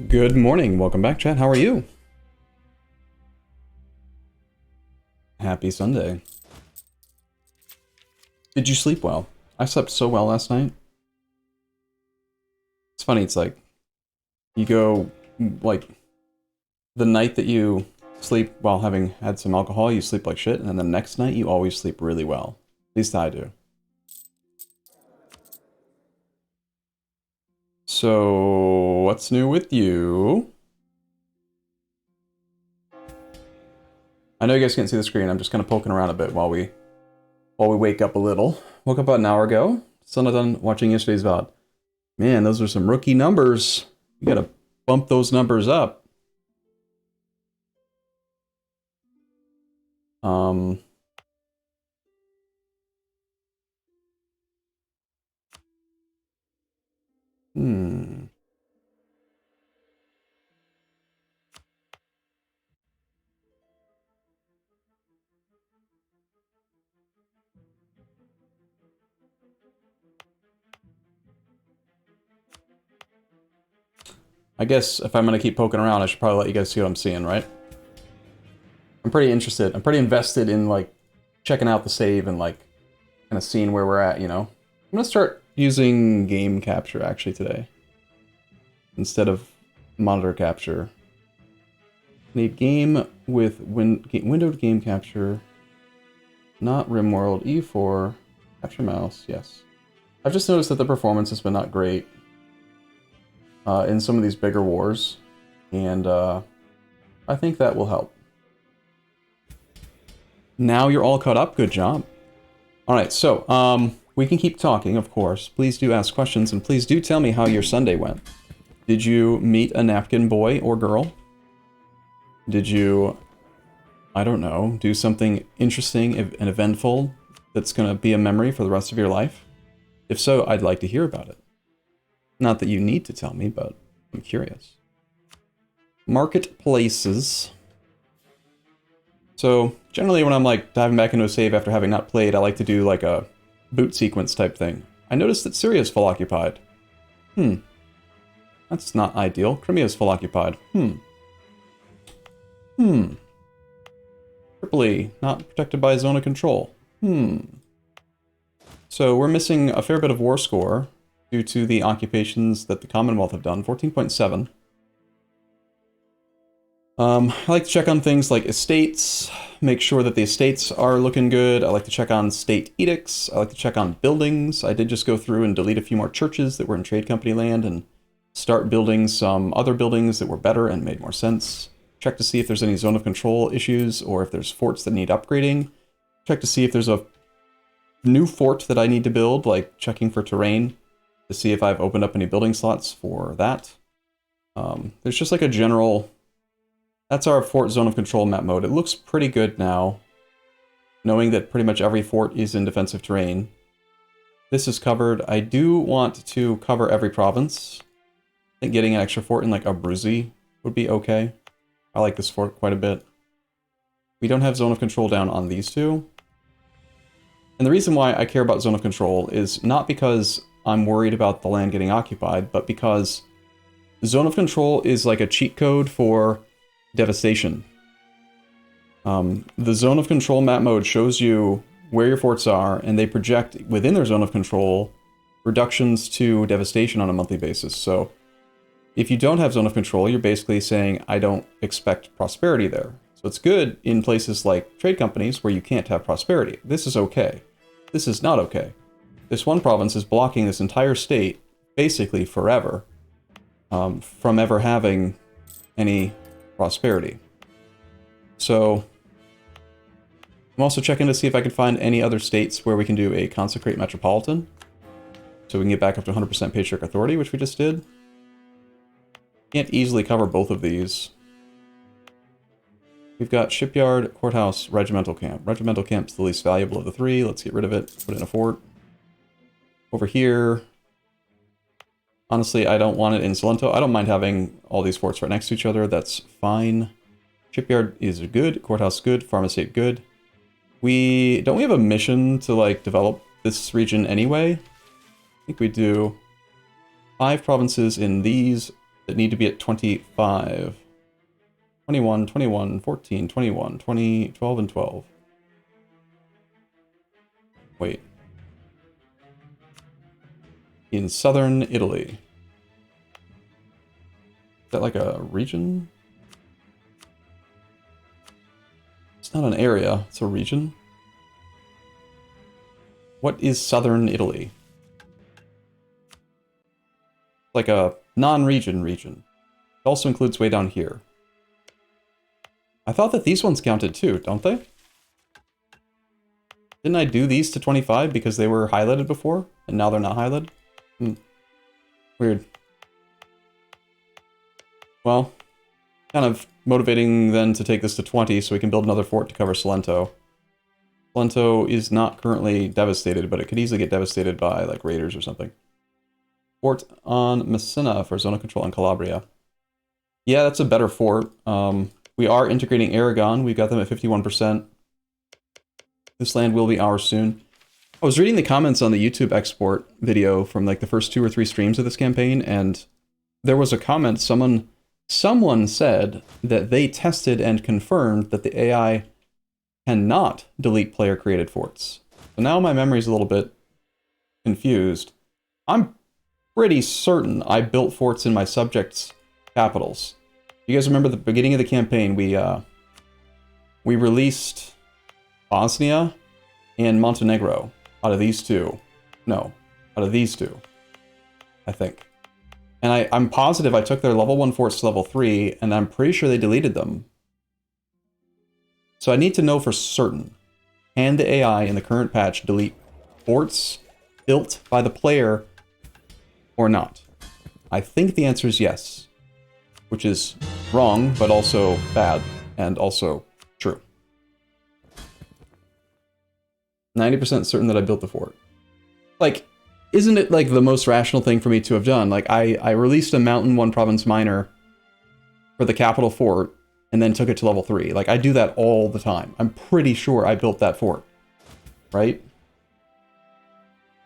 Good morning. Welcome back, chat. How are you? Happy Sunday. Did you sleep well? I slept so well last night. It's funny, it's like, you go, like, the night that you sleep while having had some alcohol, you sleep like shit, and then the next night you always sleep really well. At least I do. So, what's new with you? I know you guys can't see the screen, I'm just kind of poking around a bit while we wake up a little. Woke up about an hour ago. Still not done watching yesterday's VOD. Man, those are some rookie numbers. You gotta bump those numbers up. Hmm. I guess if I'm gonna keep poking around, I should probably let you guys see what I'm seeing, right? I'm pretty interested. I'm pretty invested in, like, checking out the save and, like, kind of seeing where we're at, you know? I'm gonna start using game capture, actually, today. Instead of monitor capture. Need game with windowed game capture. Not RimWorld. EU4. Capture mouse, yes. I've just noticed that the performance has been not great in some of these bigger wars, and I think that will help. Now you're all caught up. Good job. Alright, so, we can keep talking, of course. Please do ask questions, and please do tell me how your Sunday went. Did you meet a napkin boy or girl? Did you, I don't know, do something interesting and eventful that's going to be a memory for the rest of your life? If so, I'd like to hear about it. Not that you need to tell me, but I'm curious. Marketplaces. So, generally when I'm, like, diving back into a save after having not played, I like to do, like, a boot sequence type thing. I noticed that Syria's full occupied. That's not ideal. Crimea's full occupied. Tripoli, not protected by a zone of control. So we're missing a fair bit of war score due to the occupations that the Commonwealth have done. 14.7. I like to check on things like estates, make sure that the estates are looking good. I like to check on state edicts. I like to check on buildings. I did just go through and delete a few more churches that were in trade company land and start building some other buildings that were better and made more sense. Check to see if there's any zone of control issues or if there's forts that need upgrading. Check to see if there's a new fort that I need to build, like checking for terrain to see if I've opened up any building slots for that. There's just like a general... That's our fort zone of control map mode. It looks pretty good now, knowing that pretty much every fort is in defensive terrain. This is covered. I do want to cover every province. I think getting an extra fort in like Abruzzi would be okay. I like this fort quite a bit. We don't have zone of control down on these two. And the reason why I care about zone of control is not because I'm worried about the land getting occupied, but because zone of control is like a cheat code for devastation. The zone of control map mode shows you where your forts are, and they project within their zone of control reductions to devastation on a monthly basis. So if you don't have zone of control, you're basically saying, I don't expect prosperity there. So it's good in places like trade companies where you can't have prosperity. This is okay. This is not okay. This one province is blocking this entire state, basically forever, from ever having any prosperity. So I'm also checking to see if I can find any other states where we can do a consecrate metropolitan. So we can get back up to 100% patriarch authority, which we just did. Can't easily cover both of these. We've got shipyard, courthouse, regimental camp. Regimental camp's the least valuable of the three. Let's get rid of it. Put it in a fort. Over here. Honestly, I don't want it in Salento. I don't mind having all these forts right next to each other. That's fine. Shipyard is good. Courthouse good. Farm estate good. Don't we have a mission to, like, develop this region anyway? I think we do. 5 provinces in these that need to be at 25. 21, 21, 14, 21, 20, 12, and 12. Wait. In southern Italy. Is that like a region? It's not an area, it's a region. What is southern Italy? Like a non-region region. It also includes way down here. I thought that these ones counted too, don't they? Didn't I do these to 25 because they were highlighted before, and now they're not highlighted? Weird. Well, kind of motivating then to take this to 20 so we can build another fort to cover Salento. Salento is not currently devastated, but it could easily get devastated by, like, raiders or something. Fort on Messina for zone of control in Calabria. Yeah, that's a better fort. We are integrating Aragon. We've got them at 51%. This land will be ours soon. I was reading the comments on the YouTube export video from like the first 2 or 3 streams of this campaign, and there was a comment, someone said that they tested and confirmed that the AI cannot delete player-created forts. So now my memory's a little bit confused. I'm pretty certain I built forts in my subjects' capitals. You guys remember the beginning of the campaign, we released Bosnia and Montenegro out of these two. No, out of these two, I think. And I'm positive I took their level 1 forts to level 3, and I'm pretty sure they deleted them. So I need to know for certain, can the AI in the current patch delete forts built by the player or not? I think the answer is yes, which is wrong, but also bad, and also true. 90% certain that I built the fort. Like, isn't it like the most rational thing for me to have done? Like, I released a Mountain 1 Province Minor for the capital fort, and then took it to level 3. Like, I do that all the time. I'm pretty sure I built that fort. Right?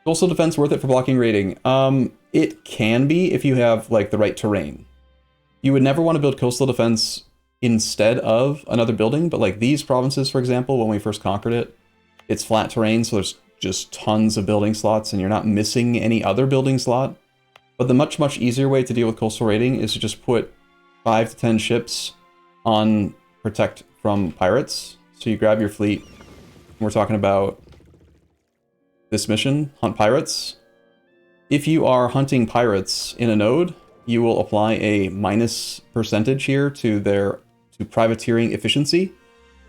Coastal defense worth it for blocking raiding? It can be if you have, like, the right terrain. You would never want to build coastal defense instead of another building, but like these provinces, for example, when we first conquered it, it's flat terrain, so there's just tons of building slots, and you're not missing any other building slot. But the much, much easier way to deal with coastal raiding is to just put 5 to 10 ships on protect from pirates. So you grab your fleet, and we're talking about this mission, hunt pirates. If you are hunting pirates in a node, you will apply a minus percentage here to privateering efficiency,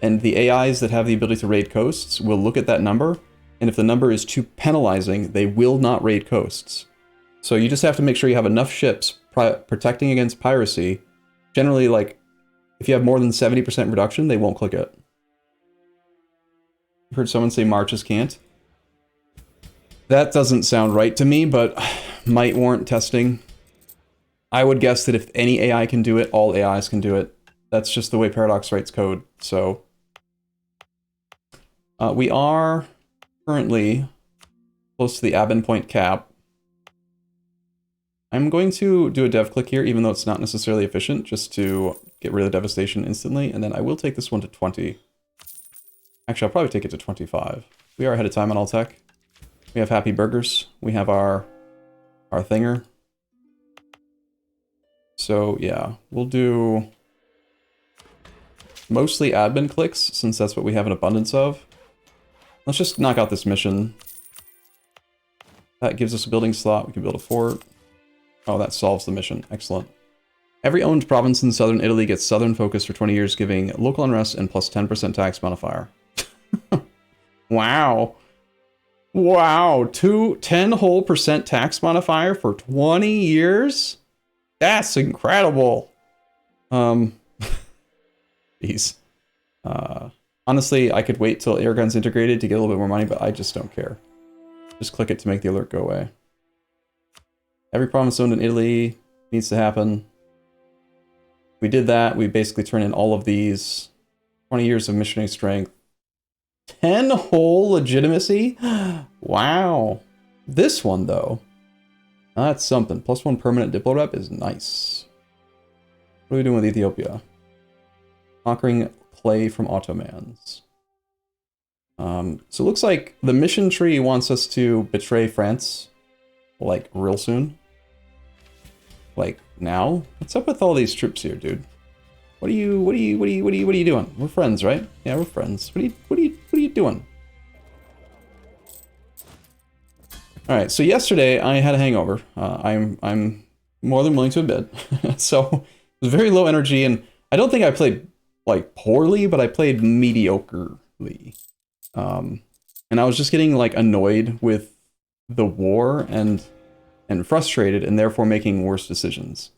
and the AIs that have the ability to raid coasts will look at that number, and if the number is too penalizing, they will not raid coasts. So you just have to make sure you have enough ships protecting against piracy. Generally, like, if you have more than 70% reduction, they won't click it. I've heard someone say marches can't. That doesn't sound right to me, but might warrant testing. I would guess that if any AI can do it, all AIs can do it. That's just the way Paradox writes code. So we are currently close to the admin point cap. I'm going to do a dev click here, even though it's not necessarily efficient, just to get rid of the devastation instantly. And then I will take this one to 20. Actually, I'll probably take it to 25. We are ahead of time on all tech. We have happy burgers. We have our thinger. So yeah, we'll do mostly admin clicks, since that's what we have an abundance of. Let's just knock out this mission. That gives us a building slot. We can build a fort. Oh, that solves the mission. Excellent. Every owned province in southern Italy gets southern focus for 20 years, giving local unrest and plus 10% tax modifier. Wow. Wow. 10 whole % tax modifier for 20 years? That's incredible. Jeez. Honestly, I could wait till Airgun's integrated to get a little bit more money, but I just don't care. Just click it to make the alert go away. Every province owned in Italy needs to happen. We did that. We basically turn in all of these. 20 years of missionary strength. 10 whole legitimacy? Wow. This one, though. That's something. +1 permanent Diplo rep is nice. What are we doing with Ethiopia? Conquering clay from Ottomans. So it looks like the mission tree wants us to betray France, like, real soon. Like, now? What's up with all these troops here, dude? What are you doing? We're friends, right? Yeah, we're friends. What are you doing? Alright, so yesterday I had a hangover. I'm more than willing to admit. So it was very low energy, and I don't think I played, like, poorly, but I played mediocrely. And I was just getting, like, annoyed with the war and frustrated, and therefore making worse decisions.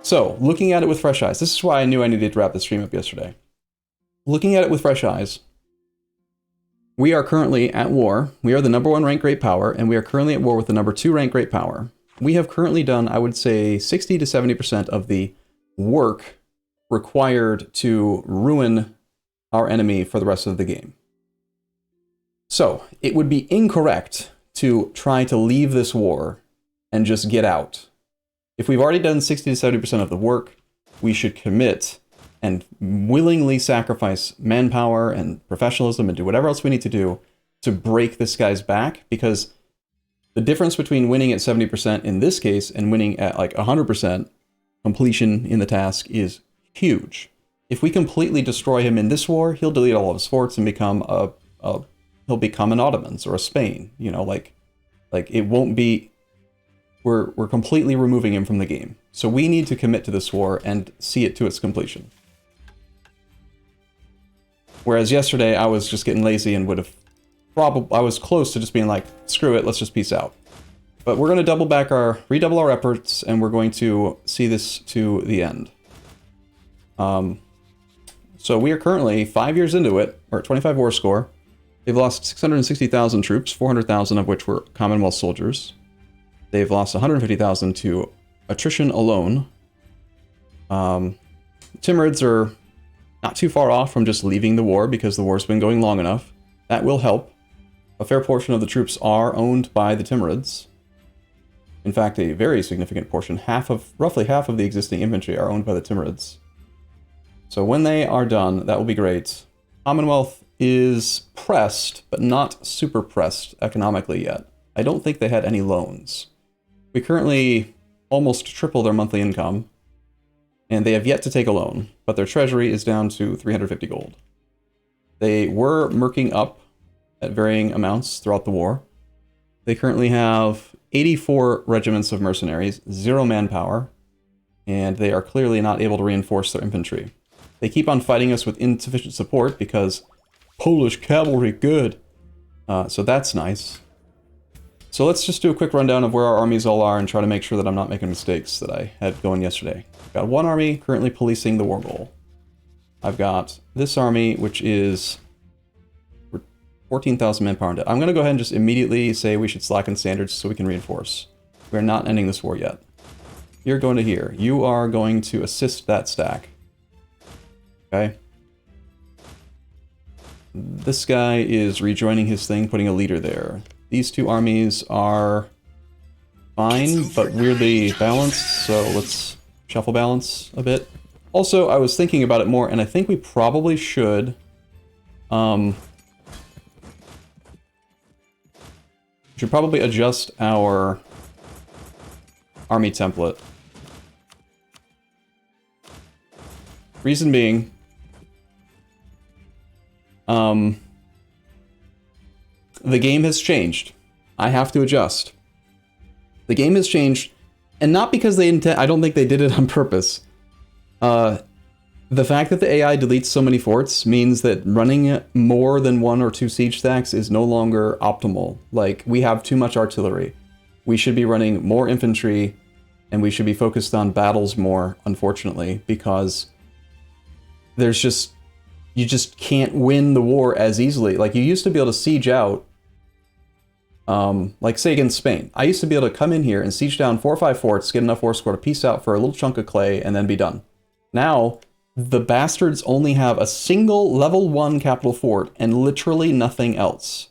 So, looking at it with fresh eyes, this is why I knew I needed to wrap the stream up yesterday. Looking at it with fresh eyes, we are currently at war. We are the #1 ranked great power, and we are currently at war with the #2 ranked great power. We have currently done, I would say, 60 to 70% of the work required to ruin our enemy for the rest of the game. So, it would be incorrect to try to leave this war and just get out. If we've already done 60 to 70% of the work, we should commit and willingly sacrifice manpower and professionalism and do whatever else we need to do to break this guy's back, because the difference between winning at 70% in this case and winning at like 100% completion in the task is huge. If we completely destroy him in this war, he'll delete all of his forts and become he'll become an Ottomans or a Spain, you know, like it won't be. We're completely removing him from the game. So we need to commit to this war and see it to its completion. Whereas yesterday I was just getting lazy and would have I was close to just being like, screw it, let's just peace out. But we're going to redouble our efforts, and we're going to see this to the end. So we are currently 5 years into it. We're at 25 war score. They've lost 660,000 troops, 400,000 of which were Commonwealth soldiers. They've lost 150,000 to attrition alone. Timurids are not too far off from just leaving the war because the war's been going long enough. That will help. A fair portion of the troops are owned by the Timurids. In fact, a very significant portion, roughly half of the existing infantry are owned by the Timurids. So when they are done, that will be great. Commonwealth is pressed, but not super pressed economically yet. I don't think they had any loans. We currently almost triple their monthly income, and they have yet to take a loan, but their treasury is down to 350 gold. They were merking up at varying amounts throughout the war. They currently have 84 regiments of mercenaries, 0 manpower, and they are clearly not able to reinforce their infantry. They keep on fighting us with insufficient support because Polish cavalry good. So that's nice. So let's just do a quick rundown of where our armies all are and try to make sure that I'm not making mistakes that I had going yesterday. I've got one army currently policing the war goal. I've got this army, which is 14,000 manpower in debt. I'm going to go ahead and just immediately say we should slacken standards so we can reinforce. We're not ending this war yet. You're going to here. You are going to assist that stack. Okay? This guy is rejoining his thing, putting a leader there. These two armies are fine, but weirdly balanced, so let's shuffle balance a bit. Also, I was thinking about it more, and I think we probably should probably adjust our army template. Reason being, the game has changed. I have to adjust. The game has changed, and not because they I don't think they did it on purpose. The fact that the AI deletes so many forts means that running more than 1 or 2 siege stacks is no longer optimal. Like, we have too much artillery. We should be running more infantry, and we should be focused on battles more, unfortunately, because there's just... you just can't win the war as easily. Like, you used to be able to siege out, like, say, against Spain. I used to be able to come in here and siege down 4 or 5 forts, get enough war score to peace out for a little chunk of clay, and then be done. Now, the bastards only have a single level 1 capital fort and literally nothing else.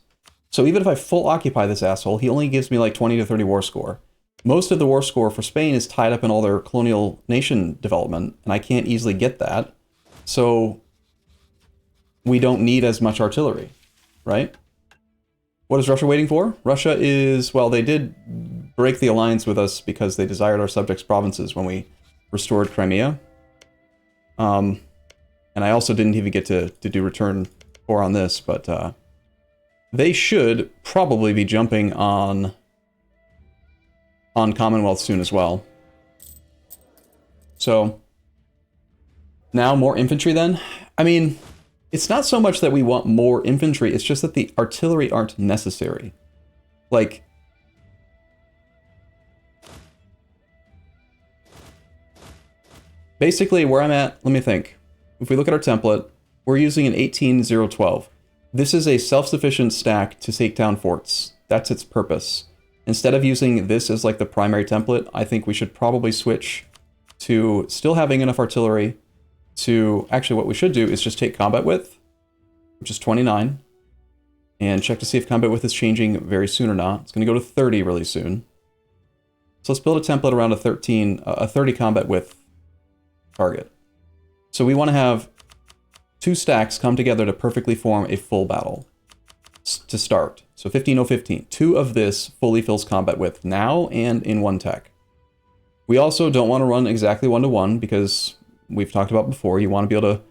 So even if I full occupy this asshole, he only gives me like 20 to 30 war score. Most of the war score for Spain is tied up in all their colonial nation development, and I can't easily get that. So we don't need as much artillery, right? What is Russia waiting for? Russia is, well, they did break the alliance with us because they desired our subjects' provinces when we restored Crimea. And I also didn't even get to do return war on this, but they should probably be jumping on Commonwealth soon as well. So, now more infantry then? I mean, it's not so much that we want more infantry, it's just that the artillery aren't necessary. Like, basically where I'm at, let me think. If we look at our template, we're using an 18-0-12. This is a self-sufficient stack to take down forts. That's its purpose. Instead of using this as like the primary template, I think we should probably switch to still having enough artillery to... Actually, what we should do is just take combat width, which is 29, and check to see if combat width is changing very soon or not. It's going to go to 30 really soon. So let's build a template around a 30 combat width target. So we want to have 2 stacks come together to perfectly form a full battle to start. So 15-0-15. 2 of this fully fills combat width now and in 1 tech. We also don't want to run exactly 1-to-1 because we've talked about before, you want to be able to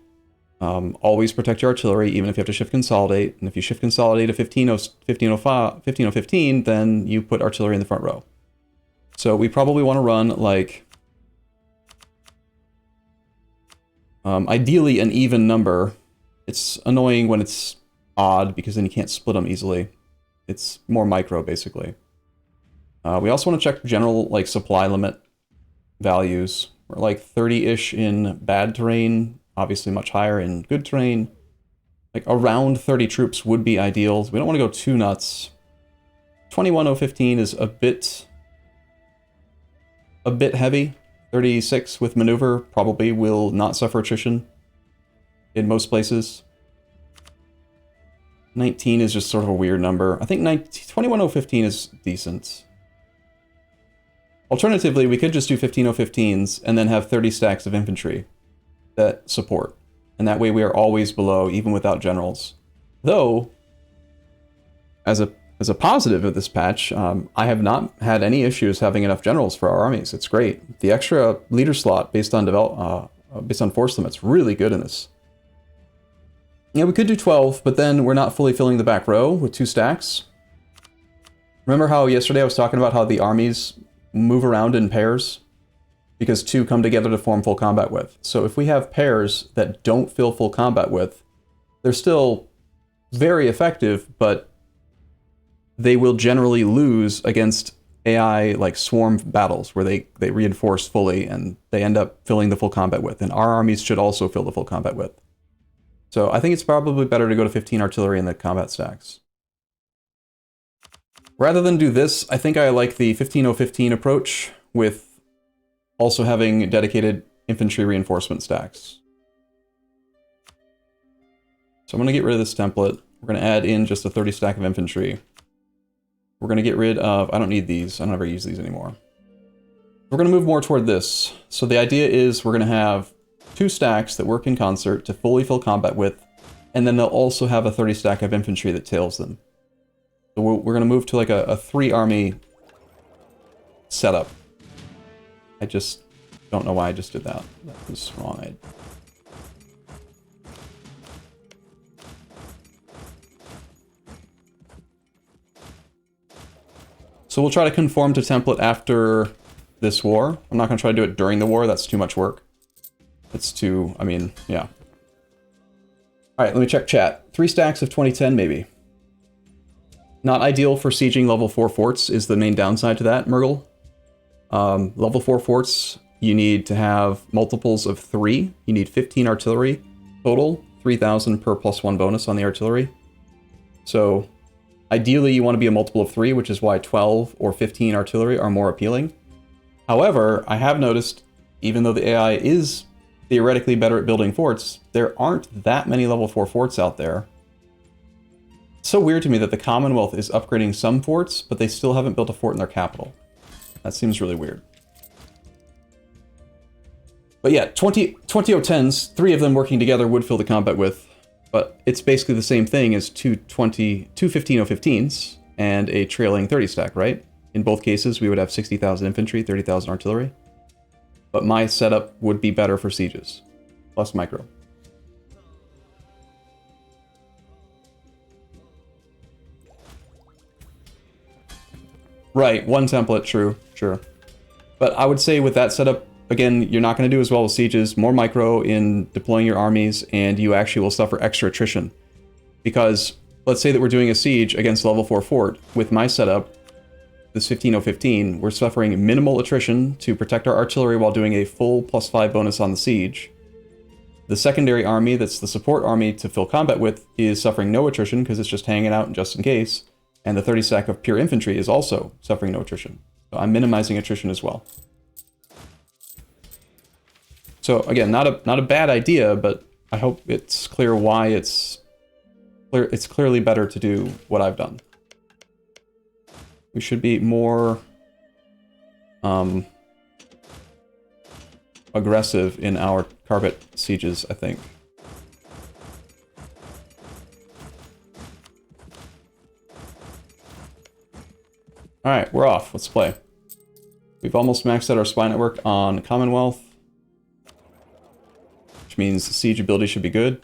always protect your artillery even if you have to shift consolidate. And if you shift consolidate to 15-0-15, then you put artillery in the front row. So we probably want to run like... ideally an even number. It's annoying when it's odd because then you can't split them easily. It's more micro, basically. We also want to check general like supply limit values. We're like 30-ish in bad terrain, obviously much higher in good terrain. Like around 30 troops would be ideal. We don't want to go too nuts. 21-0-15 is a bit heavy. 36 with maneuver probably will not suffer attrition in most places. 19 is just sort of a weird number. I think 21-0-15 is decent. Alternatively, we could just do 15-0-15s and then have 30 stacks of infantry that support. And that way we are always below, even without generals. Though, as a positive of this patch, I have not had any issues having enough generals for our armies. It's great. The extra leader slot based on force limit's really good in this. Yeah, we could do 12, but then we're not fully filling the back row with 2 stacks. Remember how yesterday I was talking about how the armies move around in pairs? Because 2 come together to form full combat width. So if we have pairs that don't fill full combat width, they're still very effective, but they will generally lose against AI like swarm battles where they reinforce fully and they end up filling the full combat width. And our armies should also fill the full combat width. So I think it's probably better to go to 15 artillery in the combat stacks. Rather than do this, I think I like the 15-0-15 approach with also having dedicated infantry reinforcement stacks. So I'm going to get rid of this template. We're going to add in just a 30 stack of infantry. We're going to get rid of... I don't need these. I don't ever use these anymore. We're going to move more toward this. So the idea is we're going to have 2 stacks that work in concert to fully fill combat width, and then they'll also have a 30 stack of infantry that tails them. So we're going to move to like a 3-army setup. I just don't know why I just did that. That was wrong. So we'll try to conform to template after this war. I'm not going to try to do it during the war. That's too much work. It's too... I mean, yeah. Alright, let me check chat. 3 stacks of 2010, maybe. Not ideal for sieging level 4 forts is the main downside to that, Murgle. Level 4 forts, you need to have multiples of 3. You need 15 artillery total. 3,000 per +1 bonus on the artillery. So... ideally, you want to be a multiple of 3, which is why 12 or 15 artillery are more appealing. However, I have noticed, even though the AI is theoretically better at building forts, there aren't that many level 4 forts out there. It's so weird to me that the Commonwealth is upgrading some forts, but they still haven't built a fort in their capital. That seems really weird. But yeah, 20 O10s, 3 of them working together would fill the combat width, but it's basically the same thing as two 15 O15s and a trailing 30 stack, right? In both cases, we would have 60,000 infantry, 30,000 artillery. But my setup would be better for sieges, plus micro. Right, one template, true, sure. But I would say with that setup, again, you're not going to do as well with sieges, more micro in deploying your armies, and you actually will suffer extra attrition. Because let's say that we're doing a siege against level 4 fort. With my setup, this 15-0-15, we're suffering minimal attrition to protect our artillery while doing a full +5 bonus on the siege. The secondary army, that's the support army to fill combat with, is suffering no attrition because it's just hanging out just in case. And the 30 stack of pure infantry is also suffering no attrition. So I'm minimizing attrition as well. So again, not a bad idea, but I hope it's clear why it's clearly better to do what I've done. We should be more aggressive in our carpet sieges, I think. Alright, we're off. Let's play. We've almost maxed out our spy network on Commonwealth, which means the siege ability should be good.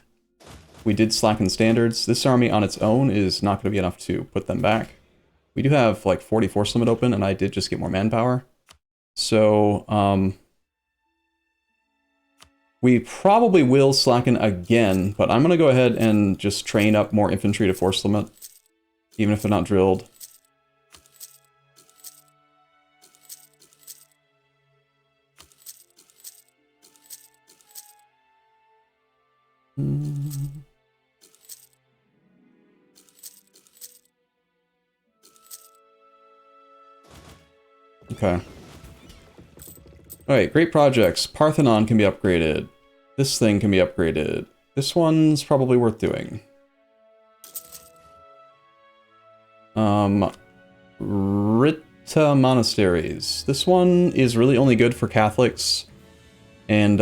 We did slacken standards. This army on its own is not going to be enough to put them back. We do have like 40 force limit open, and I did just get more manpower. So, we probably will slacken again, but I'm going to go ahead and just train up more infantry to force limit, even if they're not drilled. Okay. Alright, great projects. Parthenon can be upgraded. This thing can be upgraded. This one's probably worth doing. Rita Monasteries. This one is really only good for Catholics. And,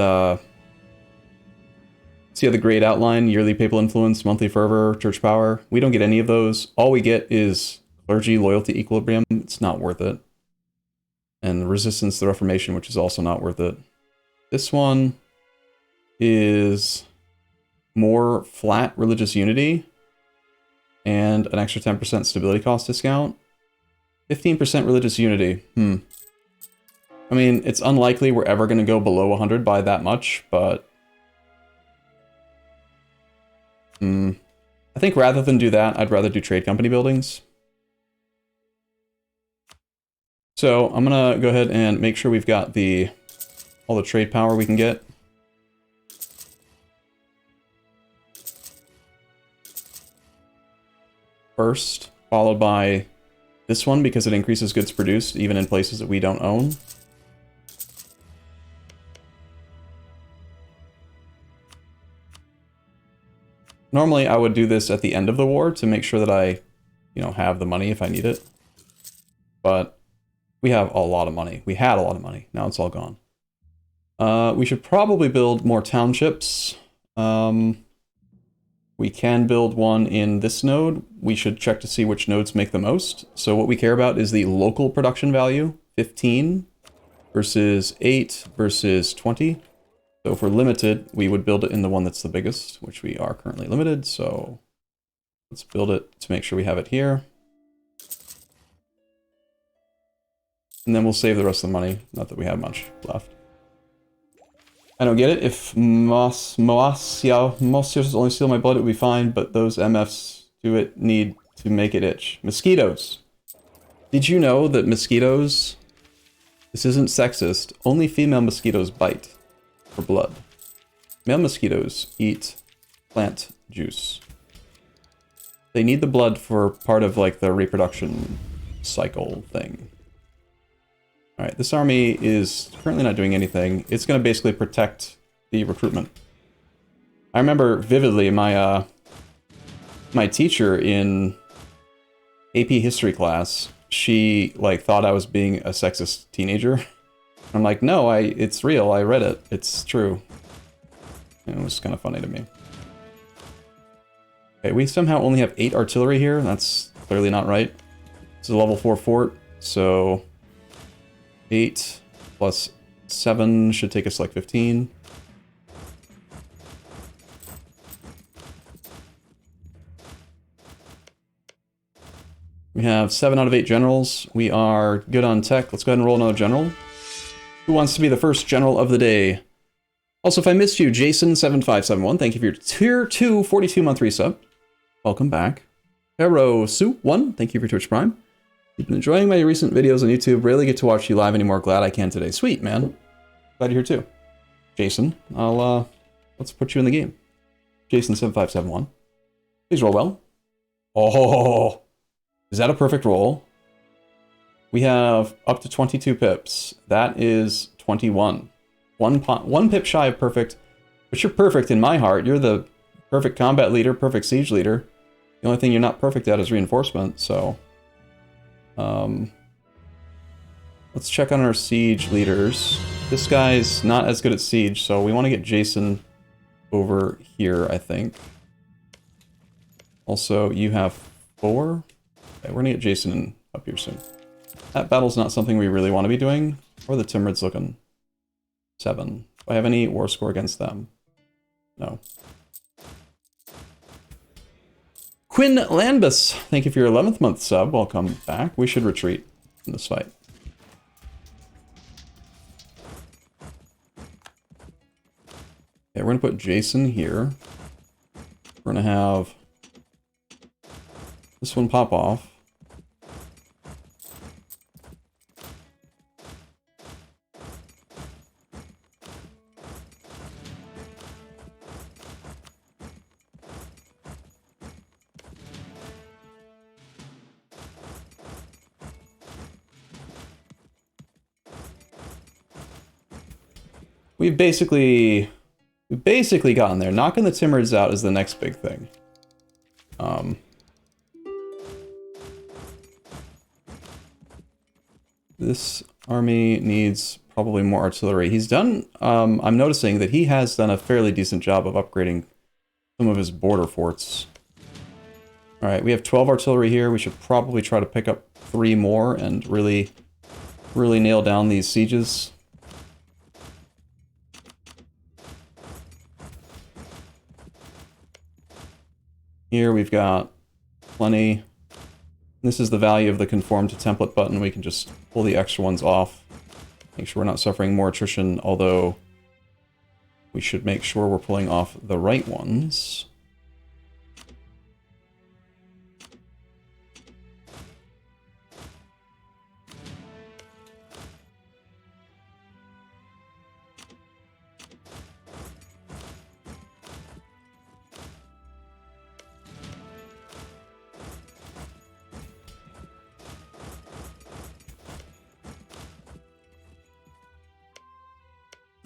see how the grade outline, yearly papal influence, monthly fervor, church power. We don't get any of those. All we get is clergy, loyalty, equilibrium. It's not worth it. And resistance to the Reformation, which is also not worth it. This one is more flat religious unity and an extra 10% stability cost discount. 15% religious unity. I mean, it's unlikely we're ever going to go below 100 by that much, but I think rather than do that, I'd rather do trade company buildings. So I'm gonna go ahead and make sure we've got all the trade power we can get. First, followed by this one because it increases goods produced even in places that we don't own. Normally I would do this at the end of the war to make sure that I, have the money if I need it. But we have a lot of money. We had a lot of money. Now it's all gone. We should probably build more townships. We can build one in this node. We should check to see which nodes make the most. So what we care about is the local production value, 15 versus 8 versus 20. So if we're limited, we would build it in the one that's the biggest, which we are currently limited. So let's build it to make sure we have it here. And then we'll save the rest of the money. Not that we have much left. I don't get it. If Moasios only steal my blood, it would be fine, but those MFs need to make it itch. Mosquitoes. Did you know that mosquitoes, this isn't sexist, only female mosquitoes bite for blood. Male mosquitoes eat plant juice. They need the blood for part of like the reproduction cycle thing. Alright, this army is currently not doing anything. It's going to basically protect the recruitment. I remember vividly my teacher in AP history class, she like thought I was being a sexist teenager. I'm like, no, it's real. I read it. It's true. And it was kind of funny to me. Okay, we somehow only have 8 artillery here. That's clearly not right. It's a level 4 fort, so 8 plus 7 should take us like 15. We have 7 out of 8 generals. We are good on tech. Let's go ahead and roll another general. Who wants to be the first general of the day? Also, if I missed you, Jason7571, thank you for your Tier 2 42-month resub. Welcome back. Hero Su 1, thank you for Twitch Prime. You've been enjoying my recent videos on YouTube. Rarely get to watch you live anymore. Glad I can today. Sweet, man. Glad you're here too. Jason, let's put you in the game. Jason7571. Please roll well. Oh, is that a perfect roll? We have up to 22 pips. That is 21. One pip shy of perfect, but you're perfect in my heart. You're the perfect combat leader, perfect siege leader. The only thing you're not perfect at is reinforcement, so... let's check on our siege leaders. This guy's not as good at siege, so we want to get Jason over here, I think. Also, you have 4? Okay, we're gonna get Jason up here soon. That battle's not something we really want to be doing. Or the Timurids looking? 7. Do I have any war score against them? No. Quinn Landbus, thank you for your 11th month sub. Welcome back. We should retreat in this fight. Okay, we're going to put Jason here. We're going to have this one pop off. We've basically gotten there. Knocking the Timurids out is the next big thing. This army needs probably more artillery. He's done, I'm noticing that he has done a fairly decent job of upgrading some of his border forts. Alright, we have 12 artillery here. We should probably try to pick up 3 more and really nail down these sieges. Here we've got plenty. This is the value of the conform to template button. We can just pull the extra ones off. Make sure we're not suffering more attrition, although we should make sure we're pulling off the right ones.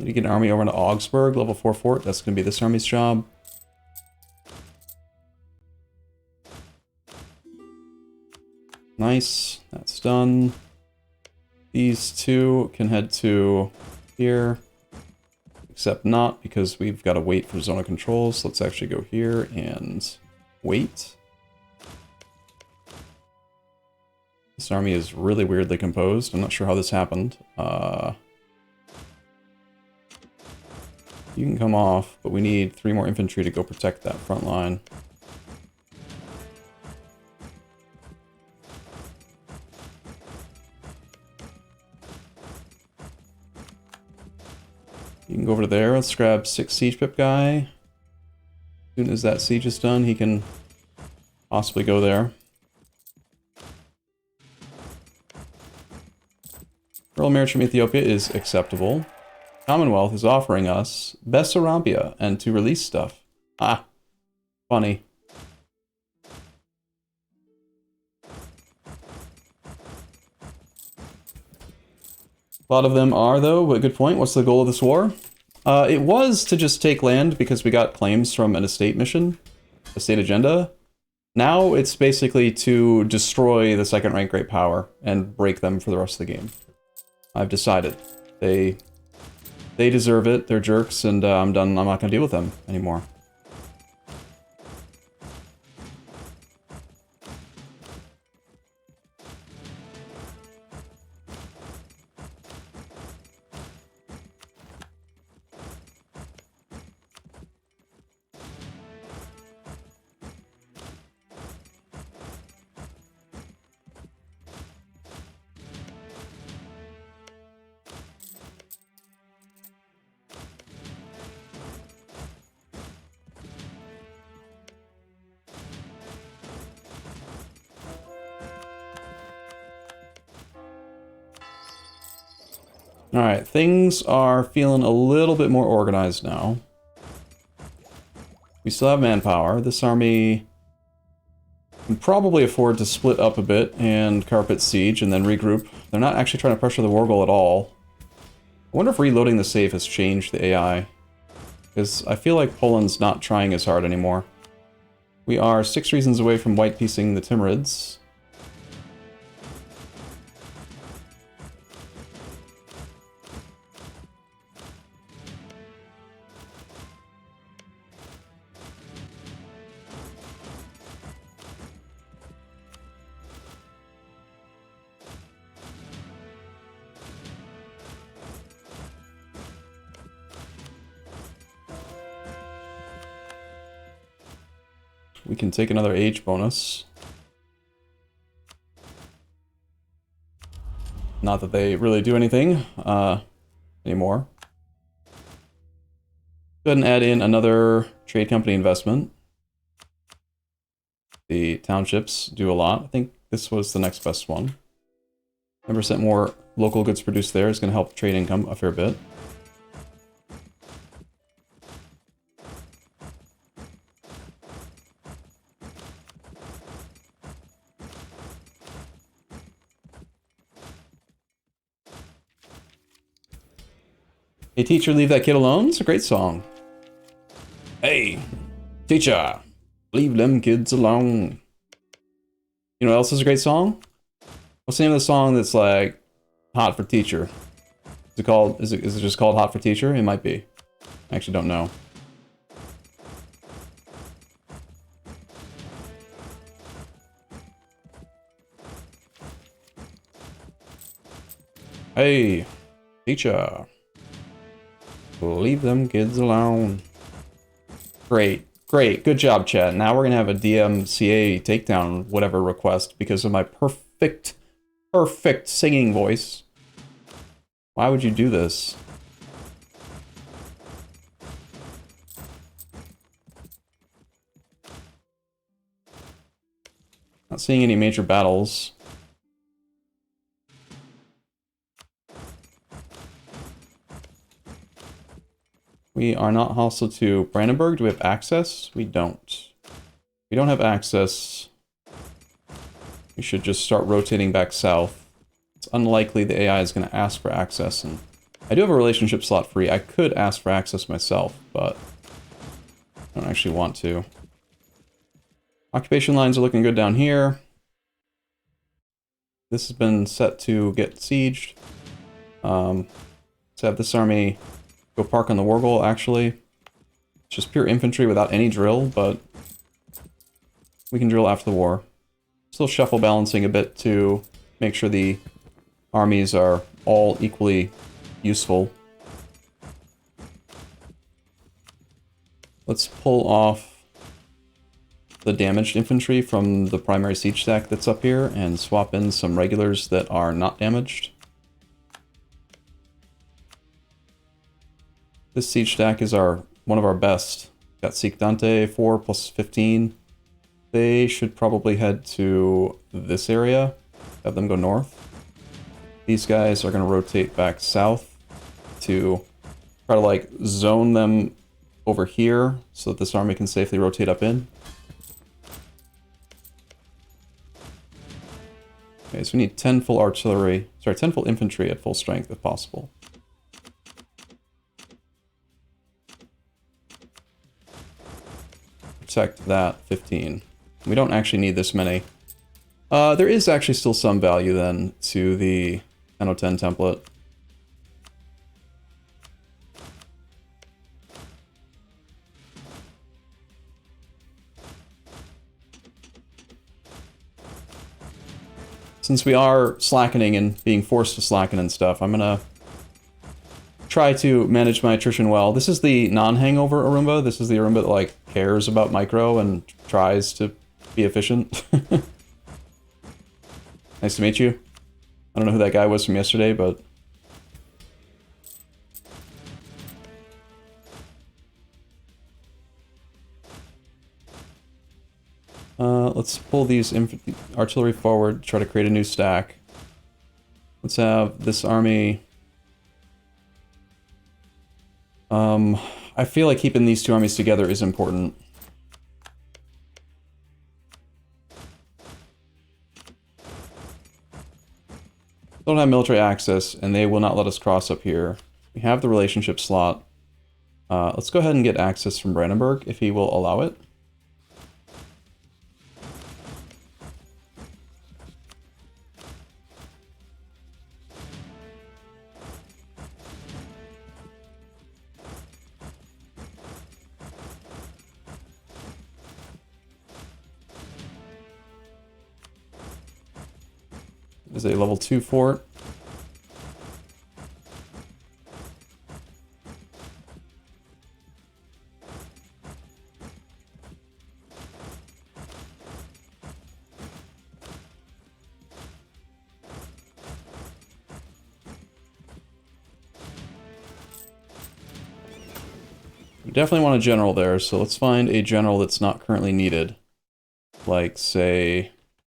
Need to get an army over to Augsburg, level 4 fort. That's going to be this army's job. Nice. That's done. These 2 can head to here. Except not, because we've got to wait for zone of control. So let's actually go here and wait. This army is really weirdly composed. I'm not sure how this happened. You can come off, but we need 3 more infantry to go protect that front line. You can go over to there. Let's grab 6 siege pip guy. As soon as that siege is done, he can possibly go there. Royal Maritime Ethiopia is acceptable. Commonwealth is offering us Bessarabia and to release stuff. Ah, funny. A lot of them are, though, but good point. What's the goal of this war? It was to just take land because we got claims from an estate mission, estate agenda. Now it's basically to destroy the second rank great power and break them for the rest of the game. I've decided. They deserve it, they're jerks, and I'm done. I'm not gonna deal with them anymore. Alright, things are feeling a little bit more organized now. We still have manpower. This army can probably afford to split up a bit and carpet siege and then regroup. They're not actually trying to pressure the war goal at all. I wonder if reloading the save has changed the AI. Because I feel like Poland's not trying as hard anymore. We are 6 reasons away from white piecing the Timurids. We can take another age bonus. Not that they really do anything anymore. Go ahead and add in another trade company investment. The townships do a lot. I think this was the next best one. 10% more local goods produced there is going to help trade income a fair bit. Hey teacher, leave that kid alone? It's a great song. Hey, teacher, leave them kids alone. You know what else is a great song? What's the name of the song that's like hot for teacher? Is it called? Is it just called Hot for Teacher? It might be. I actually don't know. Hey, teacher. Leave them kids alone. Great, great, good job, chat. Now we're gonna have a DMCA takedown whatever request because of my perfect singing voice. Why would you do this? Not seeing any major battles. We are not hostile to Brandenburg. Do we have access? We don't. We don't have access. We should just start rotating back south. It's unlikely the AI is going to ask for access, and I do have a relationship slot free. I could ask for access myself, but I don't actually want to. Occupation lines are looking good down here. This has been set to get sieged. Let's have this army go park on the war goal, actually. It's just pure infantry without any drill, but we can drill after the war. Still shuffle balancing a bit to make sure the armies are all equally useful. Let's pull off the damaged infantry from the primary siege stack that's up here and swap in some regulars that are not damaged. This siege stack is one of our best. Got Sikh Dante 4 plus 15. They should probably head to this area. Have them go north. These guys are going to rotate back south to try to like zone them over here so that this army can safely rotate up in. Okay, so we need 10 full artillery, sorry, 10 full infantry at full strength if possible. Protect that 15. We don't actually need this many. There is actually still some value then to the 1010 template. Since we are slackening and being forced to slacken and stuff, I'm gonna try to manage my attrition well. This is the non-hangover Arumba. This is the Arumba that, like, cares about micro and tries to be efficient. Nice to meet you. I don't know who that guy was from yesterday, but... let's pull these artillery forward, try to create a new stack. Let's have this army... I feel like keeping these two armies together is important. Don't have military access, and they will not let us cross up here. We have the relationship slot. Let's go ahead and get access from Brandenburg, if he will allow it. Is a level 2 fort. We definitely want a general there, so let's find a general that's not currently needed. Like, say,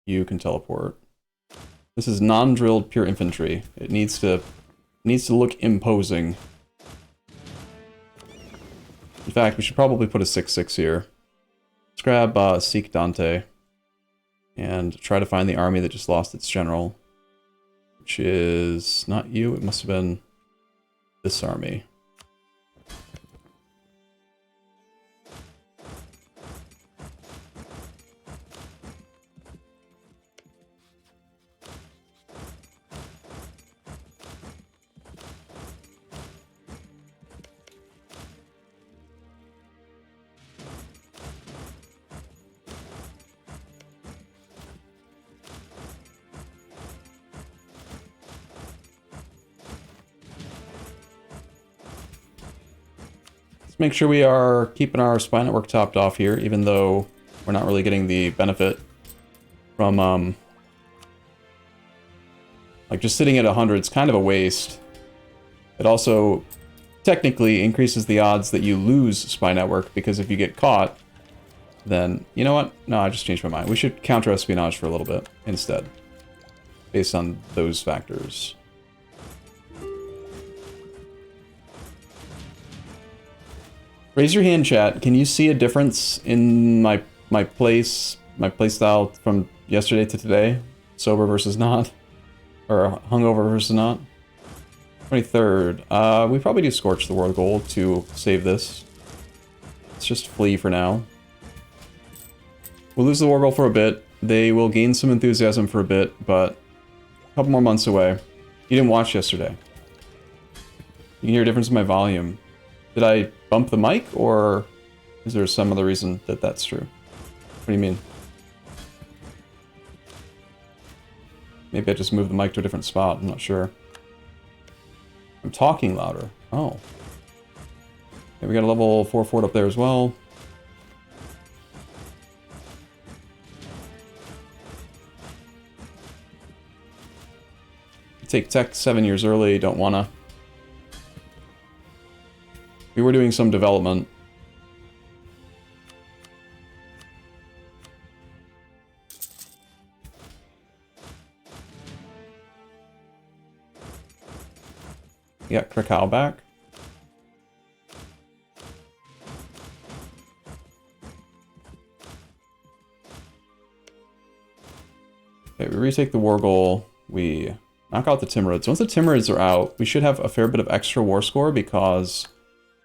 you can teleport. This is non-drilled pure infantry. It needs to look imposing. In fact, we should probably put a 6-6 here. Let's grab Seek Dante and try to find the army that just lost its general, which is not you. It must have been this army. Make sure we are keeping our spy network topped off here, even though we're not really getting the benefit from, like, just sitting at 100 is kind of a waste. It also technically increases the odds that you lose spy network, because if you get caught, then, you know what? No, I just changed my mind. We should counter-espionage for a little bit instead, based on those factors. Raise your hand, chat. Can you see a difference in my playstyle from yesterday to today? Sober versus not? Or hungover versus not? 23rd. We probably do Scorch the World Gold to save this. Let's just flee for now. We'll lose the War Goal for a bit. They will gain some enthusiasm for a bit, but a couple more months away. You didn't watch yesterday. You can hear a difference in my volume. Did I bump the mic, or is there some other reason that that's true? What do you mean? Maybe I just moved the mic to a different spot, I'm not sure. I'm talking louder. Oh. Okay, we got a level 4 fort up there as well. Take tech 7 years early, don't wanna. We were doing some development. We got Krakow back. Okay, we retake the war goal. We knock out the Timurids. Once the Timurids are out, we should have a fair bit of extra war score, because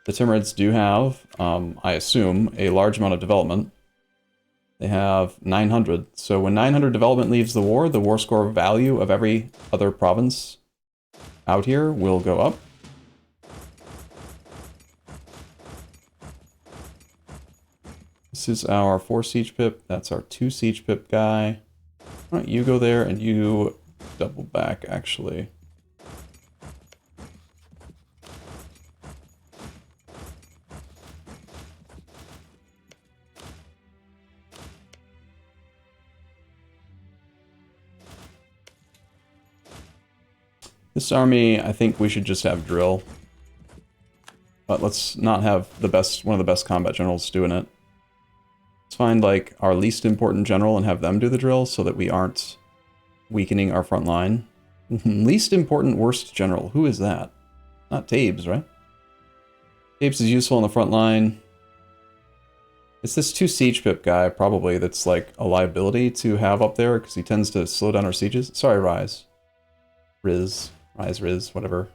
the Timurids do have, I assume, a large amount of development. They have 900. So when 900 development leaves the war score value of every other province out here will go up. This is our 4 siege pip. That's our 2 siege pip guy. Why don't you go there and you double back, actually. This army, I think we should just have drill. But let's not have one of the best combat generals doing it. Let's find, like, our least important general and have them do the drill so that we aren't weakening our front line. Least important worst general. Who is that? Not Tabes, right? Tabes is useful on the front line. It's this 2 siege pip guy, probably, that's, like, a liability to have up there, because he tends to slow down our sieges. Sorry, Rise. Riz, whatever.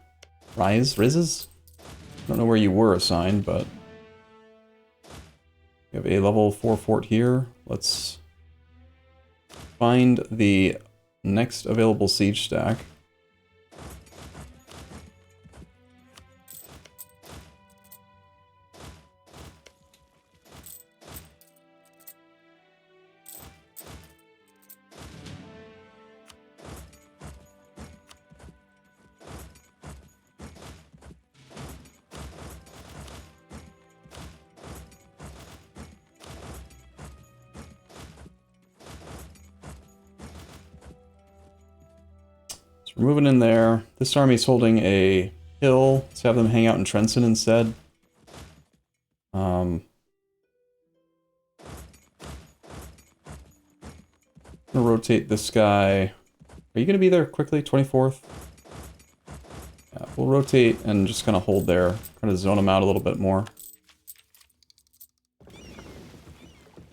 Rizzes? I don't know where you were assigned, but... We have a level 4 fort here. Let's find the next available siege stack. We're moving in there. This army's holding a hill. Let's have them hang out in Trenton instead. I'm gonna rotate this guy. Are you gonna be there quickly? 24th? Yeah, we'll rotate and just kind of hold there. Kind of zone them out a little bit more.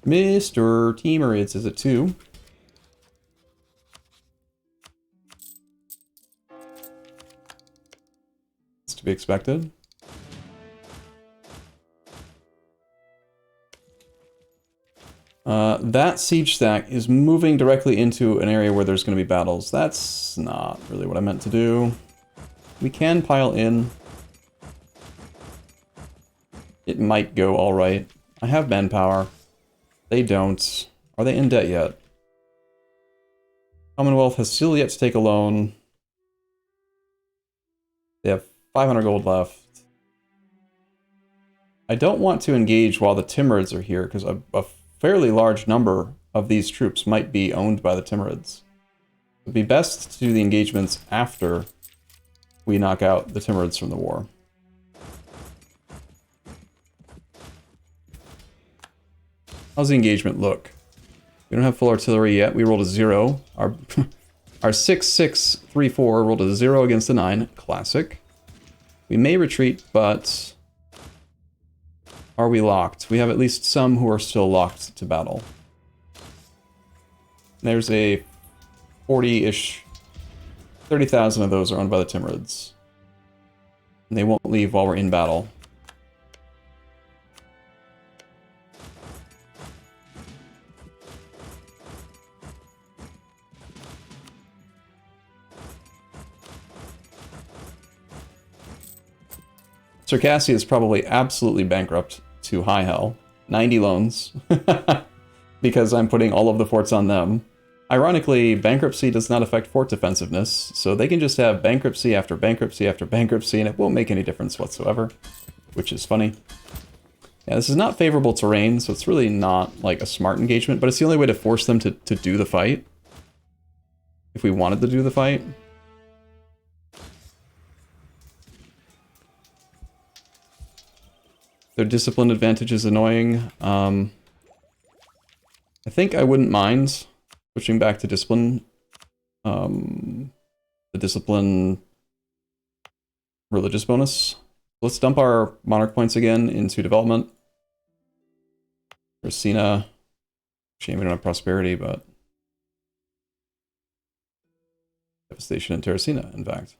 Mr. Teamerids is at 2. To be expected. That siege stack is moving directly into an area where there's going to be battles. That's not really what I meant to do. We can pile in. It might go alright. I have manpower. They don't. Are they in debt yet? Commonwealth has still yet to take a loan. They have 500 gold left. I don't want to engage while the Timurids are here, because a fairly large number of these troops might be owned by the Timurids. It would be best to do the engagements after we knock out the Timurids from the war. How's the engagement look? We don't have full artillery yet. We rolled a 0. Our 6-6-3-4 rolled a 0 against a 9. Classic. We may retreat, but are we locked? We have at least some who are still locked to battle. There's a 40-ish, 30,000 of those are owned by the Timurids. And they won't leave while we're in battle. Circassia is probably absolutely bankrupt to high hell. 90 loans. Because I'm putting all of the forts on them. Ironically, bankruptcy does not affect fort defensiveness, so they can just have bankruptcy after bankruptcy after bankruptcy, and it won't make any difference whatsoever. Which is funny. Yeah, this is not favorable terrain, so it's really not like a smart engagement, but it's the only way to force them to do the fight. If we wanted to do the fight. Their discipline advantage is annoying. I think I wouldn't mind switching back to discipline. The discipline religious bonus. Let's dump our monarch points again into development. Racina. Shame we don't have prosperity, but devastation in Terracina, in fact.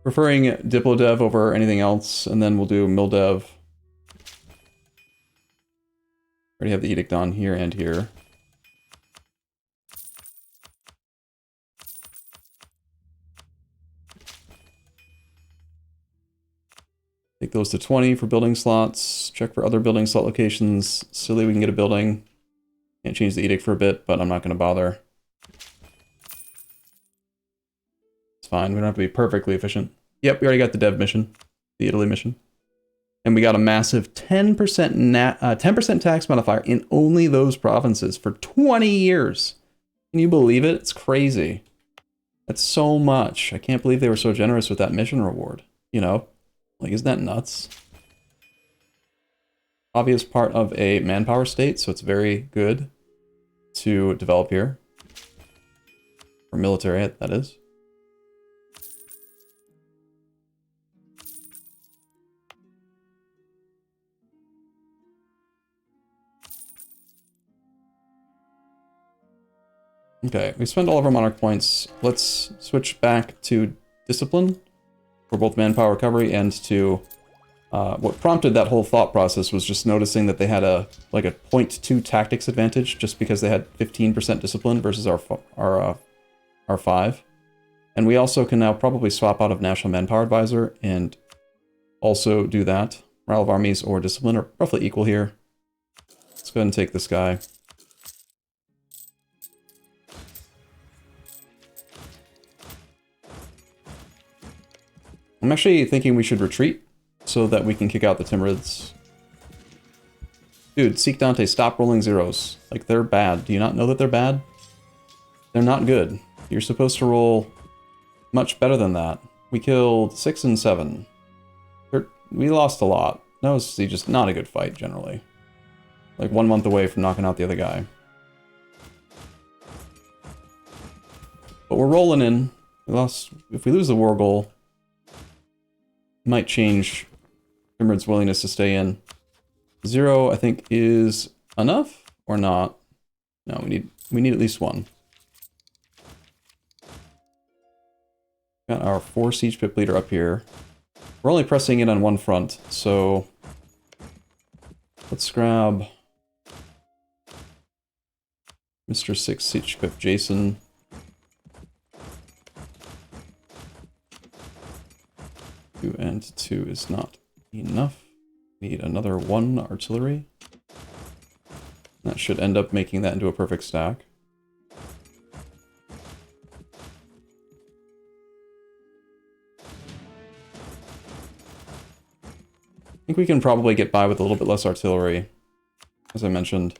Preferring Diplodev over anything else, and then we'll do Mildev. Already have the edict on here and here. Take those to 20 for building slots. Check for other building slot locations. Silly, we can get a building. Can't change the edict for a bit, but I'm not going to bother. It's fine. We don't have to be perfectly efficient. Yep, we already got the dev mission. The Italy mission. And we got a massive 10% tax modifier in only those provinces for 20 years. Can you believe it? It's crazy. That's so much. I can't believe they were so generous with that mission reward. You know? Like, isn't that nuts? Obvious part of a manpower state, so it's very good to develop here. For military, that is. Okay, we spent all of our monarch points. Let's switch back to discipline for both manpower recovery and to what prompted that whole thought process was just noticing that they had a 0.2 tactics advantage just because they had 15% discipline versus our 5. And we also can now probably swap out of National Manpower Advisor and also do that. Morale of armies or discipline are roughly equal here. Let's go ahead and take this guy. I'm actually thinking we should retreat so that we can kick out the Timurids. Dude, Seek Dante, stop rolling zeros. Like, they're bad. Do you not know that they're bad? They're not good. You're supposed to roll much better than that. We killed 6 and 7. We lost a lot. That was just not a good fight, generally. Like, 1 month away from knocking out the other guy. But we're rolling in. If we lose the war goal, might change Timurd's willingness to stay in. 0, I think, is enough or not. No, we need at least 1. Got our 4 siege pip leader up here. We're only pressing in on 1 front, so let's grab Mr. 6 siege pip Jason. Two and 2 is not enough. Need another 1 artillery. That should end up making that into a perfect stack. I think we can probably get by with a little bit less artillery, as I mentioned.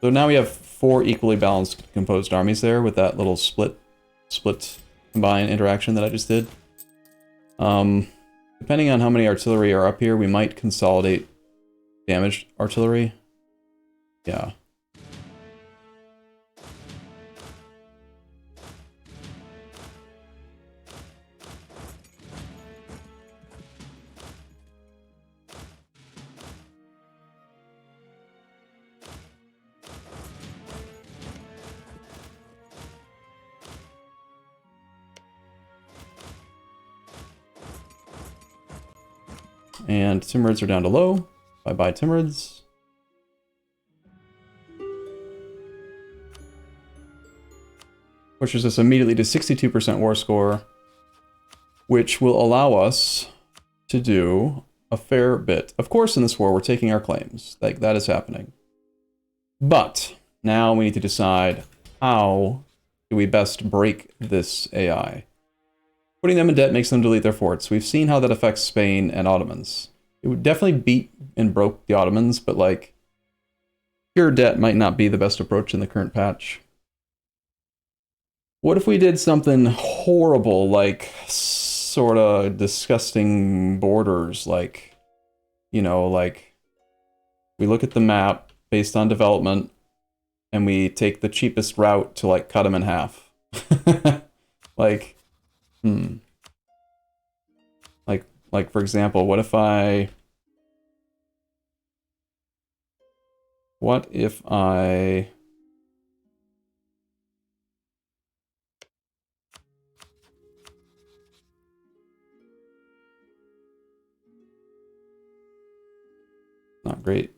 So now we have 4 equally balanced composed armies there with that little split combine interaction that I just did. Depending on how many artillery are up here, we might consolidate damaged artillery. Yeah. And Timurids are down to low. Bye-bye, Timurids. Pushes us immediately to 62% war score, which will allow us to do a fair bit. Of course, in this war, we're taking our claims. Like, that is happening. But now we need to decide how do we best break this AI. Putting them in debt makes them delete their forts. We've seen how that affects Spain and Ottomans. It would definitely beat and broke the Ottomans, but like, pure debt might not be the best approach in the current patch. What if we did something horrible, like sort of disgusting borders, like, you know, like we look at the map based on development and we take the cheapest route to like cut them in half. Like, Like, for example, what if I... Not great.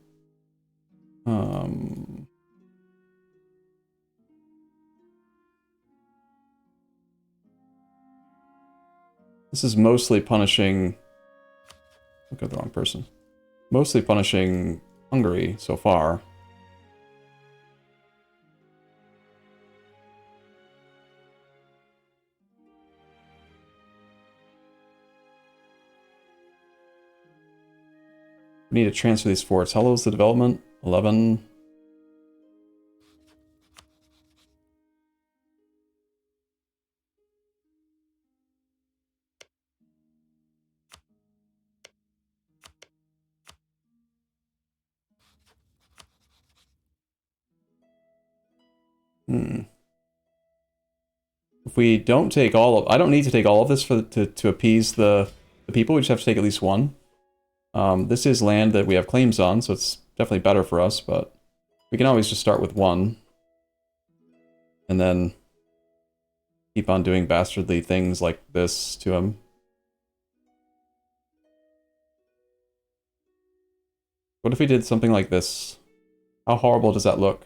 This is mostly punishing... Look at the wrong person. Mostly punishing Hungary so far. We need to transfer these forts. How low is the development? 11. If we don't take all of... I don't need to take all of this to appease the people. We just have to take at least one. This is land that we have claims on, so it's definitely better for us, but we can always just start with one. And then keep on doing bastardly things like this to him. What if we did something like this? How horrible does that look?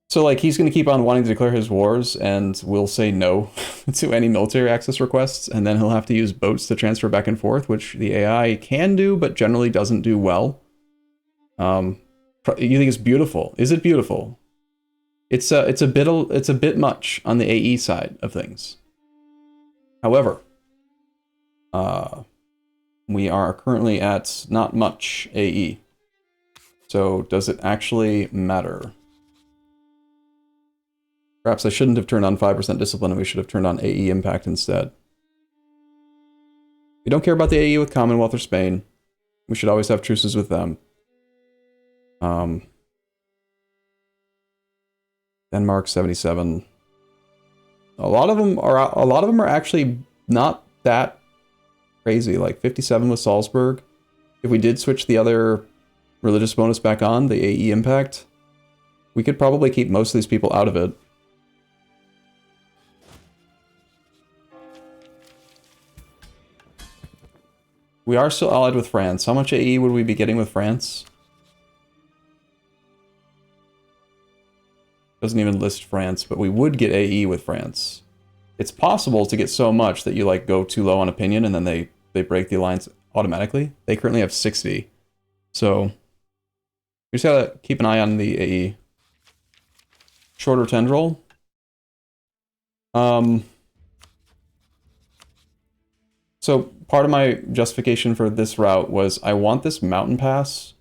So, like, he's going to keep on wanting to declare his wars, and we'll say no to any military access requests, and then he'll have to use boats to transfer back and forth, which the AI can do, but generally doesn't do well. You think it's beautiful? Is it beautiful? It's a bit much on the AE side of things. However, we are currently at not much AE. So, does it actually matter? Perhaps I shouldn't have turned on 5% discipline and we should have turned on AE impact instead. We don't care about the AE with Commonwealth or Spain. We should always have truces with them. Denmark 77. A lot of them are actually not that crazy. Like 57 with Salzburg. If we did switch the other religious bonus back on, the AE impact, we could probably keep most of these people out of it. We are still allied with France. How much AE would we be getting with France? Doesn't even list France, but we would get AE with France. It's possible to get so much that you like go too low on opinion and then they break the alliance automatically. They currently have 60. So we just gotta keep an eye on the AE. Shorter tendril. So part of my justification for this route was I want this mountain pass.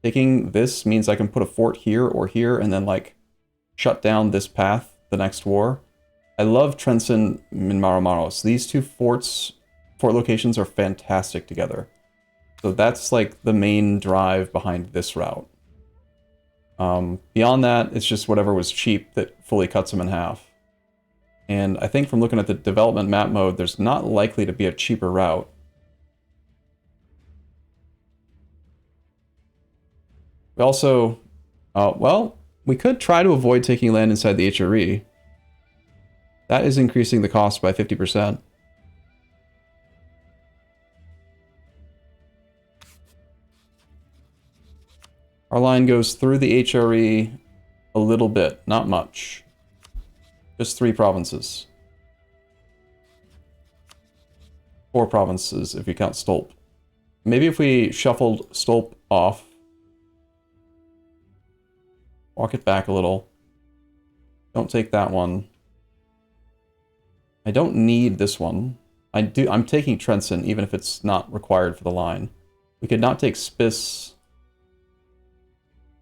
Taking this means I can put a fort here or here and then like shut down this path the next war. I love Trenson and Maramoros. These two fort locations are fantastic together. So that's like the main drive behind this route. Beyond that, it's just whatever was cheap that fully cuts them in half. And I think from looking at the development map mode, there's not likely to be a cheaper route. We also, well, we could try to avoid taking land inside the HRE. That is increasing the cost by 50%. Our line goes through the HRE a little bit, not much. Just 3 provinces. 4 provinces if you count Stolp. Maybe if we shuffled Stolp off. Walk it back a little. Don't take that one. I don't need this one. I'm taking Trenson even if it's not required for the line. We could not take Spiss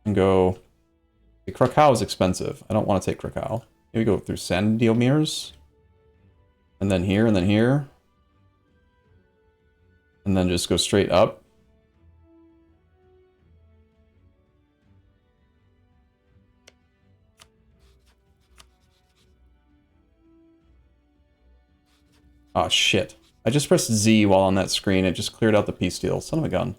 and go... Krakow is expensive. I don't want to take Krakow. Here we go through Sandomierz. And then here, and then here. And then just go straight up. Oh, shit. I just pressed Z while on that screen. It just cleared out the peace deal. Son of a gun.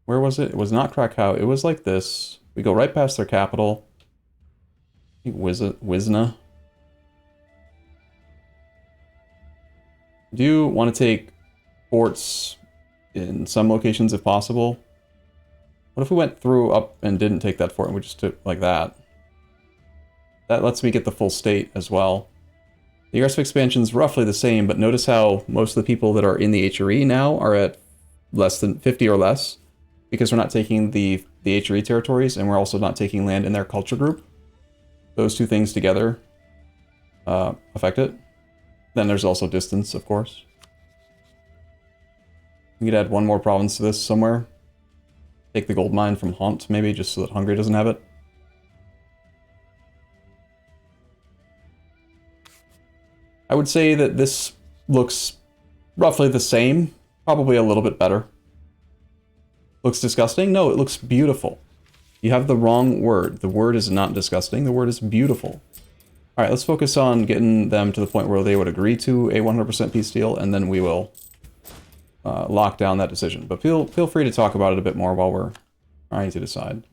Where was it? It was not Krakow. It was like this. We go right past their capital. I think Wisna. Do you want to take forts in some locations if possible? What if we went through up and didn't take that fort and we just took like that? That lets me get the full state as well. The aggressive expansion is roughly the same, but notice how most of the people that are in the HRE now are at less than 50 or less, because we're not taking the HRE territories, and we're also not taking land in their culture group. Those two things together affect it. Then there's also distance, of course. We could add one more province to this somewhere. Take the gold mine from Haunt, maybe, just so that Hungary doesn't have it. I would say that this looks roughly the same, probably a little bit better. Looks disgusting? No, it looks beautiful. You have the wrong word. The word is not disgusting, the word is beautiful. Alright, let's focus on getting them to the point where they would agree to a 100% peace deal, and then we will lock down that decision. But feel free to talk about it a bit more while we're trying to decide.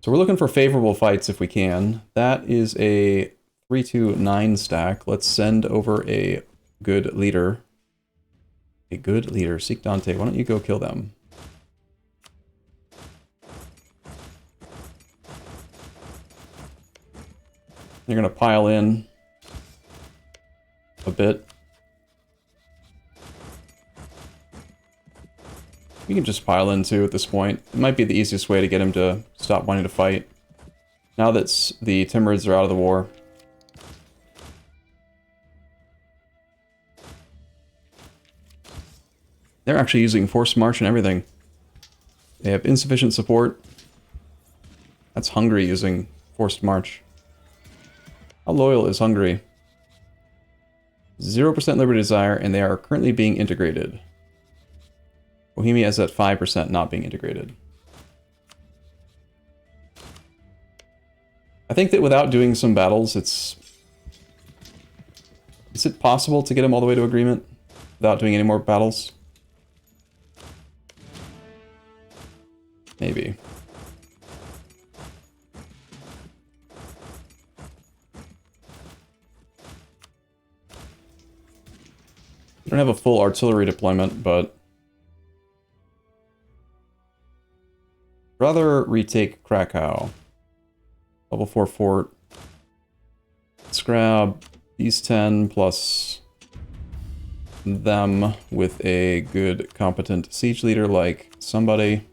So we're looking for favorable fights if we can. That is a 3-2-9 stack. Let's send over a good leader. A good leader. Seek Dante. Why don't you go kill them? You're going to pile in a bit. You can just pile in too at this point. It might be the easiest way to get him to stop wanting to fight. Now that the Timurids are out of the war. They're actually using forced march and everything. They have insufficient support. That's Hungary using forced march. How loyal is Hungary? 0% liberty desire, and they are currently being integrated. Bohemia is at 5% not being integrated. I think that without doing some battles, is it possible to get them all the way to agreement without doing any more battles? Maybe. We don't have a full artillery deployment, but rather retake Krakow. Level 4 fort. Let's grab these 10 plus them with a good, competent siege leader like somebody.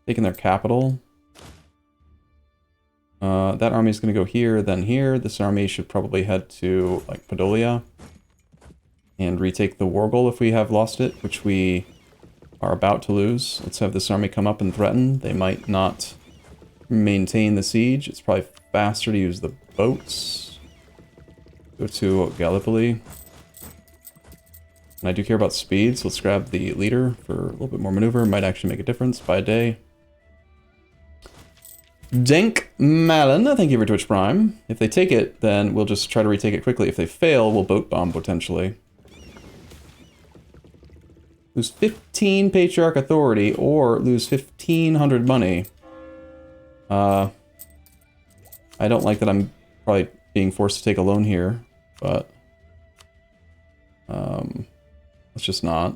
Taking their capital. That army is going to go here, then here. This army should probably head to, like, Podolia. And retake the war goal if we have lost it, which we are about to lose. Let's have this army come up and threaten. They might not maintain the siege. It's probably faster to use the boats. Go to Gallipoli. And I do care about speed, so let's grab the leader for a little bit more maneuver. Might actually make a difference by a day. Denk Malin, thank you for Twitch Prime. If they take it, then we'll just try to retake it quickly. If they fail, we'll boat bomb potentially. Lose 15 Patriarch Authority, or lose 1,500 money. I don't like that I'm probably being forced to take a loan here, but let's just not.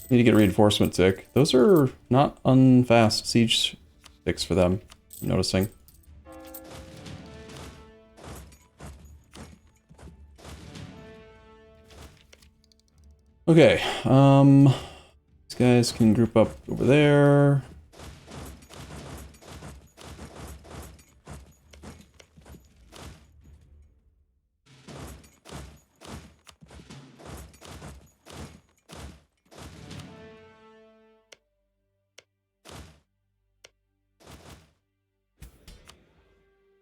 Need to get a reinforcement tick. Those are not unfast siege ticks for them, I'm noticing. Okay, these guys can group up over there.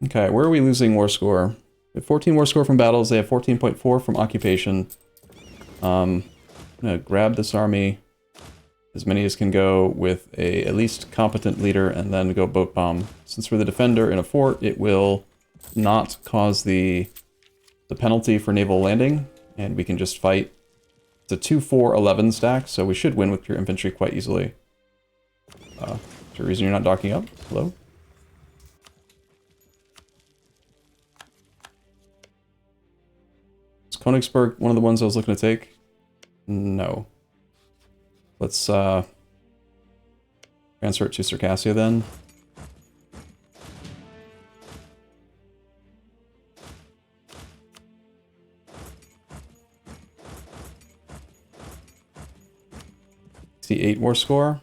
Okay, where are we losing war score? We have 14 war score from battles. They have 14.4 from occupation. I'm gonna grab this army, as many as can go, with a at least competent leader, and then go boat bomb. Since we're the defender in a fort, it will not cause the penalty for naval landing, and we can just fight. It's a 2-4-11 stack, so we should win with pure infantry quite easily. Is there a reason you're not docking up? Hello? Is Königsberg one of the ones I was looking to take? No. Let's transfer it to Circassia then. See 8 war score.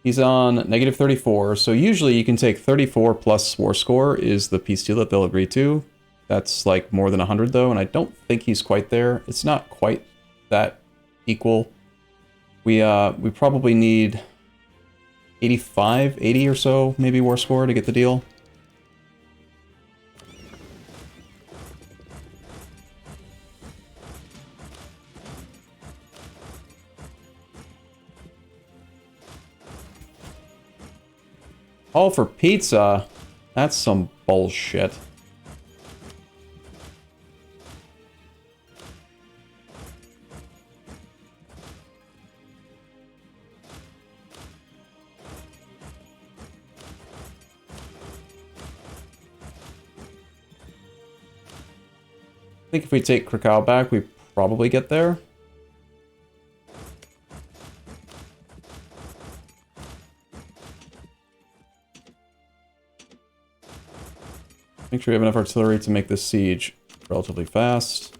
He's on negative 34, so usually you can take 34 plus war score is the peace deal that they'll agree to. That's like more than 100 though, and I don't think he's quite there. It's not quite that equal. We probably need 85, 80 or so, maybe war score to get the deal. All for pizza? That's some bullshit. I think if we take Krakow back, we probably get there. Make sure we have enough artillery to make this siege relatively fast.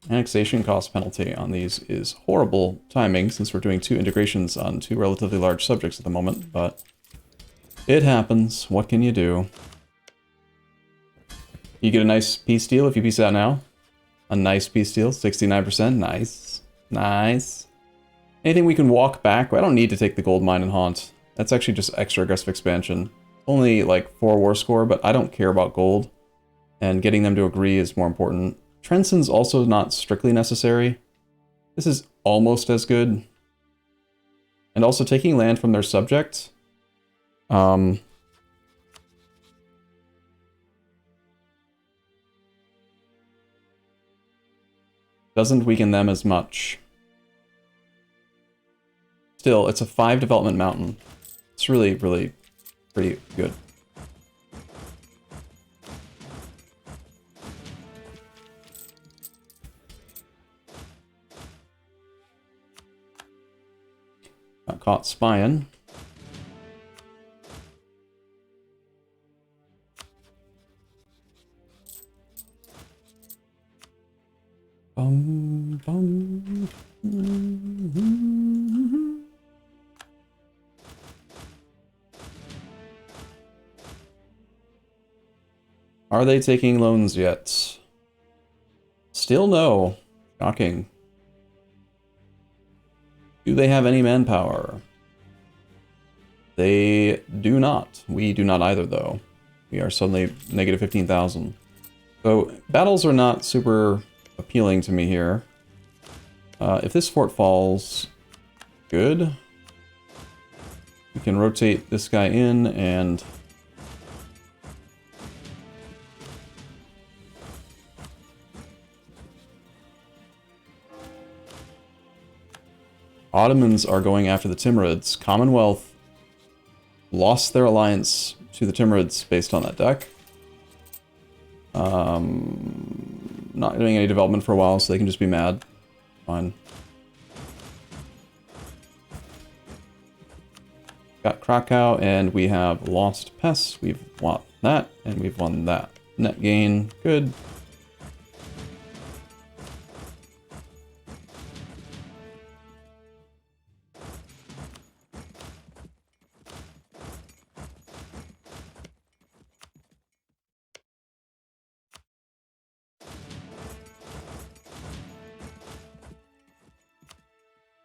Annexation cost penalty on these is horrible timing since we're doing 2 integrations on 2 relatively large subjects at the moment, but it happens. What can you do? You get a nice peace deal if you peace out now. A nice peace deal, 69%. Nice. Nice. Anything we can walk back? I don't need to take the gold mine and haunt. That's actually just extra aggressive expansion. Only like 4 war score, but I don't care about gold. And getting them to agree is more important. Trenson's also not strictly necessary. This is almost as good. And also taking land from their subject. Doesn't weaken them as much. Still, it's a 5 development mountain. It's really, really pretty good. Got caught spying. Bum, bum. Are they taking loans yet? Still no. Shocking. Do they have any manpower? They do not. We do not either, though. We are suddenly negative 15,000. So, battles are not super appealing to me here. If this fort falls, good. We can rotate this guy in and... Ottomans are going after the Timurids. Commonwealth lost their alliance to the Timurids based on that deck. Not doing any development for a while, so they can just be mad. Fine. Got Krakow, and we have lost Pest. We've won that, and we've won that. Net gain, good.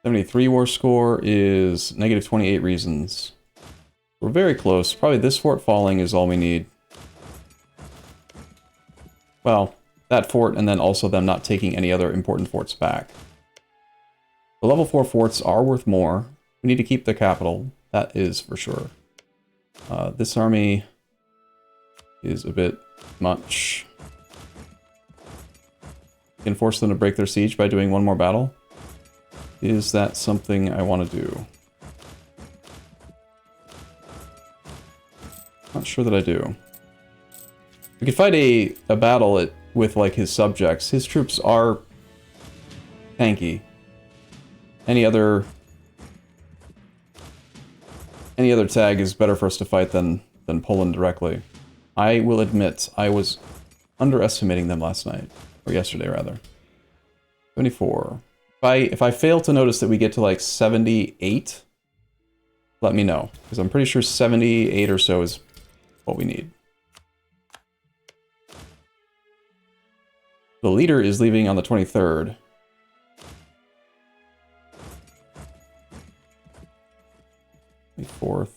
73 war score is negative 28 reasons. We're very close. Probably this fort falling is all we need. Well, that fort and then also them not taking any other important forts back. The level 4 forts are worth more. We need to keep the capital. That is for sure. This army is a bit much. We can force them to break their siege by doing one more battle. Is that something I want to do? Not sure that I do. We could fight a battle with, like, his subjects. His troops are tanky. Any other tag is better for us to fight than Poland directly. I will admit, I was underestimating them last night. Or yesterday, rather. 74. If I fail to notice that we get to, like, 78, let me know. Because I'm pretty sure 78 or so is what we need. The leader is leaving on the 23rd. 24th.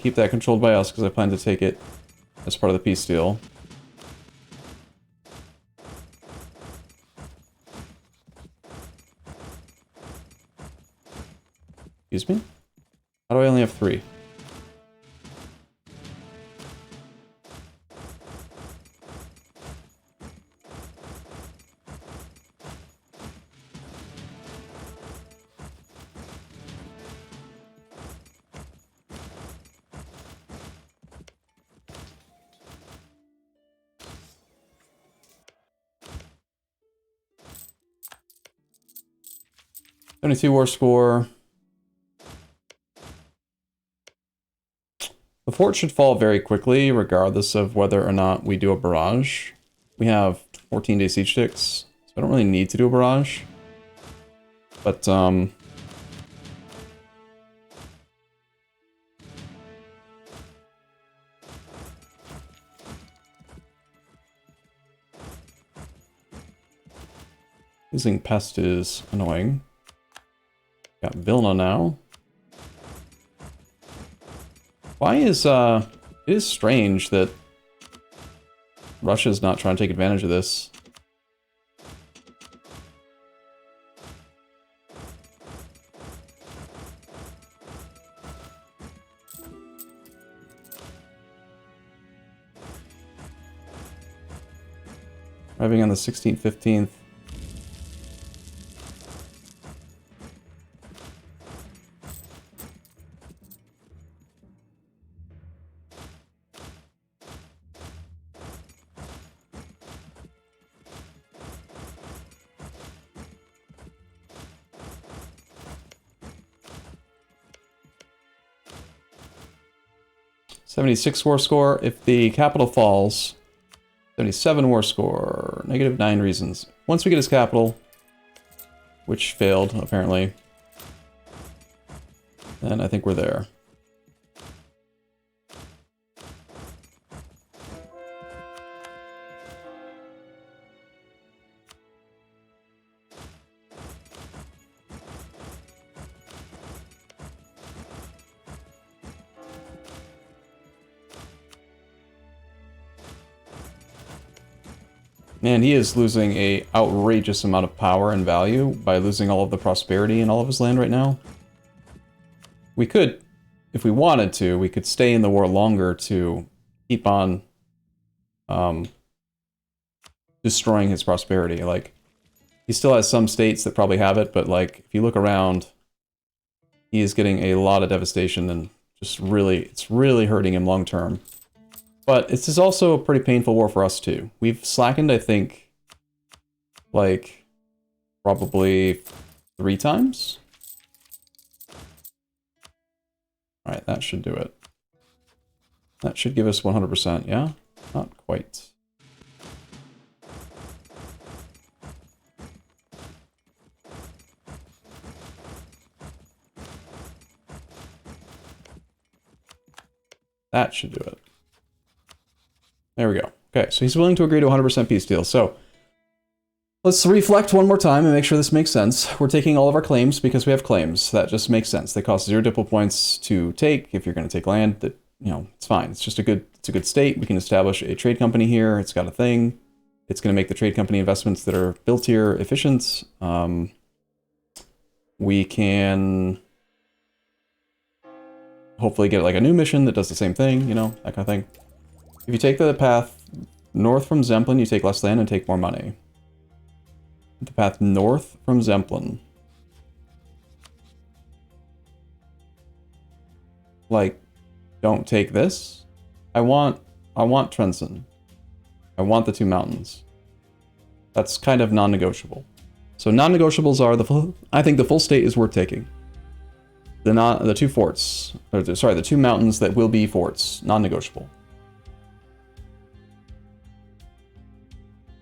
Keep that controlled by us, because I plan to take it as part of the peace deal. Excuse me? How do I only have 3? War score. The fort should fall very quickly, regardless of whether or not we do a barrage. We have 14-day siege ticks, so I don't really need to do a barrage. But, losing pest is annoying. Got Vilna now. Why is, it is strange that Russia's not trying to take advantage of this. Arriving on the 16th, 15th. $76 war score. If the capital falls, 77 war score, negative 9 reasons. Once we get his capital, which failed, apparently, then I think we're there. Man, he is losing a outrageous amount of power and value by losing all of the prosperity in all of his land right now. We could, if we wanted to, we could stay in the war longer to keep on destroying his prosperity. Like, he still has some states that probably have it, but like, if you look around, he is getting a lot of devastation and just really, it's really hurting him long term. But this is also a pretty painful war for us, too. We've slackened, I think, like, probably 3 times? All right, that should do it. That should give us 100%, yeah? Not quite. That should do it. There we go. Okay, so he's willing to agree to a 100% peace deal. So let's reflect one more time and make sure this makes sense. We're taking all of our claims because we have claims. That just makes sense. They cost 0 diplo points to take. If you're going to take land, that, you know, it's fine. It's just a good state. We can establish a trade company here. It's got a thing. It's going to make the trade company investments that are built here efficient. We can hopefully get like a new mission that does the same thing, you know, that kind of thing. If you take the path north from Zemplin, you take less land and take more money. The path north from Zemplin. Like, don't take this. I want Trenson. I want the 2 mountains. That's kind of non-negotiable. So non-negotiables are the full, I think the full state is worth taking. The 2 forts, or sorry, the 2 mountains that will be forts, non-negotiable.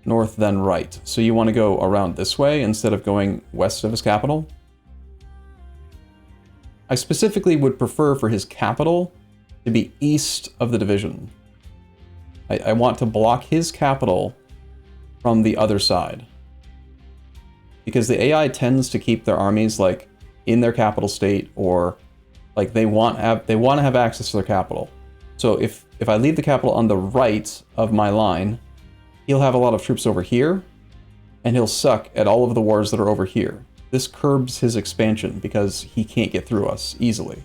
North, then right. So you want to go around this way instead of going west of his capital. I specifically would prefer for his capital to be east of the division. I want to block his capital from the other side. Because the AI tends to keep their armies like in their capital state, or like they want to have access to their capital. So if I leave the capital on the right of my line, he'll have a lot of troops over here, and he'll suck at all of the wars that are over here. This curbs his expansion because he can't get through us easily.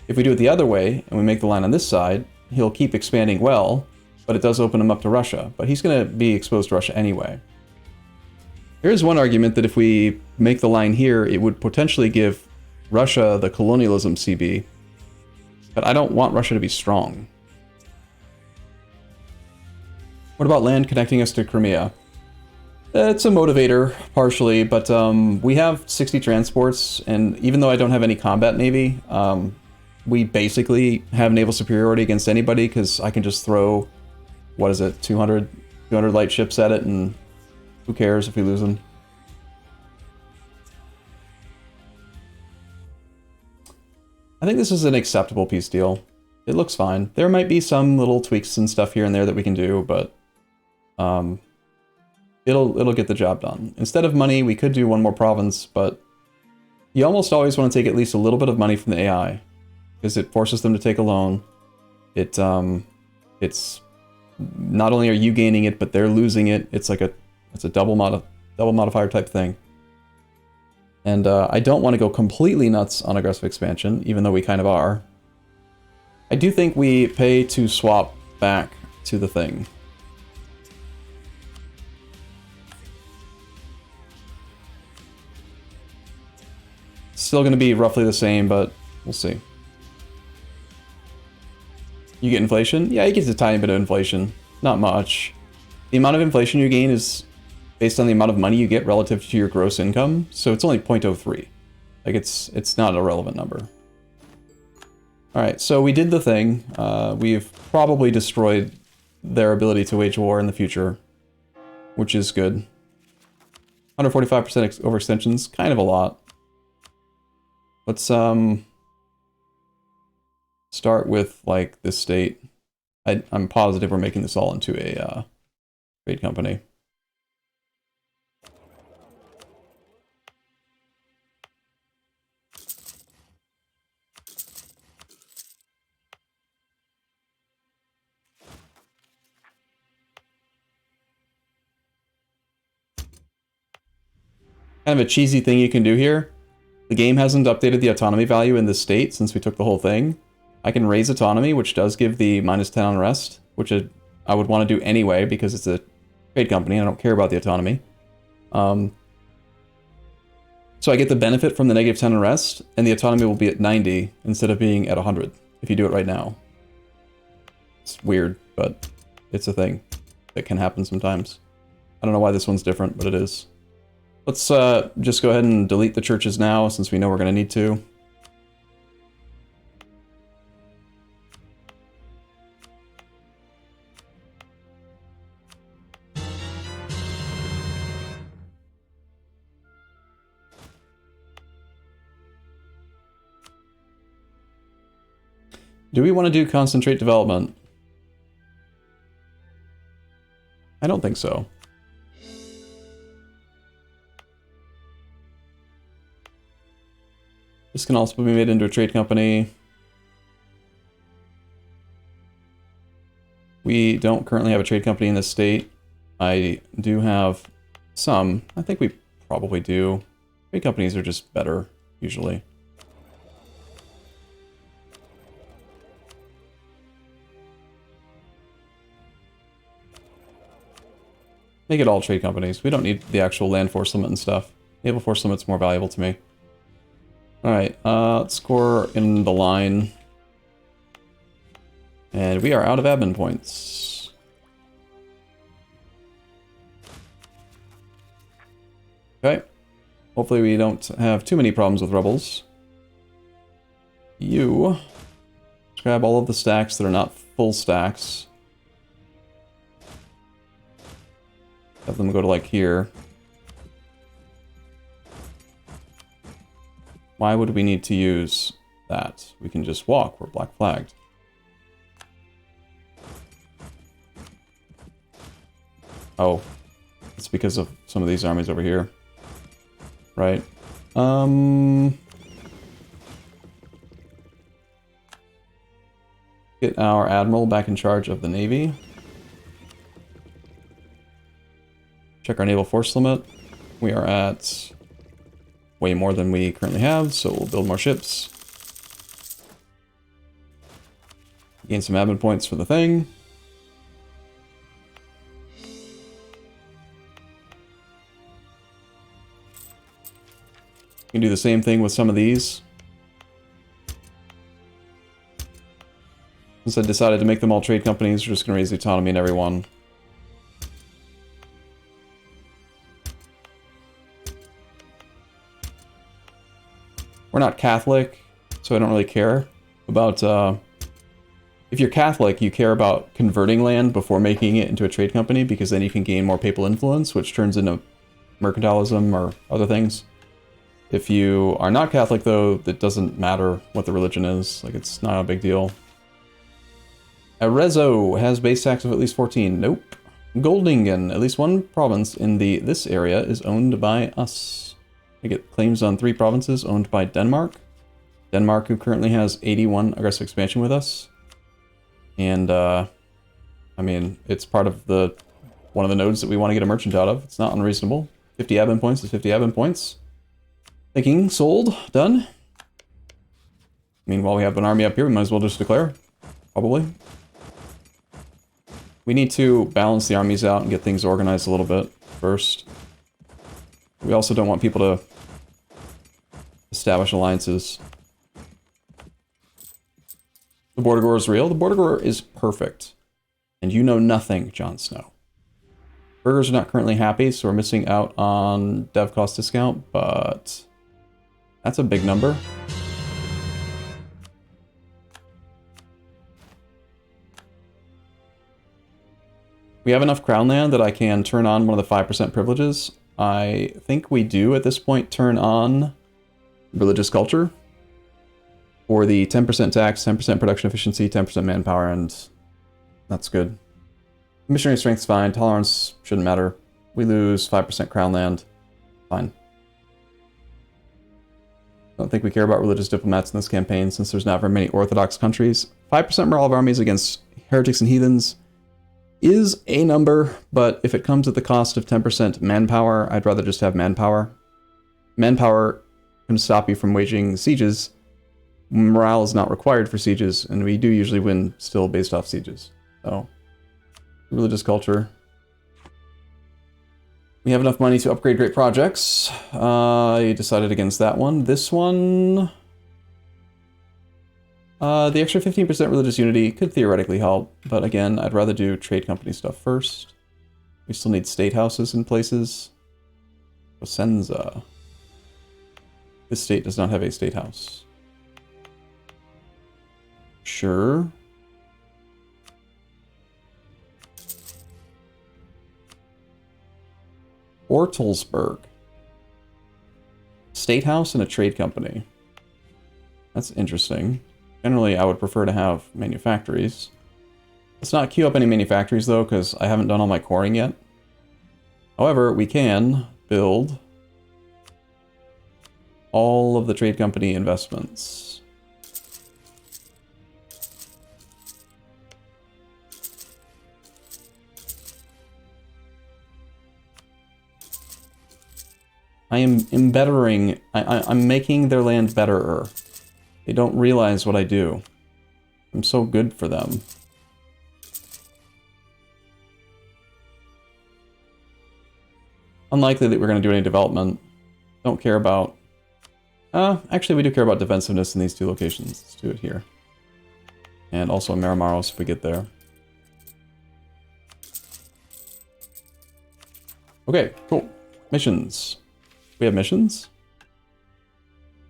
If we do it the other way, and we make the line on this side, he'll keep expanding well, but it does open him up to Russia. But he's going to be exposed to Russia anyway. There is one argument that if we make the line here, it would potentially give Russia the colonialism CB. But I don't want Russia to be strong. What about land connecting us to Crimea? It's a motivator, partially, but we have 60 transports, and even though I don't have any combat navy, we basically have naval superiority against anybody, because I can just throw, what is it, 200 light ships at it, and who cares if we lose them? I think this is an acceptable peace deal. It looks fine. There might be some little tweaks and stuff here and there that we can do, but it'll get the job done. Instead of money, we could do one more province, but you almost always want to take at least a little bit of money from the AI, because it forces them to take a loan. It's not only are you gaining it, but they're losing it. It's like it's a double modifier type thing. And I don't want to go completely nuts on aggressive expansion, even though we kind of are. I do think we pay to swap back to the thing. Still going to be roughly the same, but we'll see. You get inflation? Yeah, you get a tiny bit of inflation. Not much. The amount of inflation you gain is based on the amount of money you get relative to your gross income, so it's only 0.03. Like, it's not a relevant number. Alright, so we did the thing. We've probably destroyed their ability to wage war in the future, which is good. 145% overextensions, kind of a lot. Let's start with like this state. I'm positive we're making this all into a trade company. Kind of a cheesy thing you can do here. The game hasn't updated the autonomy value in this state since we took the whole thing. I can raise autonomy, which does give the -10 on rest, which I would want to do anyway because it's a trade company and I don't care about the autonomy. So I get the benefit from the -10 on rest, and the autonomy will be at 90 instead of being at 100 if you do it right now. It's weird, but it's a thing that can happen sometimes. I don't know why this one's different, but it is. Let's just go ahead and delete the churches now, since we know we're going to need to. Do we want to do concentrate development? I don't think so. This can also be made into a trade company. We don't currently have a trade company in this state. I do have some. I think we probably do. Trade companies are just better, usually. Make it all trade companies. We don't need the actual land force limit and stuff. Naval force limit's more valuable to me. Alright, let's score in the line. And we are out of admin points. Okay. Hopefully we don't have too many problems with rebels. You grab all of the stacks that are not full stacks. Have them go to like here. Why would we need to use that? We can just walk. We're black flagged. Oh, it's because of some of these armies over here. Right. Get our admiral back in charge of the navy. Check our naval force limit. We are at way more than we currently have, so we'll build more ships. Gain some admin points for the thing. You can do the same thing with some of these. Since I decided to make them all trade companies, we're just going to raise the autonomy in every one. We're not Catholic, so I don't really care about, if you're Catholic, you care about converting land before making it into a trade company, because then you can gain more papal influence, which turns into mercantilism or other things. If you are not Catholic, though, it doesn't matter what the religion is. Like, it's not a big deal. Arezzo has base tax of at least 14. Nope. Goldingen, at least one province in this area is owned by us. I get claims on 3 provinces owned by Denmark. Denmark, who currently has 81 aggressive expansion with us. And, I mean, it's part of one of the nodes that we want to get a merchant out of. It's not unreasonable. 50 admin points is 50 admin points. Thinking, sold, done. Meanwhile, we have an army up here, we might as well just declare. Probably. We need to balance the armies out and get things organized a little bit first. We also don't want people to establish alliances. The Bordigor is real. The Bordigor is perfect. And you know nothing, Jon Snow. Burgers are not currently happy, so we're missing out on dev cost discount, but that's a big number. We have enough crown land that I can turn on one of the 5% privileges. I think we do at this point turn on religious culture for the 10% tax, 10% production efficiency, 10% manpower, and that's good. Missionary strength's fine. Tolerance shouldn't matter. We lose 5% crown land. Fine. I don't think we care about religious diplomats in this campaign since there's not very many Orthodox countries. 5% morale of armies against heretics and heathens is a number, but if it comes at the cost of 10% manpower, I'd rather just have manpower. Manpower can stop you from waging sieges. Morale is not required for sieges, and we do usually win still based off sieges. So, religious culture. We have enough money to upgrade great projects. I decided against that one. This one... the extra 15% religious unity could theoretically help, but again, I'd rather do trade company stuff first. We still need state houses in places. Cosenza. This state does not have a state house. Sure. Ortelsburg. State house and a trade company. That's interesting. Generally, I would prefer to have manufactories. Let's not queue up any manufactories, though, because I haven't done all my coring yet. However, we can build all of the trade company investments. I am embettering, I'm making their land betterer. They don't realize what I do. I'm so good for them. Unlikely that we're going to do any development. Don't care about... actually, we do care about defensiveness in these two locations. Let's do it here. And also Maramaros if we get there. Okay, cool. Missions. We have missions?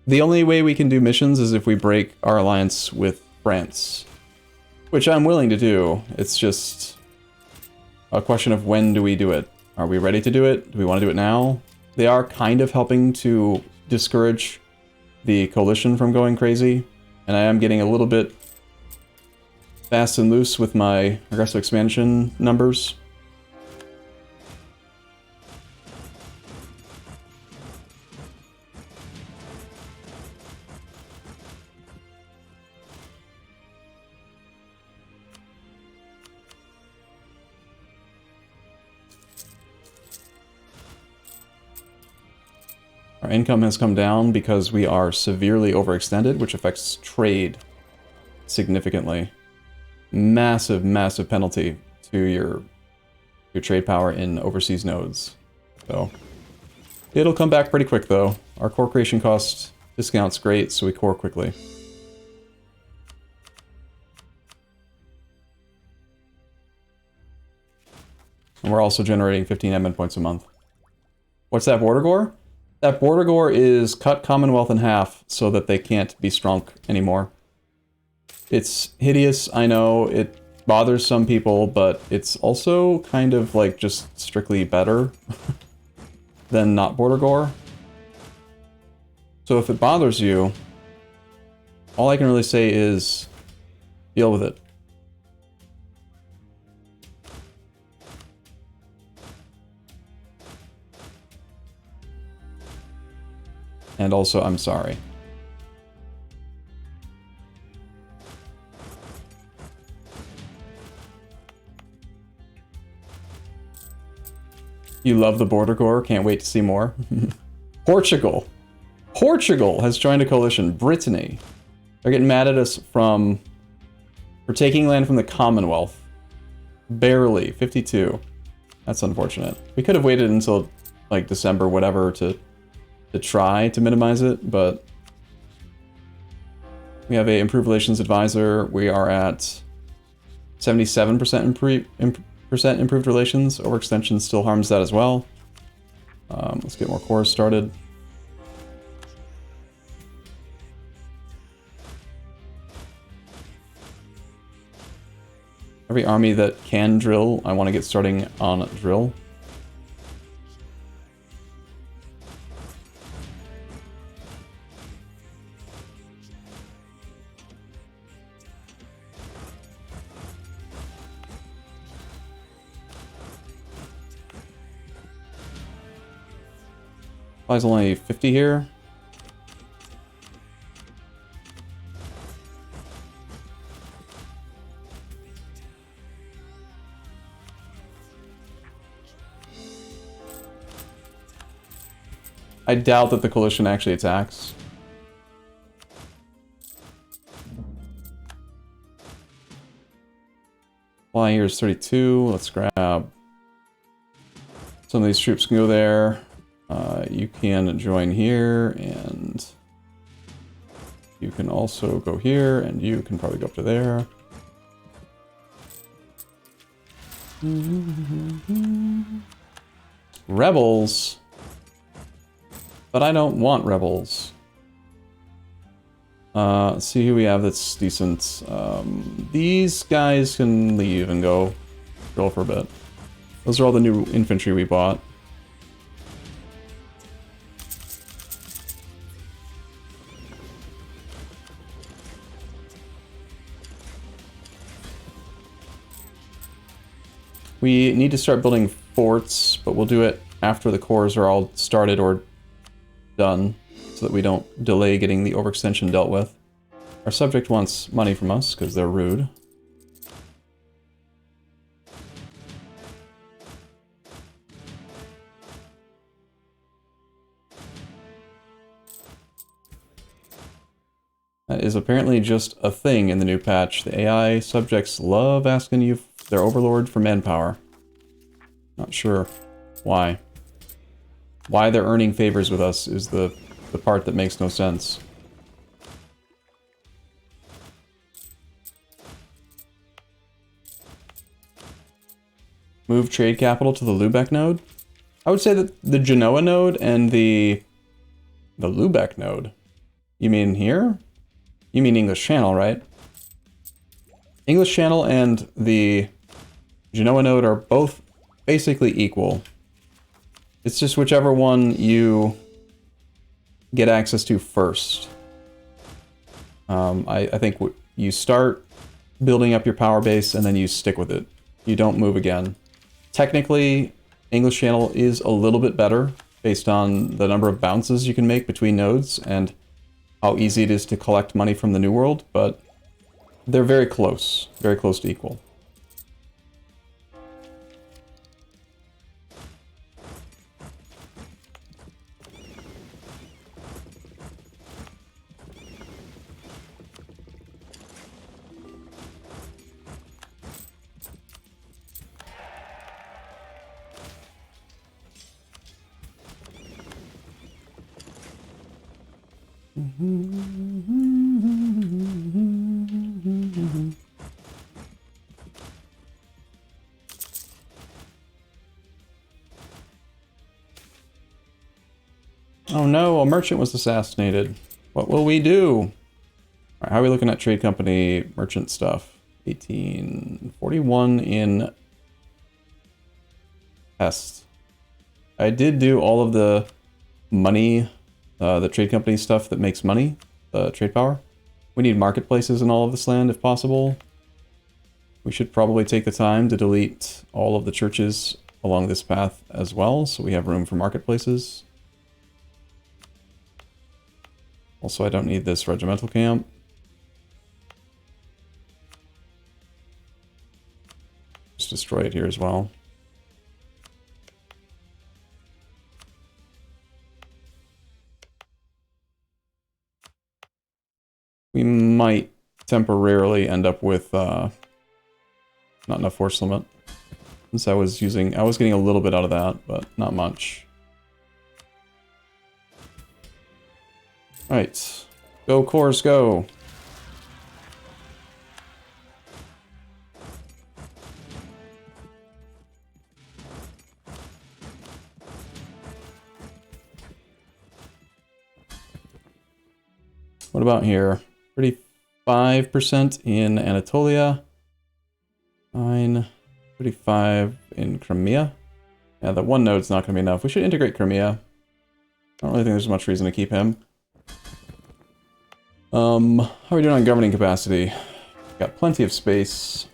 The only way we can do missions is if we break our alliance with France. Which I'm willing to do. It's just a question of when do we do it. Are we ready to do it? Do we want to do it now? They are kind of helping to discourage the coalition from going crazy. And I am getting a little bit fast and loose with my aggressive expansion numbers. Our income has come down because we are severely overextended, which affects trade significantly. Massive, massive penalty to your trade power in overseas nodes. So it'll come back pretty quick, though. Our core creation cost discount's great, so we core quickly. And we're also generating 15 admin points a month. What's that border gore? That border gore is cut Commonwealth in half so that they can't be strunk anymore. It's hideous, I know, it bothers some people, but it's also kind of like just strictly better than not border gore. So if it bothers you, all I can really say is deal with it. And also, I'm sorry. You love the border gore, can't wait to see more. Portugal. Portugal has joined a coalition. Brittany. They're getting mad at us for taking land from the Commonwealth. Barely. 52. That's unfortunate. We could have waited until, like, December, whatever, to try to minimize it, but we have a improved relations advisor. We are at 77% improved relations. Overextension still harms that as well. Let's get more cores started. Every army that can drill, I want to get starting on drill. Supply's only 50 here. I doubt that the coalition actually attacks. Supply here is 32. Let's grab some of these troops can go there. You can join here, and you can also go here, and you can probably go up to there. Rebels? But I don't want rebels. Let's see who we have that's decent. These guys can leave and go drill for a bit. Those are all the new infantry we bought. We need to start building forts, but we'll do it after the cores are all started or done, so that we don't delay getting the overextension dealt with. Our subject wants money from us, because they're rude. That is apparently just a thing in the new patch. The AI subjects love asking you, their overlord, for manpower. Not sure why. Why they're earning favors with us is the part that makes no sense. Move trade capital to the Lubeck node? I would say that the Genoa node and the Lubeck node. You mean here? You mean English Channel, right? English Channel and the Genoa node are both basically equal. It's just whichever one you get access to first. I think you start building up your power base and then you stick with it. You don't move again. Technically, English Channel is a little bit better based on the number of bounces you can make between nodes and how easy it is to collect money from the New World, but they're very close to equal. Oh no, a merchant was assassinated. What will we do? All right, how are we looking at trade company merchant stuff? 1841 in Pest. I did do all of the money, the trade company stuff that makes money, trade power. We need marketplaces in all of this land if possible. We should probably take the time to delete all of the churches along this path as well, so we have room for marketplaces. Also, I don't need this regimental camp. Just destroy it here as well. We might temporarily end up with not enough force limit. Since I was getting a little bit out of that, but not much. Alright. Go, cores, go! What about here? 35% in Anatolia. Fine. 35 in Crimea. Yeah, the one node's not going to be enough. We should integrate Crimea. I don't really think there's much reason to keep him. How are we doing on governing capacity? Got plenty of space.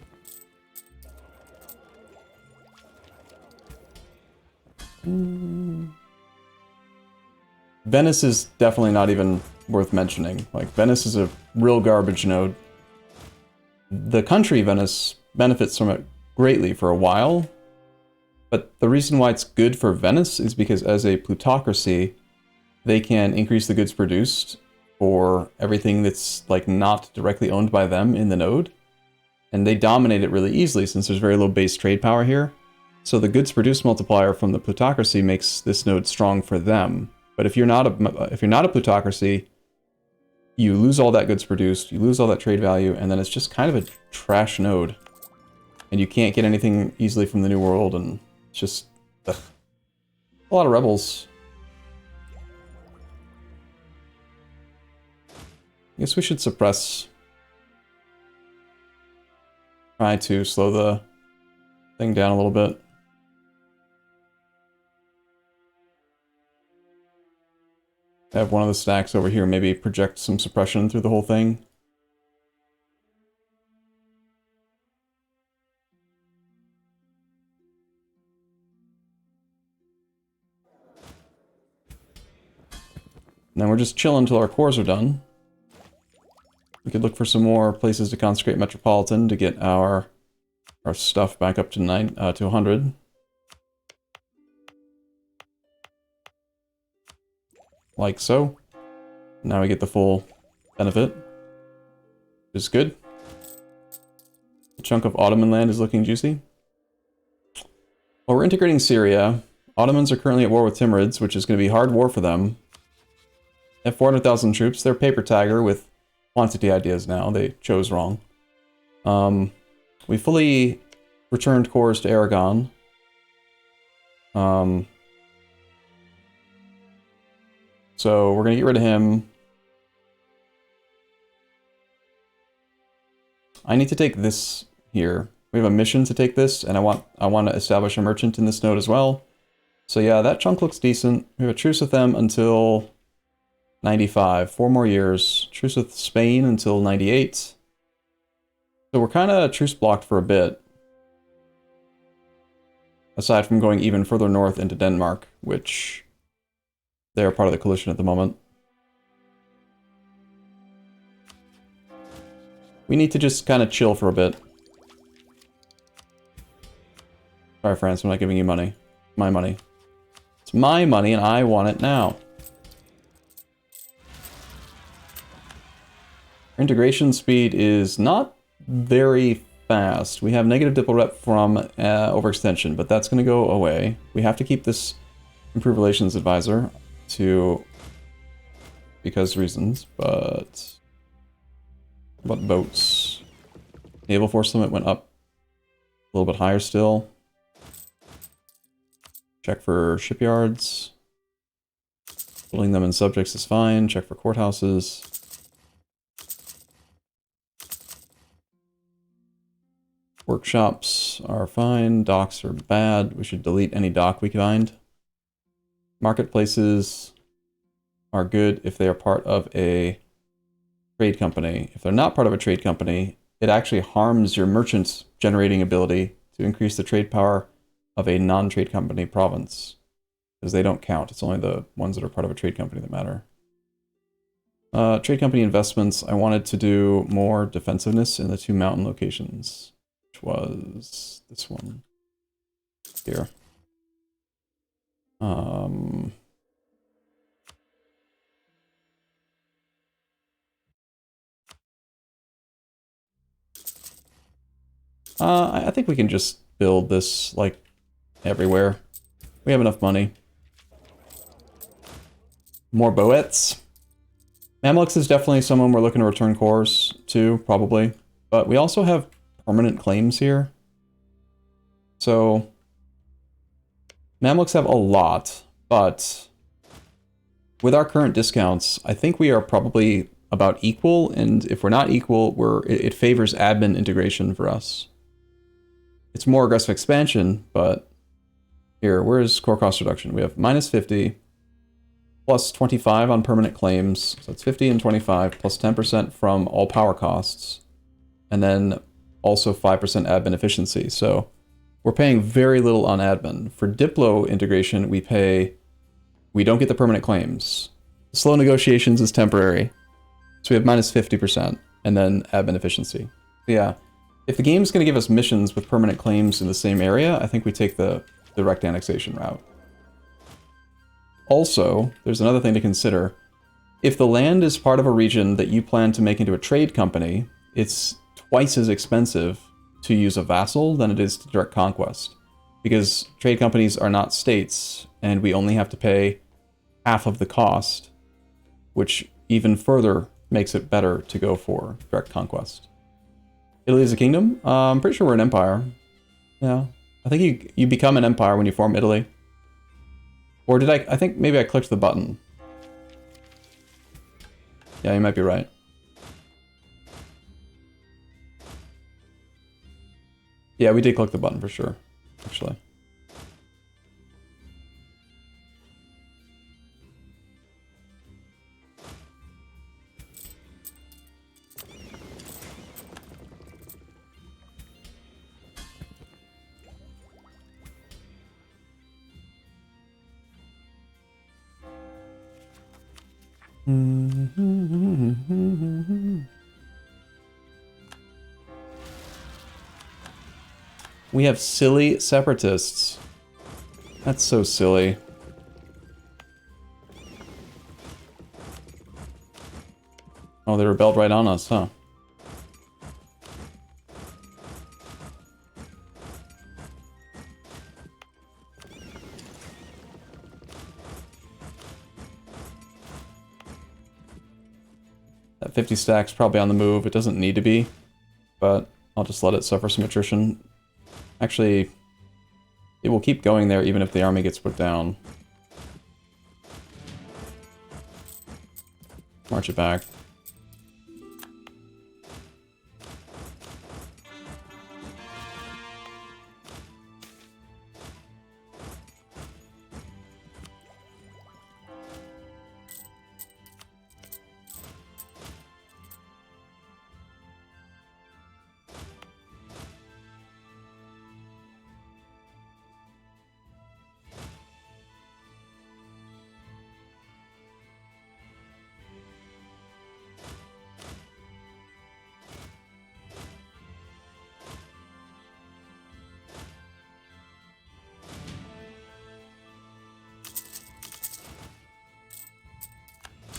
Venice is definitely not even worth mentioning. Like, Venice is a real garbage node. The country Venice benefits from it greatly for a while, but the reason why it's good for Venice is because as a plutocracy, they can increase the goods produced for everything that's like not directly owned by them in the node, and they dominate it really easily since there's very low base trade power here. So the goods produced multiplier from the plutocracy makes this node strong for them. But if you're not a plutocracy, you lose all that goods produced, you lose all that trade value, and then it's just kind of a trash node. And you can't get anything easily from the New World, and it's just ugh. A lot of rebels. I guess we should suppress. Try to slow the thing down a little bit. Have one of the stacks over here maybe project some suppression through the whole thing. And then we're just chilling until our cores are done. We could look for some more places to consecrate Metropolitan to get our stuff back up to 100. Like so. Now we get the full benefit. Which is good. A chunk of Ottoman land is looking juicy. Well, we're integrating Syria. Ottomans are currently at war with Timurids, which is going to be hard war for them. They have 400,000 troops. They're paper tagger with quantity ideas now. They chose wrong. We fully returned cores to Aragon. So we're going to get rid of him. I need to take this here. We have a mission to take this, and I want to establish a merchant in this node as well. So yeah, that chunk looks decent. We have a truce with them until 95, 4 more years. Truce with Spain until 98. So we're kind of truce blocked for a bit. Aside from going even further north into Denmark, which they're part of the coalition at the moment. We need to just kind of chill for a bit. Sorry, France, I'm not giving you money. My money. It's my money and I want it now. Our integration speed is not very fast. We have negative diplo rep from overextension, but that's going to go away. We have to keep this improved relations advisor because reasons, but what boats? Naval force limit went up a little bit higher still. Check for shipyards. Building them in subjects is fine. Check for courthouses. Workshops are fine. Docks are bad. We should delete any dock we find. Marketplaces are good if they are part of a trade company. If they're not part of a trade company, it actually harms your merchant's generating ability to increase the trade power of a non-trade company province. Because they don't count. It's only the ones that are part of a trade company that matter. Trade company investments, I wanted to do more defensiveness in the 2 mountain locations. Which was this one. Here. I think we can just build this, like, everywhere. We have enough money. More Boets. Mamluks is definitely someone we're looking to return cores to, probably. But we also have permanent claims here. So, Mamluks have a lot, but with our current discounts, I think we are probably about equal, and if we're not equal, it favors admin integration for us. It's more aggressive expansion, but here, where's core cost reduction? We have minus 50, plus 25 on permanent claims, so it's 50 and 25, plus 10% from all power costs, and then also 5% admin efficiency. So we're paying very little on admin. For Diplo integration, we don't get the permanent claims. Slow negotiations is temporary, so we have minus 50%, and then admin efficiency. Yeah. If the game's going to give us missions with permanent claims in the same area, I think we take the direct annexation route. Also, there's another thing to consider. If the land is part of a region that you plan to make into a trade company, it's twice as expensive to use a vassal than it is to direct conquest. Because trade companies are not states, and we only have to pay half of the cost, which even further makes it better to go for direct conquest. Italy is a kingdom? I'm pretty sure we're an empire. Yeah. I think you become an empire when you form Italy. Or did I think maybe I clicked the button. Yeah, you might be right. Yeah, we did click the button for sure, actually. We have silly separatists. That's so silly. Oh, they rebelled right on us, huh? That 50 stack's probably on the move. It doesn't need to be, but I'll just let it suffer some attrition. Actually, it will keep going there even if the army gets put down. March it back.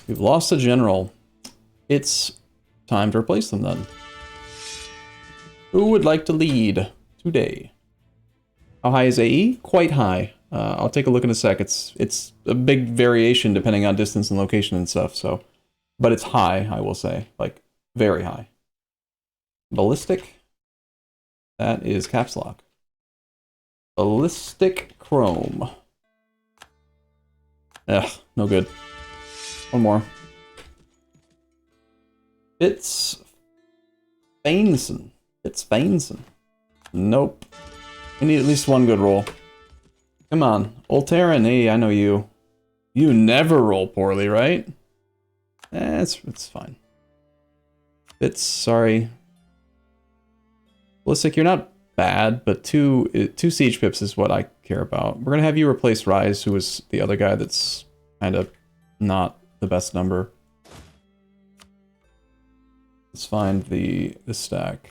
We've lost a general. It's time to replace them then. Who would like to lead today? How high is AE? Quite high. I'll take a look in a sec. It's a big variation depending on distance and location and stuff, so. But it's high, I will say. Like, very high. Ballistic? That is caps lock. Ballistic chrome. Ugh, no good. One more. It's Fainson. It's Fainson. Nope. We need at least one good roll. Come on. Ulteran, hey, I know you. You never roll poorly, right? It's fine. It's sorry. Ballistic, you're not bad, but two siege pips is what I care about. We're gonna have you replace Rise, who was the other guy that's kind of not the best number. Let's find the stack.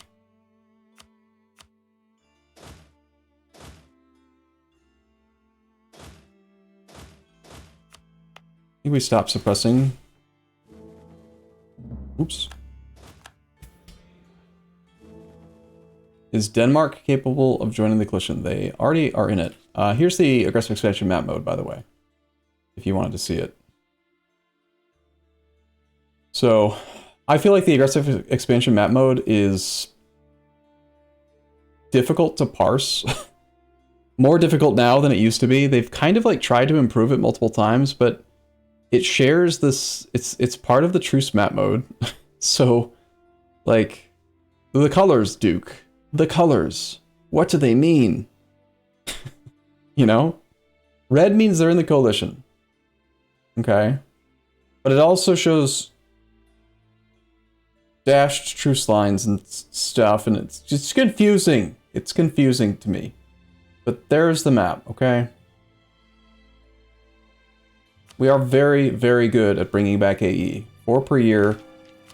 I think we stop suppressing. Oops. Is Denmark capable of joining the coalition? They already are in it. Here's the aggressive expansion map mode, by the way, if you wanted to see it. So, I feel like the aggressive expansion map mode is difficult to parse. More difficult now than it used to be. They've kind of like tried to improve it multiple times, but it shares this, it's part of the truce map mode. So, like, the colors, Duke. The colors. What do they mean? You know? Red means they're in the coalition. Okay? But it also shows dashed truce lines and stuff, and it's just confusing. It's confusing to me. But there's the map, okay? We are very, very good at bringing back AE. 4 per year,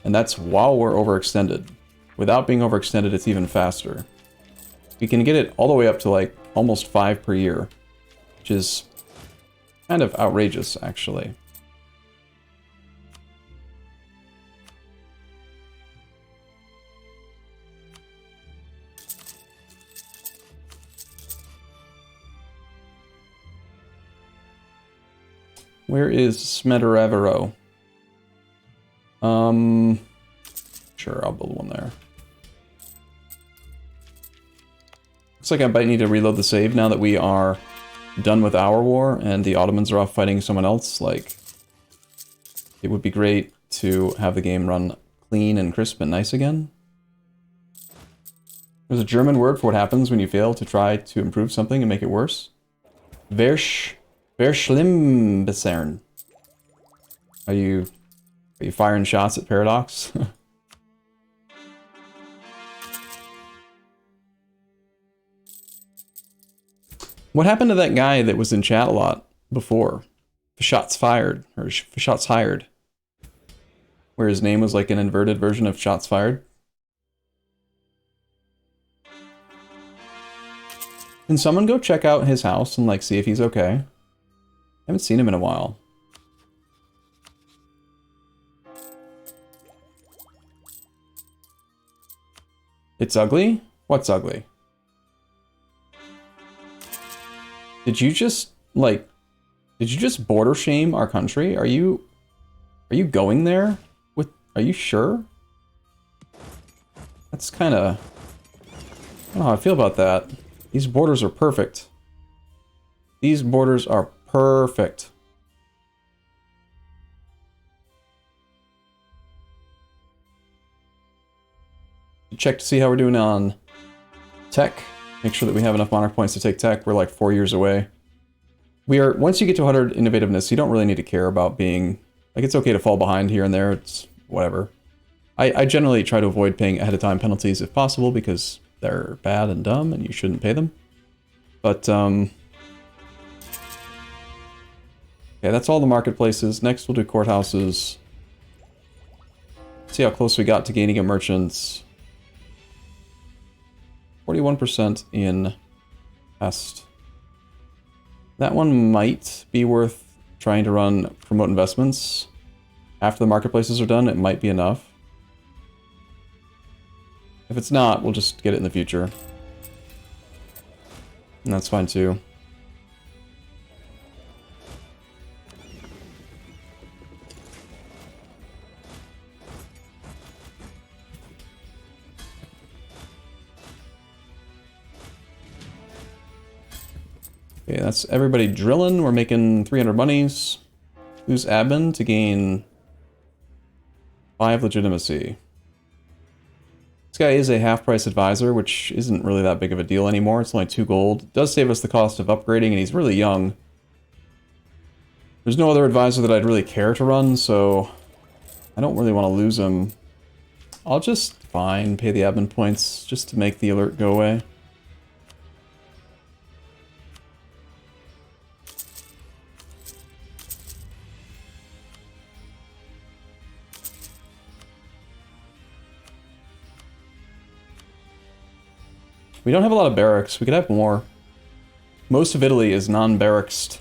and that's while we're overextended. Without being overextended, it's even faster. We can get it all the way up to like almost 5 per year, which is kind of outrageous, actually. Where is Smederevero? Sure, I'll build one there. Looks like I might need to reload the save now that we are done with our war and the Ottomans are off fighting someone else. Like, it would be great to have the game run clean and crisp and nice again. There's a German word for what happens when you fail to try to improve something and make it worse. Verschlimmbessern. Are you firing shots at Paradox? What happened to that guy that was in chat a lot before? Shots fired, or shots hired. where his name was like an inverted version of shots fired. Can someone go check out his house and like see if he's okay? I haven't seen him in a while. It's ugly? What's ugly? Did you just, like, did you just border shame our country? Are you going there? Are you sure? That's kind of, I don't know how I feel about that. These borders are perfect. These borders are perfect. Check to see how we're doing on tech. Make sure that we have enough monarch points to take tech. We're like 4 years away. We are, once you get to 100 innovativeness, you don't really need to care about being, like, it's okay to fall behind here and there. It's whatever. I generally try to avoid paying ahead of time penalties if possible because they're bad and dumb and you shouldn't pay them. But, okay, that's all the marketplaces. Next we'll do courthouses. See how close we got to gaining a merchant. 41% in Pest. That one might be worth trying to run promote investments. After the marketplaces are done, it might be enough. If it's not, we'll just get it in the future. And that's fine too. Okay, that's everybody drilling. We're making 300 monies. Lose admin to gain 5 legitimacy. This guy is a half-price advisor, which isn't really that big of a deal anymore. It's only 2 gold. It does save us the cost of upgrading, and he's really young. There's no other advisor that I'd really care to run, so I don't really want to lose him. I'll just, fine, pay the admin points just to make the alert go away. We don't have a lot of barracks. We could have more. Most of Italy is non-barracksed,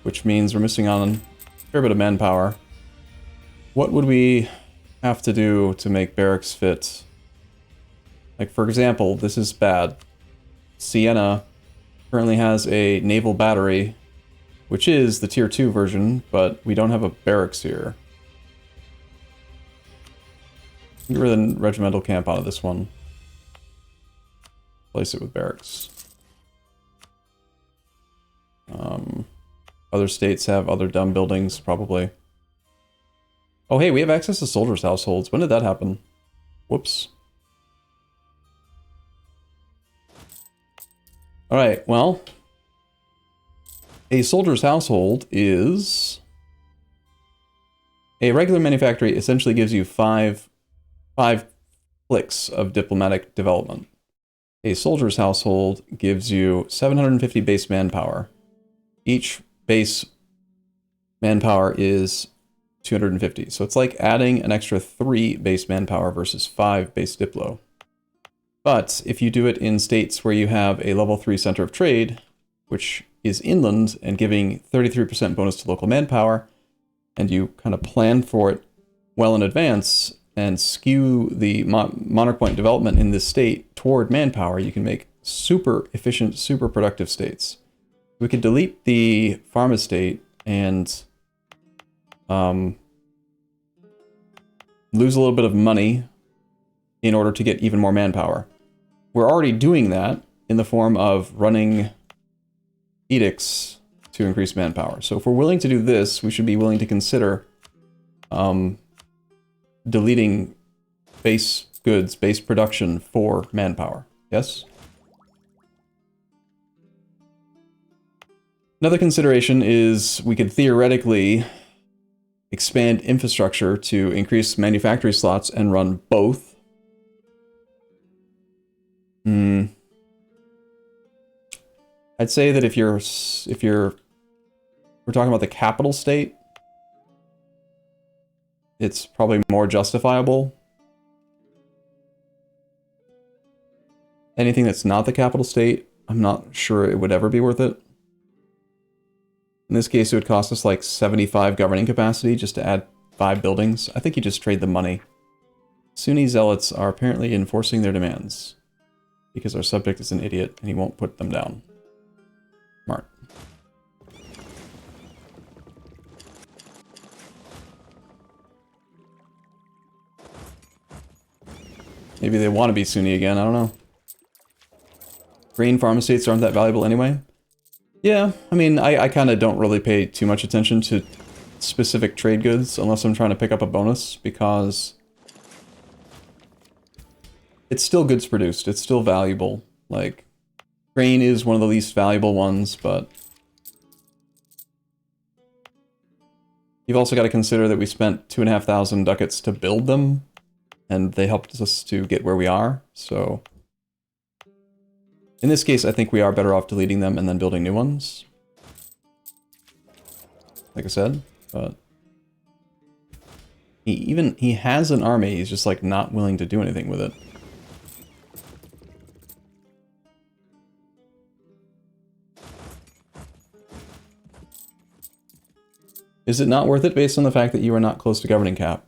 which means we're missing on a fair bit of manpower. What would we have to do to make barracks fit? Like, for example, this is bad. Siena currently has a naval battery, which is the tier 2 version, but we don't have a barracks here. Get rid of the regimental camp out of this one. Place it with barracks. Other states have other dumb buildings, probably. Oh, hey, we have access to soldiers' households. When did that happen? Whoops. Alright, well. A soldier's household is... A regular manufactory essentially gives you five clicks of diplomatic development. A soldier's household gives you 750 base manpower. Each base manpower is 250. So it's like adding an extra 3 base manpower versus 5 base diplo. But if you do it in states where you have a level 3 center of trade, which is inland and giving 33% bonus to local manpower, and you kind of plan for it well in advance, and skew the monarch point development in this state toward manpower, you can make super efficient, super productive states. We could delete the farm estate and lose a little bit of money in order to get even more manpower. We're already doing that in the form of running edicts to increase manpower. So if we're willing to do this, we should be willing to consider deleting base goods, base production for manpower. Yes? Another consideration is we could theoretically expand infrastructure to increase manufacturing slots and run both. I'd say that if we're talking about the capital state, it's probably more justifiable. Anything that's not the capital state, I'm not sure it would ever be worth it. In this case, it would cost us like 75 governing capacity just to add 5 buildings. I think you just trade the money. Sunni zealots are apparently enforcing their demands because our subject is an idiot and he won't put them down. Smart. Maybe they want to be Sunni again, I don't know. Grain farm estates aren't that valuable anyway. Yeah, I mean, I kind of don't really pay too much attention to specific trade goods unless I'm trying to pick up a bonus, because it's still goods produced, it's still valuable. Like, grain is one of the least valuable ones, but you've also got to consider that we spent 2,500 ducats to build them, and they helped us to get where we are, so in this case, I think we are better off deleting them and then building new ones. Like I said, but he has an army, he's just like not willing to do anything with it. Is it not worth it based on the fact that you are not close to governing cap?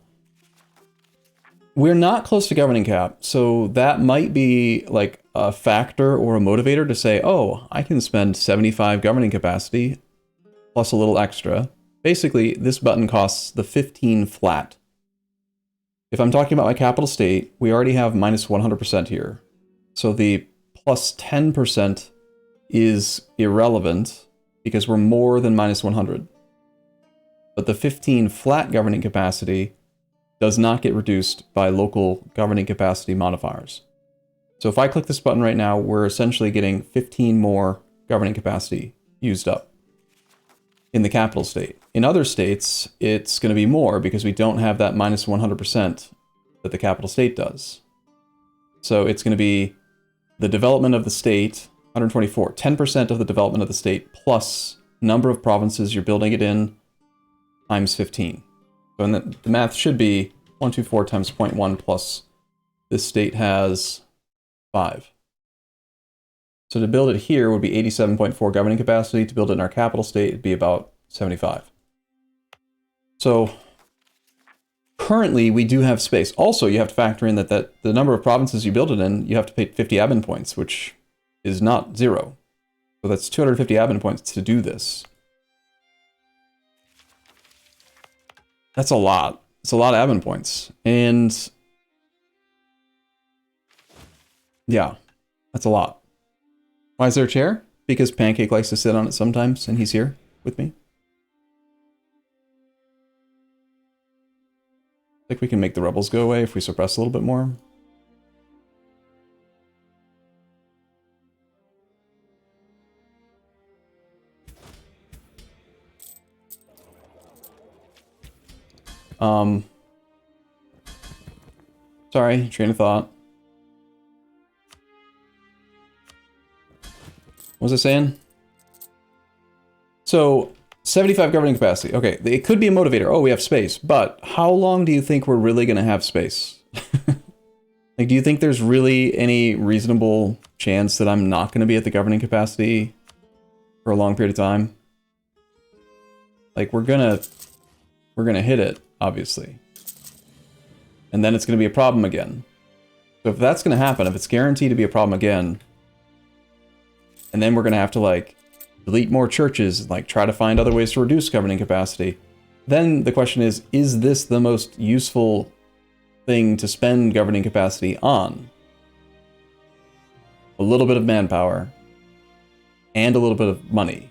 We're not close to governing cap, so that might be like a factor or a motivator to say, oh, I can spend 75 governing capacity plus a little extra. Basically, this button costs the 15 flat. If I'm talking about my capital state, we already have minus 100% here. So the plus 10% is irrelevant because we're more than minus 100. But the 15 flat governing capacity does not get reduced by local governing capacity modifiers. So if I click this button right now, we're essentially getting 15 more governing capacity used up in the capital state. In other states, it's going to be more because we don't have that minus 100% that the capital state does. So it's going to be the development of the state, 124, 10% of the development of the state plus number of provinces you're building it in times 15. So and the math should be 124 times 0.1 plus this state has 5. So to build it here would be 87.4 governing capacity. To build it in our capital state, it'd be about 75. So currently we do have space. Also, you have to factor in that the number of provinces you build it in, you have to pay 50 admin points, which is not 0. So that's 250 admin points to do this. That's a lot. It's a lot of admin points. And yeah, that's a lot. Why is there a chair? Because Pancake likes to sit on it sometimes, and he's here with me. I think we can make the rebels go away if we suppress a little bit more. Sorry, train of thought. What was I saying? So, 75 governing capacity. Okay, it could be a motivator. Oh, we have space. But how long do you think we're really going to have space? Like, do you think there's really any reasonable chance that I'm not going to be at the governing capacity for a long period of time? Like, we're gonna hit it, obviously. And then it's going to be a problem again. So if that's going to happen, if it's guaranteed to be a problem again, and then we're going to have to, like, delete more churches, like, try to find other ways to reduce governing capacity, then the question is this the most useful thing to spend governing capacity on? A little bit of manpower and a little bit of money.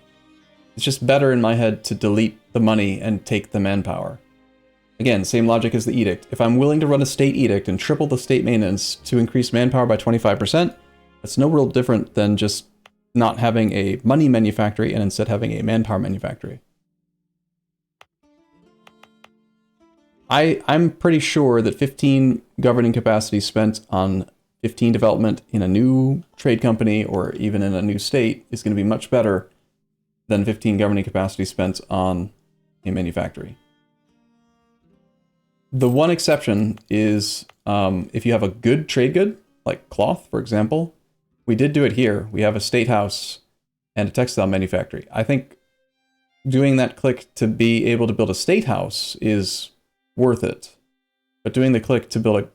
It's just better in my head to delete the money and take the manpower. Again, same logic as the edict. If I'm willing to run a state edict and triple the state maintenance to increase manpower by 25%, that's no real different than just not having a money manufactory and instead having a manpower manufactory. I'm pretty sure that 15 governing capacity spent on 15 development in a new trade company or even in a new state is going to be much better than 15 governing capacity spent on a manufactory. The one exception is if you have a good trade good, like cloth, for example. We did do it here. We have a state house and a textile manufactory. I think doing that click to be able to build a state house is worth it. But doing the click to build a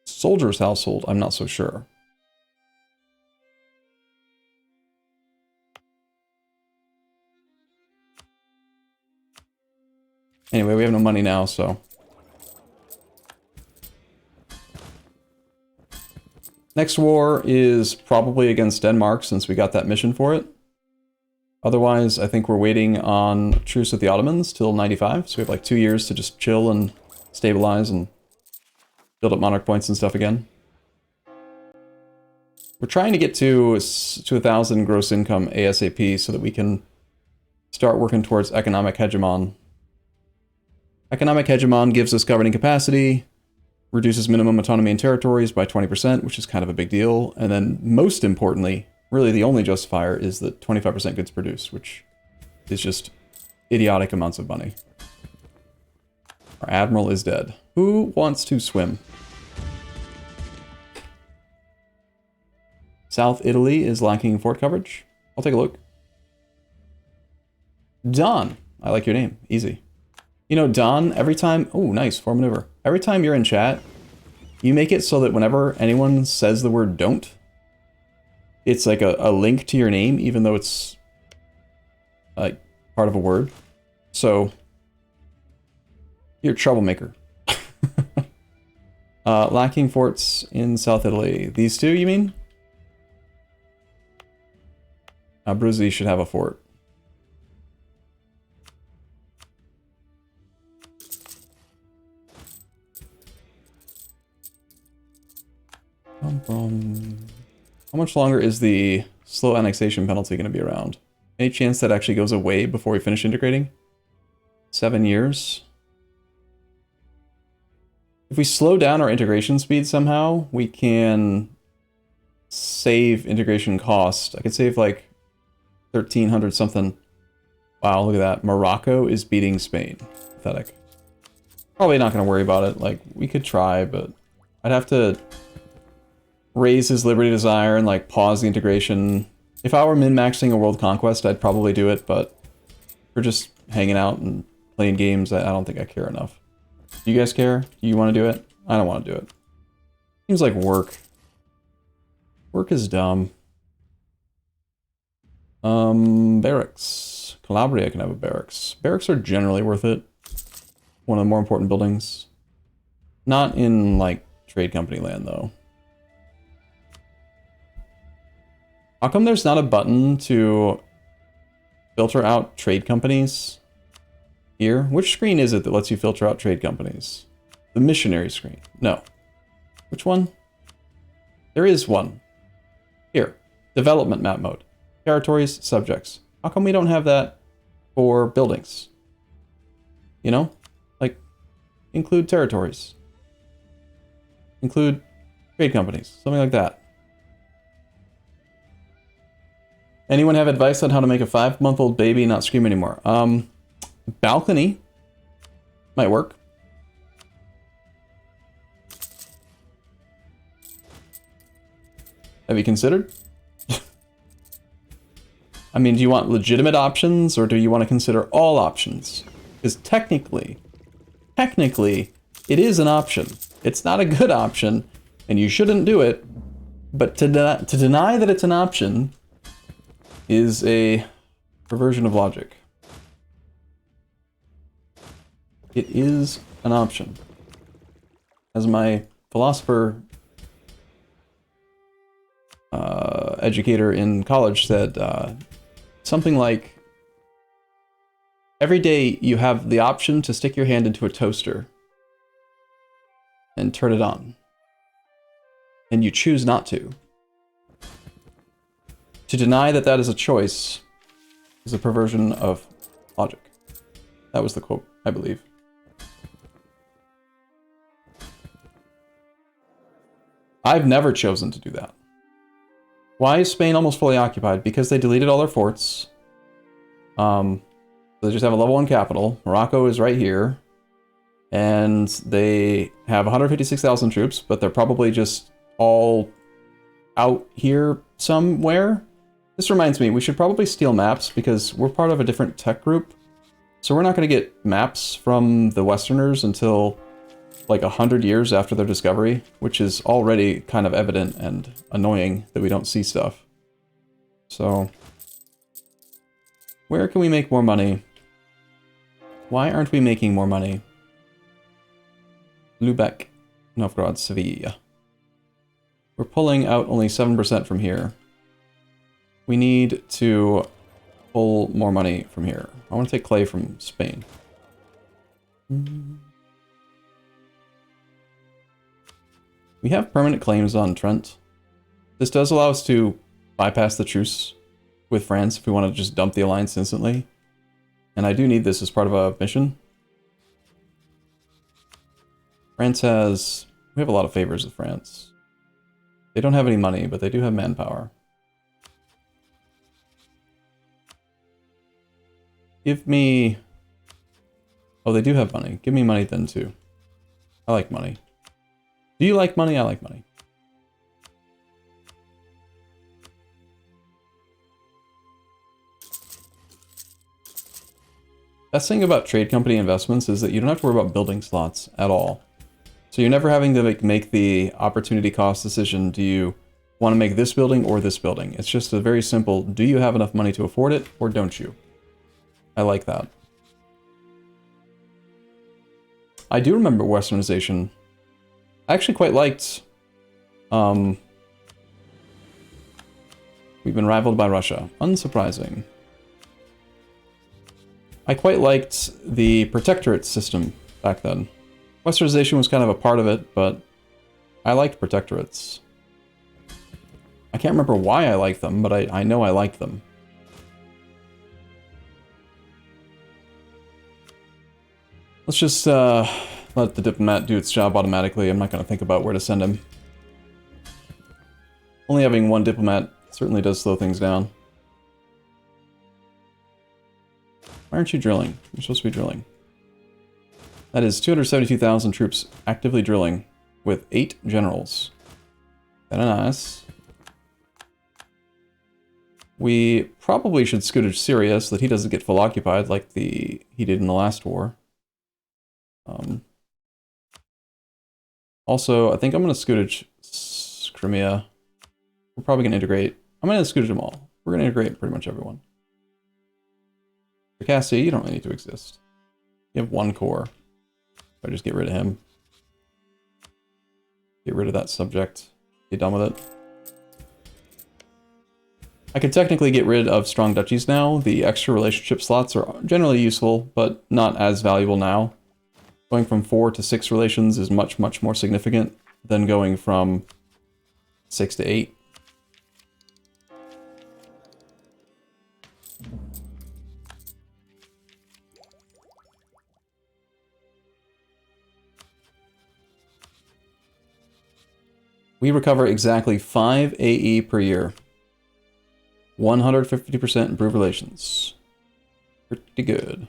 soldier's household, I'm not so sure. Anyway, we have no money now, so... Next war is probably against Denmark, since we got that mission for it. Otherwise, I think we're waiting on truce with the Ottomans till 95, so we have like 2 years to just chill and stabilize and build up monarch points and stuff again. We're trying to get to 1,000 gross income ASAP so that we can start working towards economic hegemon. Economic hegemon gives us governing capacity, reduces minimum autonomy in territories by 20%, which is kind of a big deal. And then most importantly, really the only justifier is the 25% goods produced, which is just idiotic amounts of money. Our admiral is dead. Who wants to swim? South Italy is lacking fort coverage. I'll take a look. Don. I like your name. Easy. You know, Don, every time... Oh, nice. Form maneuver. Every time you're in chat, you make it so that whenever anyone says the word don't, it's like a link to your name, even though it's like part of a word. So, you're a troublemaker. Lacking forts in South Italy. These two, you mean? Abruzzi should have a fort. How much longer is the slow annexation penalty going to be around? Any chance that actually goes away before we finish integrating? 7 years? If we slow down our integration speed somehow, we can save integration cost. I could save like 1,300 something. Wow, look at that. Morocco is beating Spain. Pathetic. Probably not going to worry about it. Like, we could try, but I'd have to raise his liberty desire and like pause the integration. If I were min-maxing a world conquest, I'd probably do it, but for just hanging out and playing games, I don't think I care enough. Do you guys care? Do you want to do it? I don't want to do it. Seems like work. Work is dumb. Barracks. Calabria can have a barracks. Barracks are generally worth it. One of the more important buildings. Not in, like, trade company land, though. How come there's not a button to filter out trade companies here? Which screen is it that lets you filter out trade companies? The missionary screen. No. Which one? There is one. Here. Development map mode. Territories, subjects. How come we don't have that for buildings? You know? Like, include territories. Include trade companies. Something like that. Anyone have advice on how to make a 5-month-old baby not scream anymore? Balcony might work. Have you considered? I mean, do you want legitimate options, or do you want to consider all options? Because technically, it is an option. It's not a good option, and you shouldn't do it, but to deny that it's an option is a perversion of logic. It is an option. As my philosopher educator in college said, something like, every day you have the option to stick your hand into a toaster and turn it on, and you choose not to. To deny that that is a choice is a perversion of logic. That was the quote, I believe. I've never chosen to do that. Why is Spain almost fully occupied? Because they deleted all their forts. They just have a level 1 capital. Morocco is right here. And they have 156,000 troops, but they're probably just all out here somewhere. This reminds me, we should probably steal maps because we're part of a different tech group. So we're not going to get maps from the Westerners until like 100 years after their discovery, which is already kind of evident and annoying that we don't see stuff. So, where can we make more money? Why aren't we making more money? Lubeck, Novgorod, Sevilla. We're pulling out only 7% from here. We need to pull more money from here. I want to take clay from Spain. We have permanent claims on Trent. This does allow us to bypass the truce with France if we want to just dump the alliance instantly. And I do need this as part of a mission. France has... we have a lot of favors with France. They don't have any money, but they do have manpower. Give me... oh, they do have money. Give me money then, too. I like money. Do you like money? I like money. Best thing about trade company investments is that you don't have to worry about building slots at all. So you're never having to make the opportunity cost decision. Do you want to make this building or this building? It's just a very simple, do you have enough money to afford it or don't you? I like that. I do remember Westernization. I actually quite liked... we've been rivaled by Russia. Unsurprising. I quite liked the protectorate system back then. Westernization was kind of a part of it, but I liked protectorates. I can't remember why I liked them, but I know I liked them. Let's just let the diplomat do its job automatically. I'm not going to think about where to send him. Only having one diplomat certainly does slow things down. Why aren't you drilling? You're supposed to be drilling. That is 272,000 troops actively drilling with 8 generals. Kinda nice. We probably should scootage Syria so that he doesn't get full occupied like he did in the last war. Also, I think I'm going to scootage Crimea. We're probably going to integrate. I'm going to scootage them all. We're going to integrate pretty much everyone. Circassia, you don't really need to exist. You have 1 core. I just get rid of him. Get rid of that subject. Get done with it. I could technically get rid of strong duchies now. The extra relationship slots are generally useful, but not as valuable now. Going from 4 to 6 relations is much, much more significant than going from 6 to 8. We recover exactly 5 AE per year. 150% improved relations. Pretty good.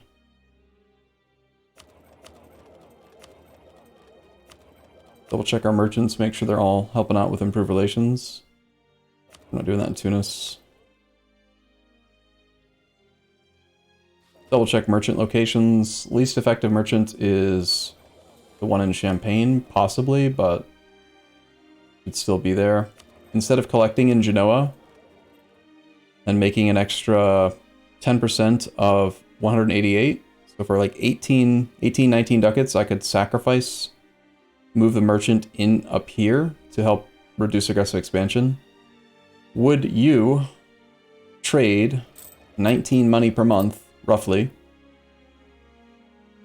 Double check our merchants, make sure they're all helping out with improved relations. I'm not doing that in Tunis. Double check merchant locations. Least effective merchant is the one in Champagne, possibly, but it'd still be there. Instead of collecting in Genoa and making an extra 10% of 188, so for like 19 ducats, I could sacrifice, move the merchant in up here to help reduce aggressive expansion. Would you trade 19 money per month, roughly,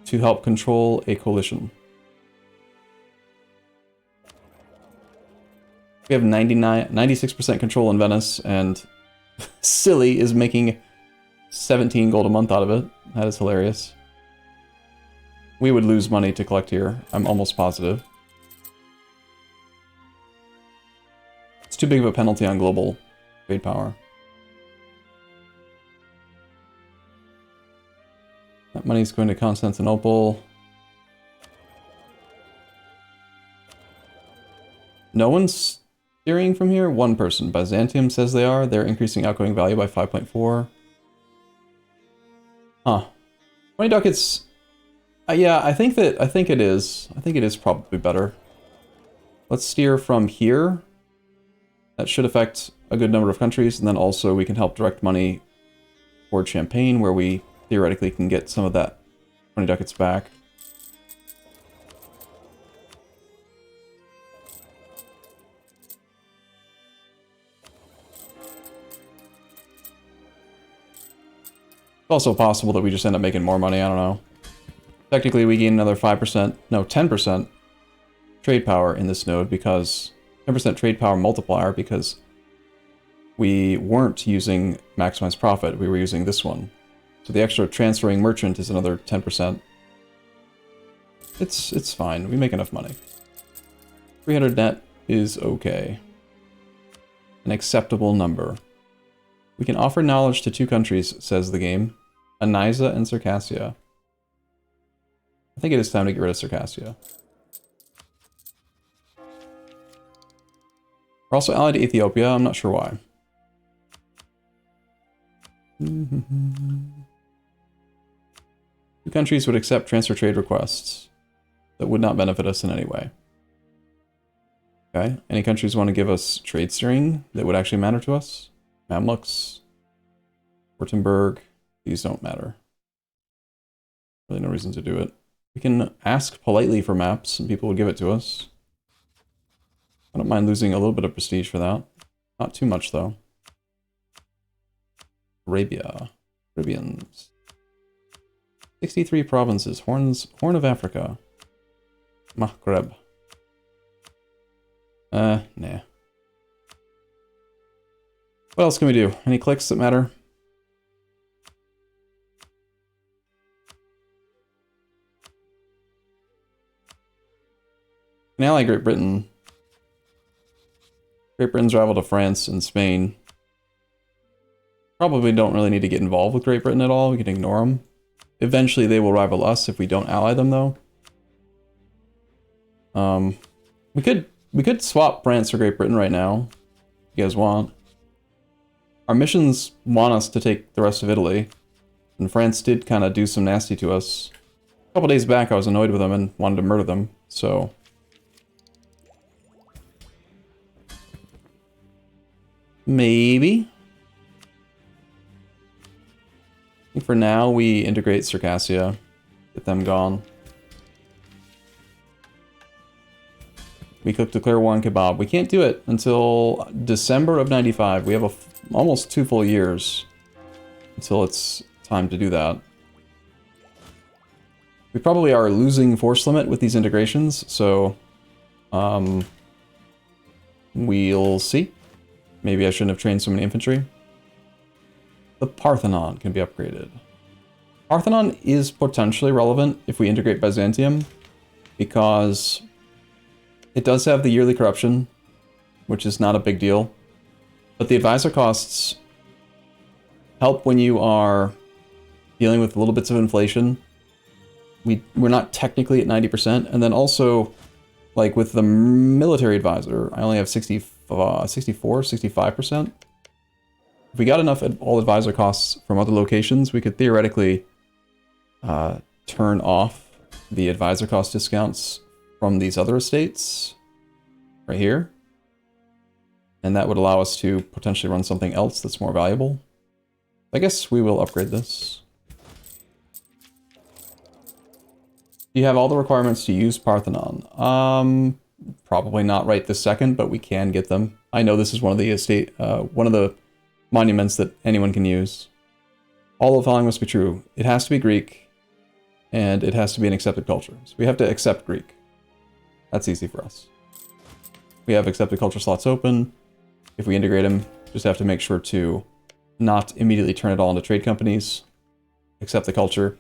to help control a coalition? We have 96% control in Venice, and Silly is making 17 gold a month out of it. That is hilarious. We would lose money to collect here, I'm almost positive. It's too big of a penalty on global trade power. That money's going to Constantinople. No one's steering from here? One person. Byzantium says they are. They're increasing outgoing value by 5.4. Huh. 20 ducats. Yeah, I think it is. I think it is probably better. Let's steer from here. That should affect a good number of countries, and then also we can help direct money toward Champagne, where we theoretically can get some of that 20 ducats back. It's also possible that we just end up making more money, I don't know. Technically, we gain another 5%, no, 10% trade power in this node because 10% trade power multiplier because we weren't using maximize profit, we were using this one. So the extra transferring merchant is another 10%. It's fine, we make enough money. 300 net is okay. An acceptable number. We can offer knowledge to 2 countries, says the game. Anisa and Circassia. I think it is time to get rid of Circassia. We're also allied to Ethiopia, I'm not sure why. Two countries would accept transfer trade requests that would not benefit us in any way. Okay, any countries want to give us trade steering that would actually matter to us? Mamluks, Württemberg, these don't matter. Really no reason to do it. We can ask politely for maps and people will give it to us. I don't mind losing a little bit of prestige for that. Not too much though. Arabia. Caribbeans. 63 provinces. Horn of Africa. Maghreb. Nah. What else can we do? Any clicks that matter? Can ally Great Britain. Great Britain's rival to France and Spain. Probably don't really need to get involved with Great Britain at all. We can ignore them. Eventually they will rival us if we don't ally them though. We could swap France for Great Britain right now, if you guys want. Our missions want us to take the rest of Italy, and France did kind of do some nasty to us. A couple days back I was annoyed with them and wanted to murder them, so... Maybe? I think for now we integrate Circassia, get them gone. We cook declare war on kebab. We can't do it until December of 95. We have almost 2 full years until it's time to do that. We probably are losing force limit with these integrations, so we'll see. Maybe I shouldn't have trained so many infantry. The Parthenon can be upgraded. Parthenon is potentially relevant if we integrate Byzantium, because it does have the yearly corruption, which is not a big deal. But the advisor costs help when you are dealing with little bits of inflation. We're not technically at 90%. And then also, like with the military advisor, I only have 64, 65%. If we got enough all advisor costs from other locations, we could theoretically turn off the advisor cost discounts from these other estates right here. And that would allow us to potentially run something else that's more valuable. I guess we will upgrade this. Do you have all the requirements to use Parthenon? Probably not right this second, but we can get them. I know this is one of the monuments that anyone can use. All of the following must be true. It has to be Greek, and it has to be an accepted culture. So we have to accept Greek. That's easy for us. We have accepted culture slots open. If we integrate them, just have to make sure to not immediately turn it all into trade companies. Accept the culture.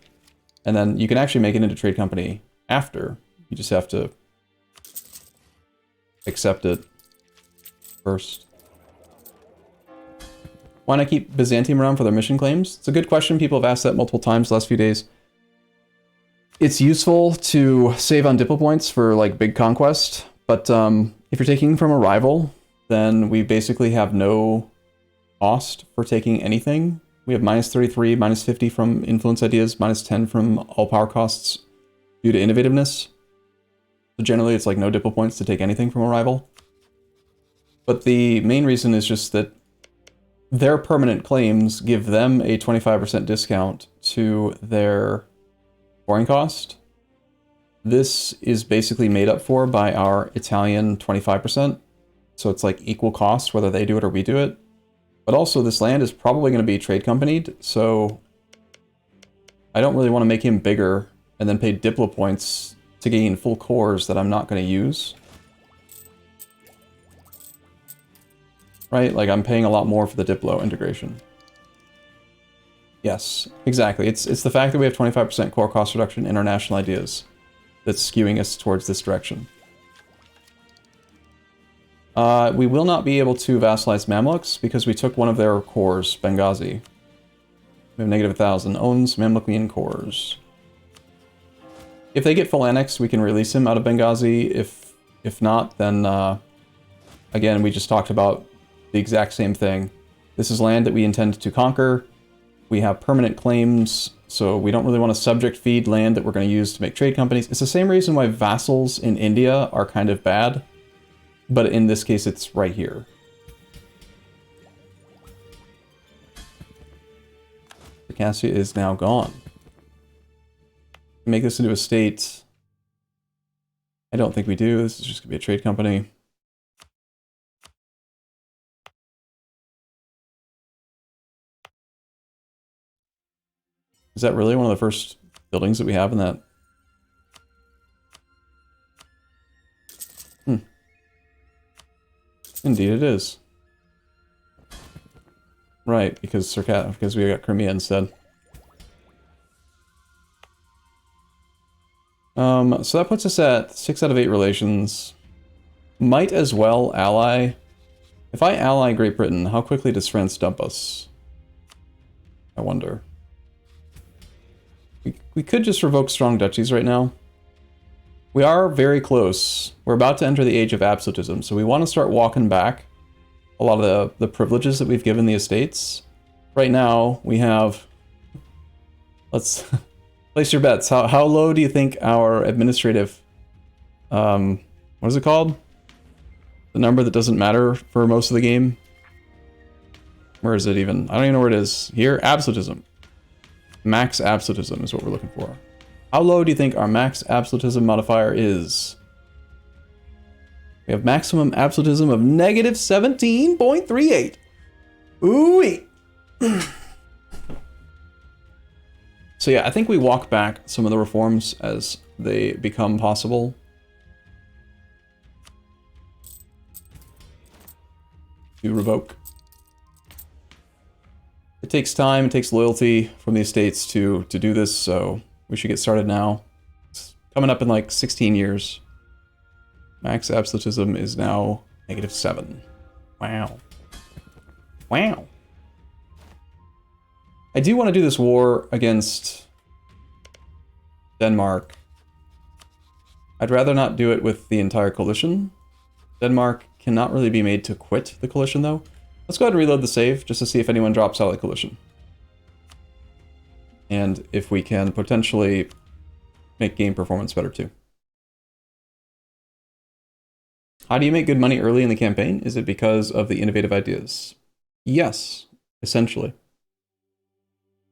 And then you can actually make it into trade company after. You just have to accept it first. Why not keep Byzantium around for their mission claims? It's a good question. People have asked that multiple times the last few days. It's useful to save on diplo points for like big conquest, but If you're taking from a rival, then we basically have no cost for taking anything. We have minus 33, minus 50 from influence ideas, minus 10 from all power costs due to innovativeness. So generally it's like no diplo points to take anything from a rival. But the main reason is just that their permanent claims give them a 25% discount to their scoring cost. This is basically made up for by our Italian 25%. So it's like equal cost whether they do it or we do it. But also this land is probably going to be trade companied, so I don't really want to make him bigger and then pay diplo points to gain full cores that I'm not going to use. Right? Like I'm paying a lot more for the diplo integration. Yes, exactly. It's the fact that we have 25% core cost reduction in our national ideas that's skewing us towards this direction. We will not be able to vassalize Mamluks because we took one of their cores, Benghazi. We have negative 1,000. Owns Mamlukian cores. If they get full annex, we can release him out of Benghazi. If not, then again, we just talked about the exact same thing. This is land that we intend to conquer. We have permanent claims, so we don't really want to subject feed land that we're going to use to make trade companies. It's the same reason why vassals in India are kind of bad, but in this case it's right here. Circassia is now gone. Make this into a state. I don't think we do. This is just going to be a trade company. Is that really one of the first buildings that we have in that? Indeed it is. Right, because we got Crimea instead. So that puts us at 6 out of 8 relations. Might as well ally. If I ally Great Britain, how quickly does France dump us? I wonder. We could just revoke strong duchies right now. We are very close. We're about to enter the age of absolutism, so we want to start walking back a lot of the privileges that we've given the estates. Right now, we have... Let's place your bets. How low do you think our administrative... what is it called? The number that doesn't matter for most of the game? Where is it even? I don't even know where it is. Here, absolutism. Max absolutism is what we're looking for. How low do you think our max absolutism modifier is? We have maximum absolutism of negative 17.38. Ooh-wee. So yeah, I think we walk back some of the reforms as they become possible. To revoke. It takes time, it takes loyalty from the estates to do this, so we should get started now. It's coming up in like 16 years. Max absolutism is now negative 7. Wow. Wow. I do want to do this war against Denmark. I'd rather not do it with the entire coalition. Denmark cannot really be made to quit the coalition, though. Let's go ahead and reload the save, just to see if anyone drops out of the coalition. And if we can potentially make game performance better, too. How do you make good money early in the campaign? Is it because of the innovative ideas? Yes, essentially.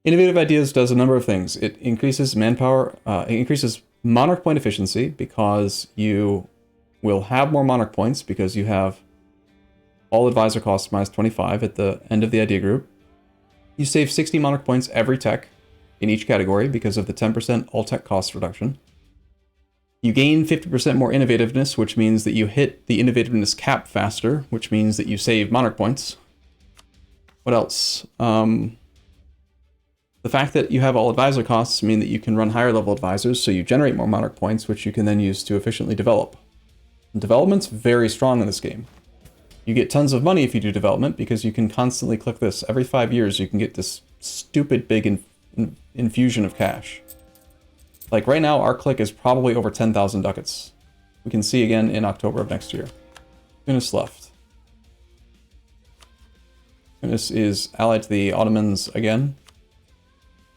Innovative ideas does a number of things. It increases manpower, it increases monarch point efficiency because you will have more monarch points because you have all advisor costs minus 25 at the end of the idea group. You save 60 monarch points every tech in each category because of the 10% all tech cost reduction. You gain 50% more innovativeness, which means that you hit the innovativeness cap faster, which means that you save monarch points. What else? The fact that you have all advisor costs mean that you can run higher level advisors, so you generate more monarch points, which you can then use to efficiently develop. And development's very strong in this game. You get tons of money if you do development, because you can constantly click this. Every 5 years, you can get this stupid big infusion of cash. Like right now, our click is probably over 10,000 ducats. We can see again in October of next year. Tunis left. Tunis is allied to the Ottomans again.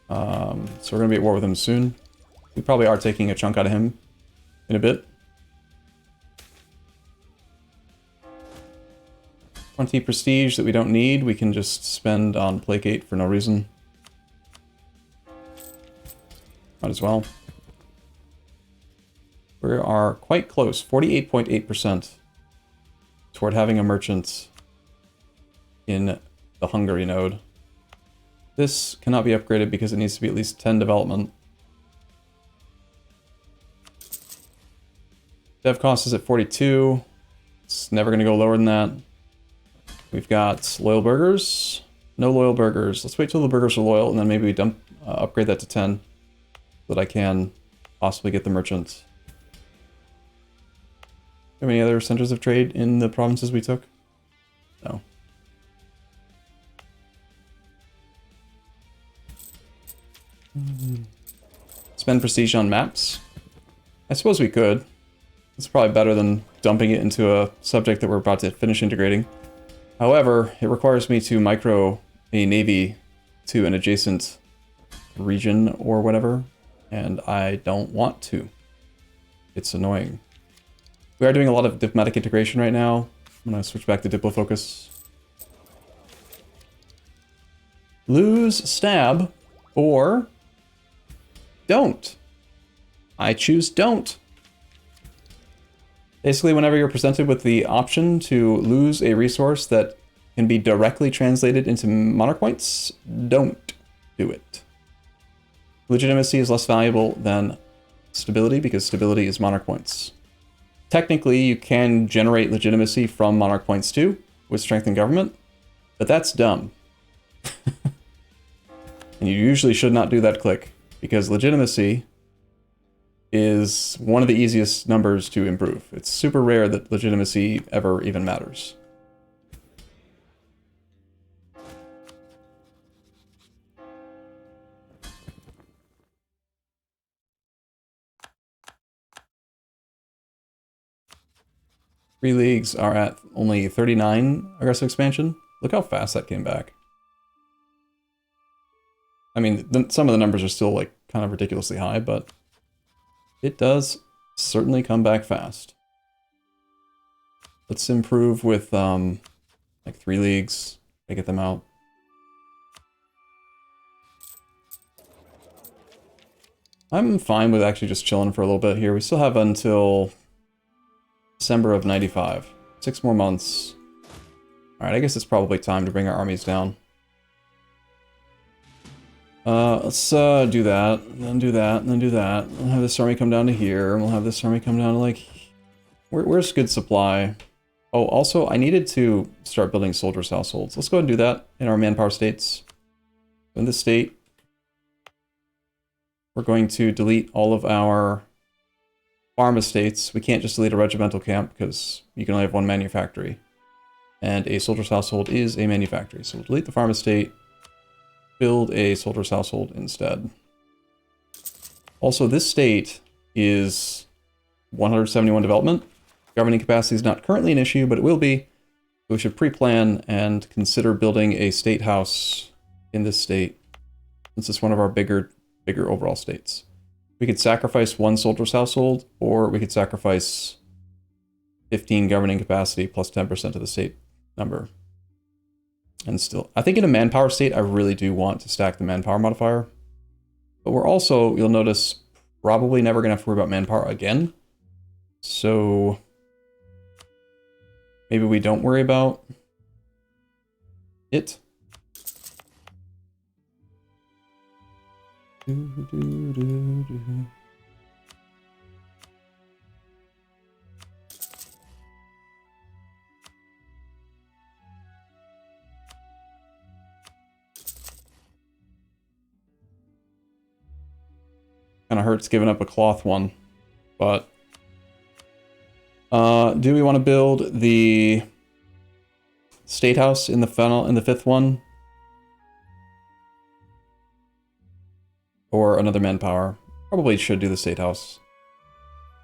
So we're going to be at war with him soon. We probably are taking a chunk out of him in a bit. 20 prestige that we don't need, we can just spend on placate for no reason. Might as well. We are quite close, 48.8% toward having a merchant in the Hungary node. This cannot be upgraded because it needs to be at least 10 development. Dev cost is at 42. It's never going to go lower than that. We've got loyal burgers. No loyal burgers. Let's wait till the burgers are loyal and then maybe we upgrade that to 10 so that I can possibly get the merchant. Do we have any other centers of trade in the provinces we took? No. Spend prestige on maps? I suppose we could. It's probably better than dumping it into a subject that we're about to finish integrating. However, it requires me to micro a navy to an adjacent region or whatever, and I don't want to. It's annoying. We are doing a lot of diplomatic integration right now. I'm going to switch back to Diplofocus. Lose stab or don't. I choose don't. Basically, whenever you're presented with the option to lose a resource that can be directly translated into monarch points, don't do it. Legitimacy is less valuable than stability because stability is monarch points. Technically, you can generate legitimacy from monarch points too, with strength in government, but that's dumb. And you usually should not do that click, because legitimacy is one of the easiest numbers to improve. It's super rare that legitimacy ever even matters. Free leagues are at only 39 aggressive expansion. Look how fast that came back. I mean, some of the numbers are still like kind of ridiculously high, but it does certainly come back fast. Let's improve with like 3 leagues to get them out. I'm fine with actually just chilling for a little bit here. We still have until December of 95. 6 more months. Alright, I guess it's probably time to bring our armies down. Let's do that, and then do that, and then do that. We'll have this army come down to here, and we'll have this army come down to like... Where's good supply? Oh, also, I needed to start building soldiers' households. Let's go ahead and do that in our manpower states. In this state, we're going to delete all of our farm estates. We can't just delete a regimental camp because you can only have one manufactory. And a soldier's household is a manufactory. So we'll delete the farm estate, build a soldier's household instead. Also, this state is 171 development. Governing capacity is not currently an issue, but it will be. We should pre-plan and consider building a state house in this state, since it's one of our bigger overall states. We could sacrifice 1 soldier's household, or we could sacrifice 15 governing capacity plus 10% of the state number. And still, I think in a manpower state, I really do want to stack the manpower modifier. But we're also, you'll notice, probably never going to have to worry about manpower again. So maybe we don't worry about it. Kind of hurts giving up a cloth one, but do we want to build the state house in the 5th one, or another manpower? Probably should do the state house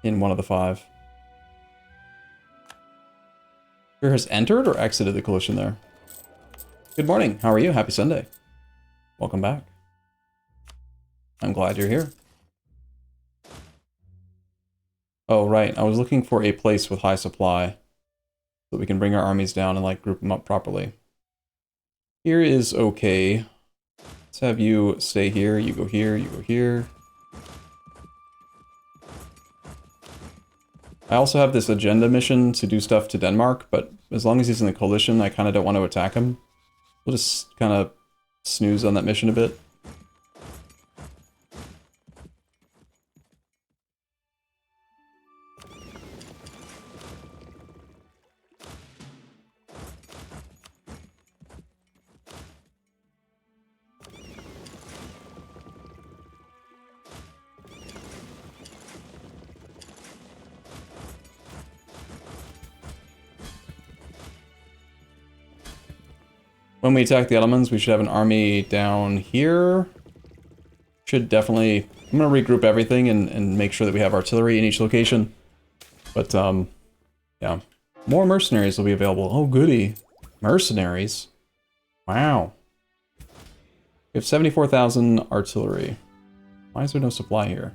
in one of the 5. Who has entered or exited the coalition there? Good morning. How are you? Happy Sunday. Welcome back. I'm glad you're here. Oh, right. I was looking for a place with high supply so that we can bring our armies down and, like, group them up properly. Here is okay. Let's have you stay here. You go here. You go here. I also have this agenda mission to do stuff to Denmark, but as long as he's in the coalition, I kind of don't want to attack him. We'll just kind of snooze on that mission a bit. When we attack the Ottomans, we should have an army down here. Should definitely... I'm going to regroup everything and make sure that we have artillery in each location. But, yeah. More mercenaries will be available. Oh, goody. Mercenaries? Wow. We have 74,000 artillery. Why is there no supply here?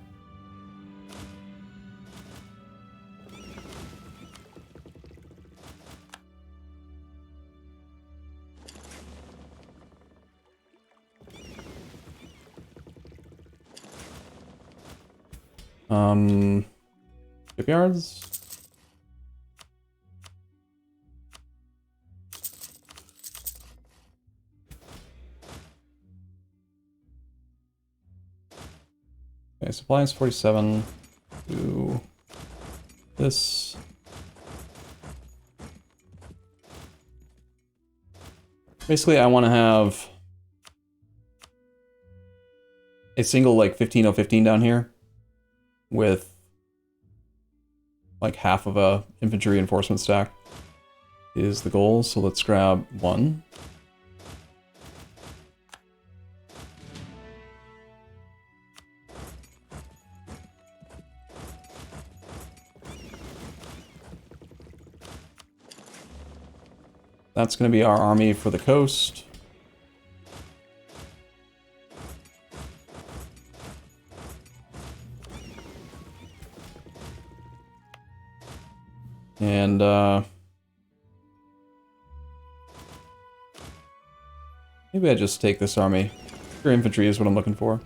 Shipyards? Okay, supply is 47. Do this. Basically, I want to have a single, like, 15015 down here with like half of a infantry reinforcement stack is the goal. So let's grab one. That's going to be our army for the coast. And, maybe I just take this army. Pure infantry is what I'm looking for.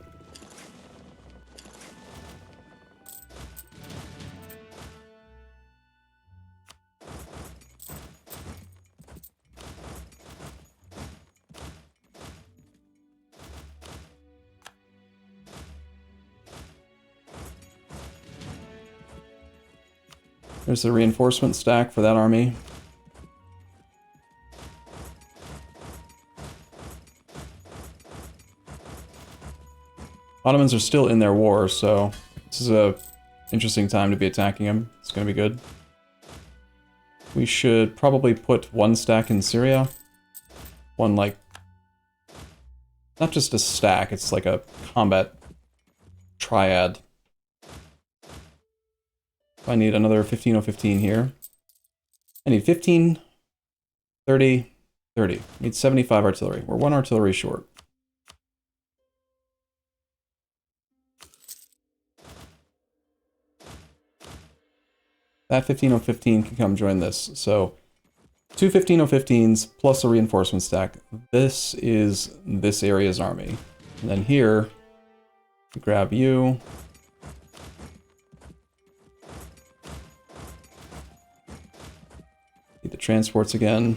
There's the reinforcement stack for that army. Ottomans are still in their war, so this is a interesting time to be attacking them. It's going to be good. We should probably put one stack in Syria. One, like, not just a stack, it's like a combat triad. I need another 15015 here. I need 15, 30, 30. I need 75 artillery. We're one artillery short. That 15015 can come join this. So, two 15015s plus a reinforcement stack. This is this area's army. And then here, grab you. Need the transports again.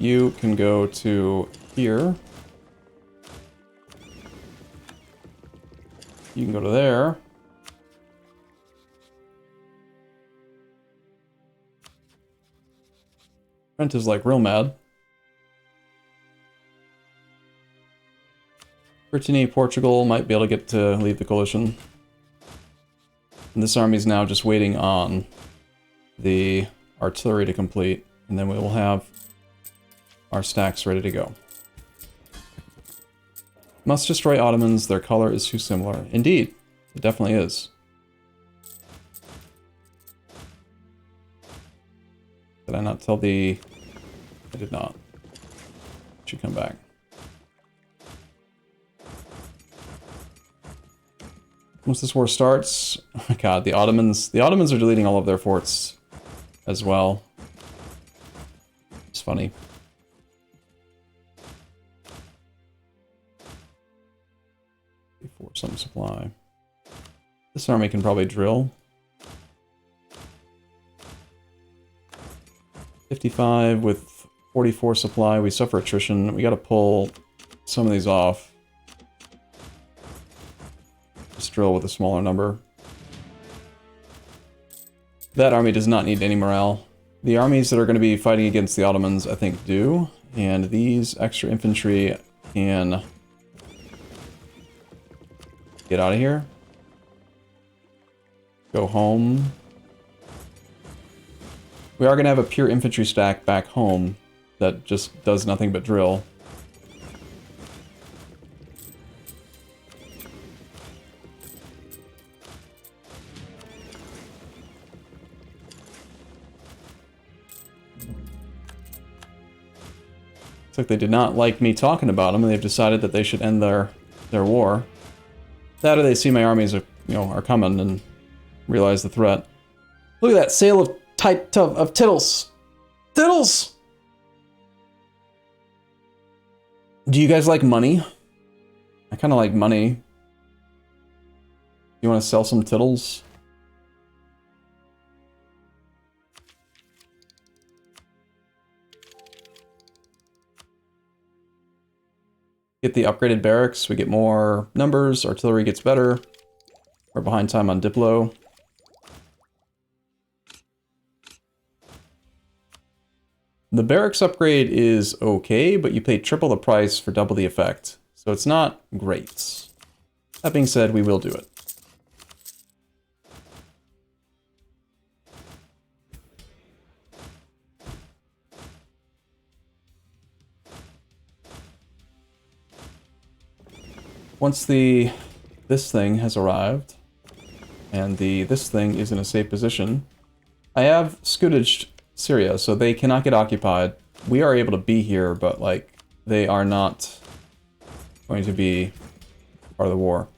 You can go to here. You can go to there. Brent is like real mad. Brittany, Portugal might be able to get to leave the coalition. And this army is now just waiting on the artillery to complete, and then we will have our stacks ready to go. Must destroy Ottomans, their color is too similar. Indeed, it definitely is. Did I not tell the... I did not. It should come back. Once this war starts, oh my god, the Ottomans are deleting all of their forts as well. It's funny. For some supply. This army can probably drill. 55 with 44 supply. We suffer attrition. We gotta pull some of these off. Just drill with a smaller number. That army does not need any morale. The armies that are going to be fighting against the Ottomans, I think, do. And these extra infantry can get out of here. Go home. We are going to have a pure infantry stack back home that just does nothing but drill. Looks like they did not like me talking about them, and they've decided that they should end their war. That or they see my armies are coming and realize the threat. Look at that sale of tittles. Tittles! Do you guys like money? I kind of like money. You want to sell some tittles? Get the upgraded barracks, we get more numbers, artillery gets better. We're behind time on Diplo. The barracks upgrade is okay, but you pay triple the price for double the effect. So it's not great. That being said, we will do it. Once this thing has arrived, and this thing is in a safe position, I have scootaged Syria, so they cannot get occupied. We are able to be here, but like they are not going to be part of the war.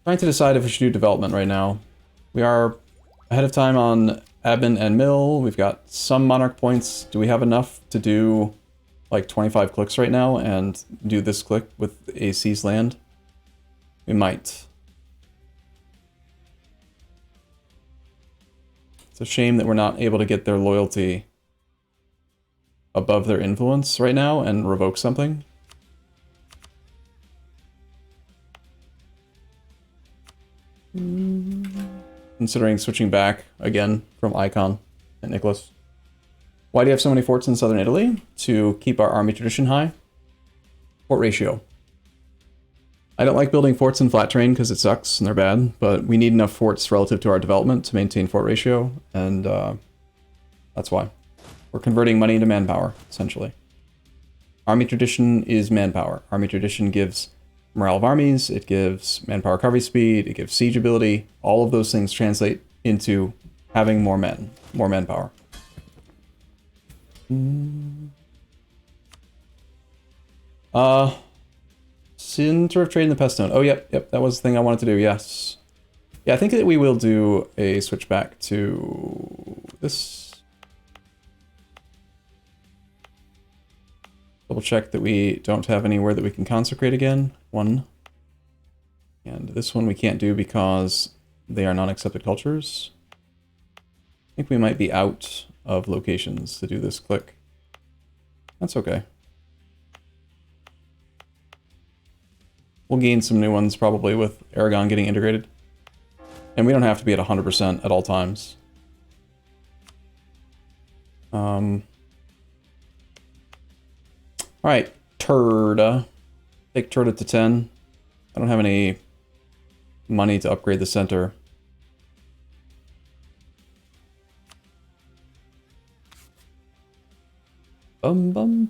Trying to decide if we should do development right now. We are ahead of time on admin and mill. We've got some monarch points. Do we have enough to do like 25 clicks right now and do this click with a seized land? We might. It's a shame that we're not able to get their loyalty above their influence right now and revoke something. Considering switching back again from Icon and Nicholas. Why do you have so many forts in southern Italy? To keep our army tradition high. Fort ratio. I don't like building forts in flat terrain because it sucks and they're bad, but we need enough forts relative to our development to maintain fort ratio, and that's why. We're converting money into manpower, essentially. Army tradition is manpower. Army tradition gives morale of armies, it gives manpower recovery speed, it gives siege ability. All of those things translate into having more men, more manpower. Center of Trade in the Pest Zone. Oh, yep, that was the thing I wanted to do, yes. Yeah, I think that we will do a switch back to this. Double check that we don't have anywhere that we can consecrate again. One. And this one we can't do because they are non-accepted cultures. I think we might be out of locations to do this click. That's okay. We'll gain some new ones probably with Aragon getting integrated. And we don't have to be at 100% at all times. Alright, Turda. Take Turda to 10. I don't have any money to upgrade the center. Doing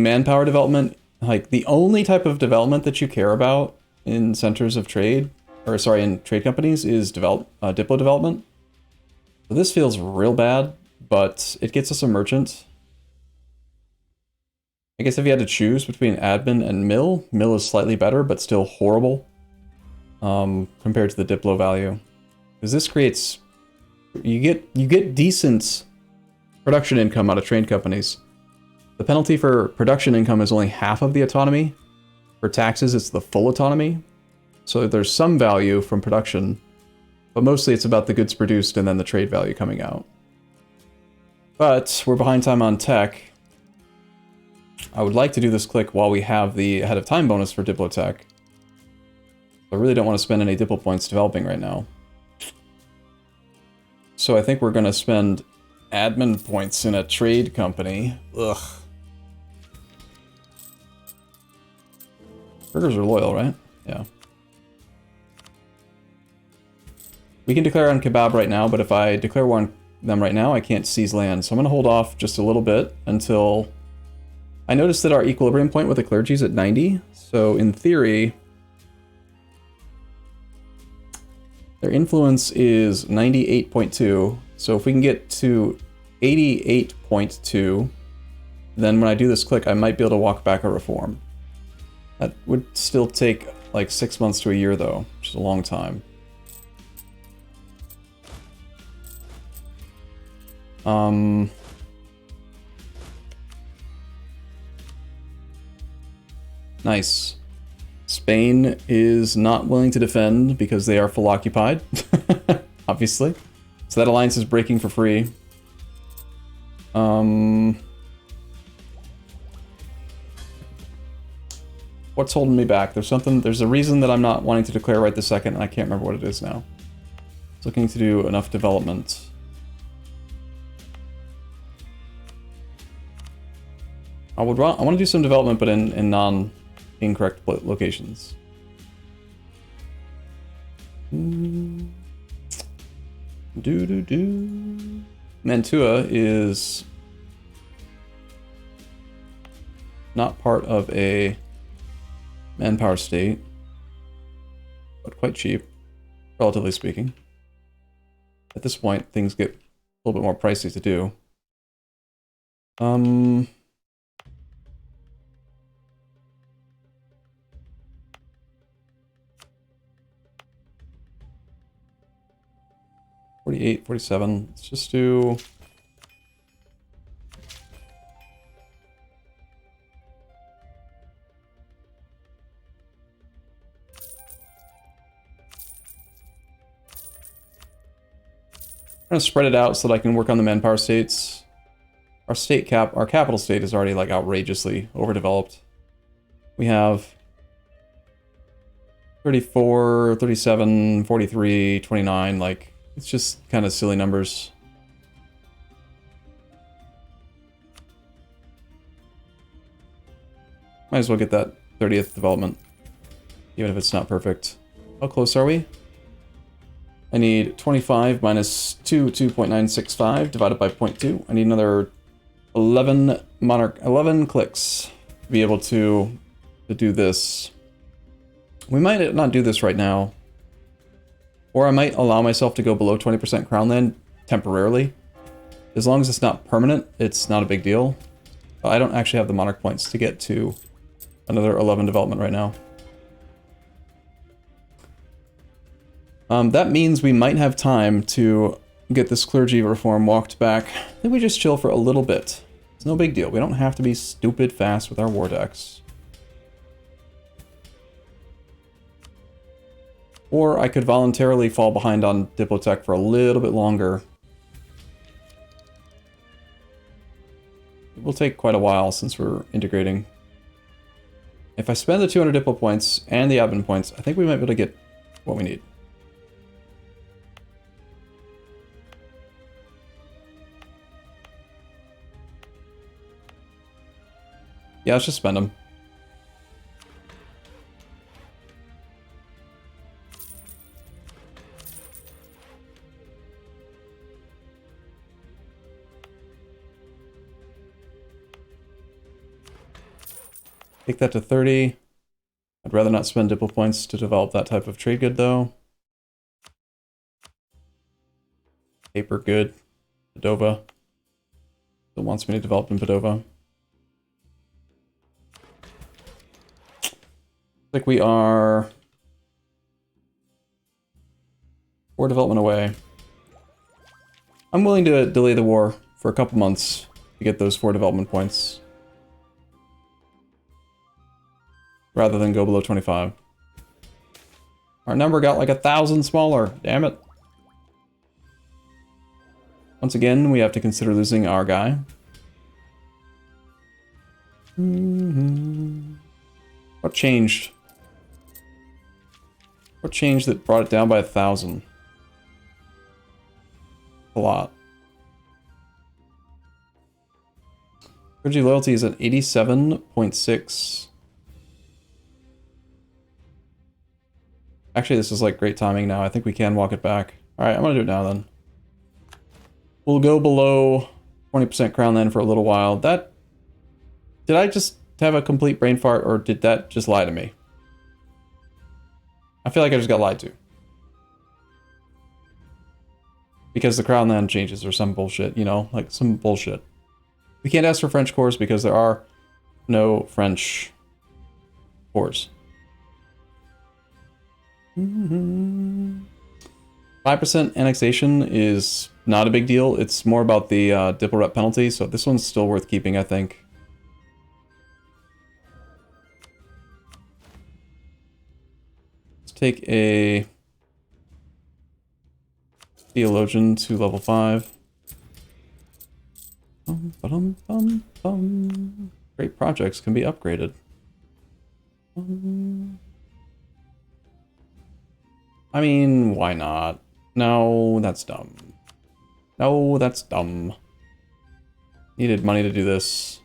manpower development, like the only type of development that you care about in centers of trade, or sorry, in trade companies is diplo development. So this feels real bad, but it gets us a merchant. I guess if you had to choose between admin and mill, mill is slightly better, but still horrible compared to the diplo value. Because this creates, you get decent production income out of trade companies. The penalty for production income is only half of the autonomy. For taxes, it's the full autonomy. So there's some value from production, but mostly it's about the goods produced and then the trade value coming out. But we're behind time on tech. I would like to do this click while we have the ahead of time bonus for Diplo Tech. I really don't want to spend any Diplo points developing right now. So I think we're going to spend admin points in a trade company. Ugh. Burgers are loyal, right? Yeah. We can declare on kebab right now, but if I declare on them right now, I can't seize land. So I'm going to hold off just a little bit until... I noticed that our equilibrium point with the clergy is at 90. So in theory, their influence is 98.2. So if we can get to 88.2, then when I do this click, I might be able to walk back a reform. That would still take like 6 months to a year though, which is a long time. Nice. Spain is not willing to defend because they are full occupied, obviously. So that alliance is breaking for free. What's holding me back? There's a reason that I'm not wanting to declare right this second, and I can't remember what it is now. It's looking to do enough development. I want to do some development, but in non-incorrect locations. Mantua is not part of a manpower state, but quite cheap, relatively speaking. At this point, things get a little bit more pricey to do. 48, 47. Let's just do... I'm gonna spread it out so that I can work on the manpower states. Our capital state is already like outrageously overdeveloped. We have 34, 37, 43, 29, like, it's just kind of silly numbers. Might as well get that 30th development, even if it's not perfect. How close are we? I need 25 minus 2.965 divided by 0.2. I need another 11 clicks to be able to do this. We might not do this right now. Or I might allow myself to go below 20% crown land temporarily. As long as it's not permanent, it's not a big deal. I don't actually have the monarch points to get to another 11 development right now. That means we might have time to get this clergy reform walked back. Then we just chill for a little bit. It's no big deal. We don't have to be stupid fast with our war decks. Or I could voluntarily fall behind on Diplotech for a little bit longer. It will take quite a while since we're integrating. If I spend the 200 Diplo points and the admin points, I think we might be able to get what we need. Yeah, let's just spend them. Take that to 30. I'd rather not spend Dipple points to develop that type of trade good, though. Paper good. Padova. Still wants me to develop in Padova. Like we are 4 development away. I'm willing to delay the war for a couple months to get those 4 development points. Rather than go below 25. Our number got like 1,000 smaller. Damn it. Once again, we have to consider losing our guy. What changed? What changed that brought it down by 1,000? A lot. Clergy loyalty is at 87.6. Actually, this is like great timing now. I think we can walk it back. Alright, I'm gonna do it now then. We'll go below 20% crown then for a little while. That... Did I just have a complete brain fart, or did that just lie to me? I feel like I just got lied to. Because the crown land changes or some bullshit, you know? Like, some bullshit. We can't ask for French cores because there are no French cores. 5% annexation is not a big deal. It's more about the Dipple rep penalty, so this one's still worth keeping, I think. Let's take a theologian to level 5. Great projects can be upgraded. I mean, why not? No, that's dumb. No, that's dumb. Needed money to do this.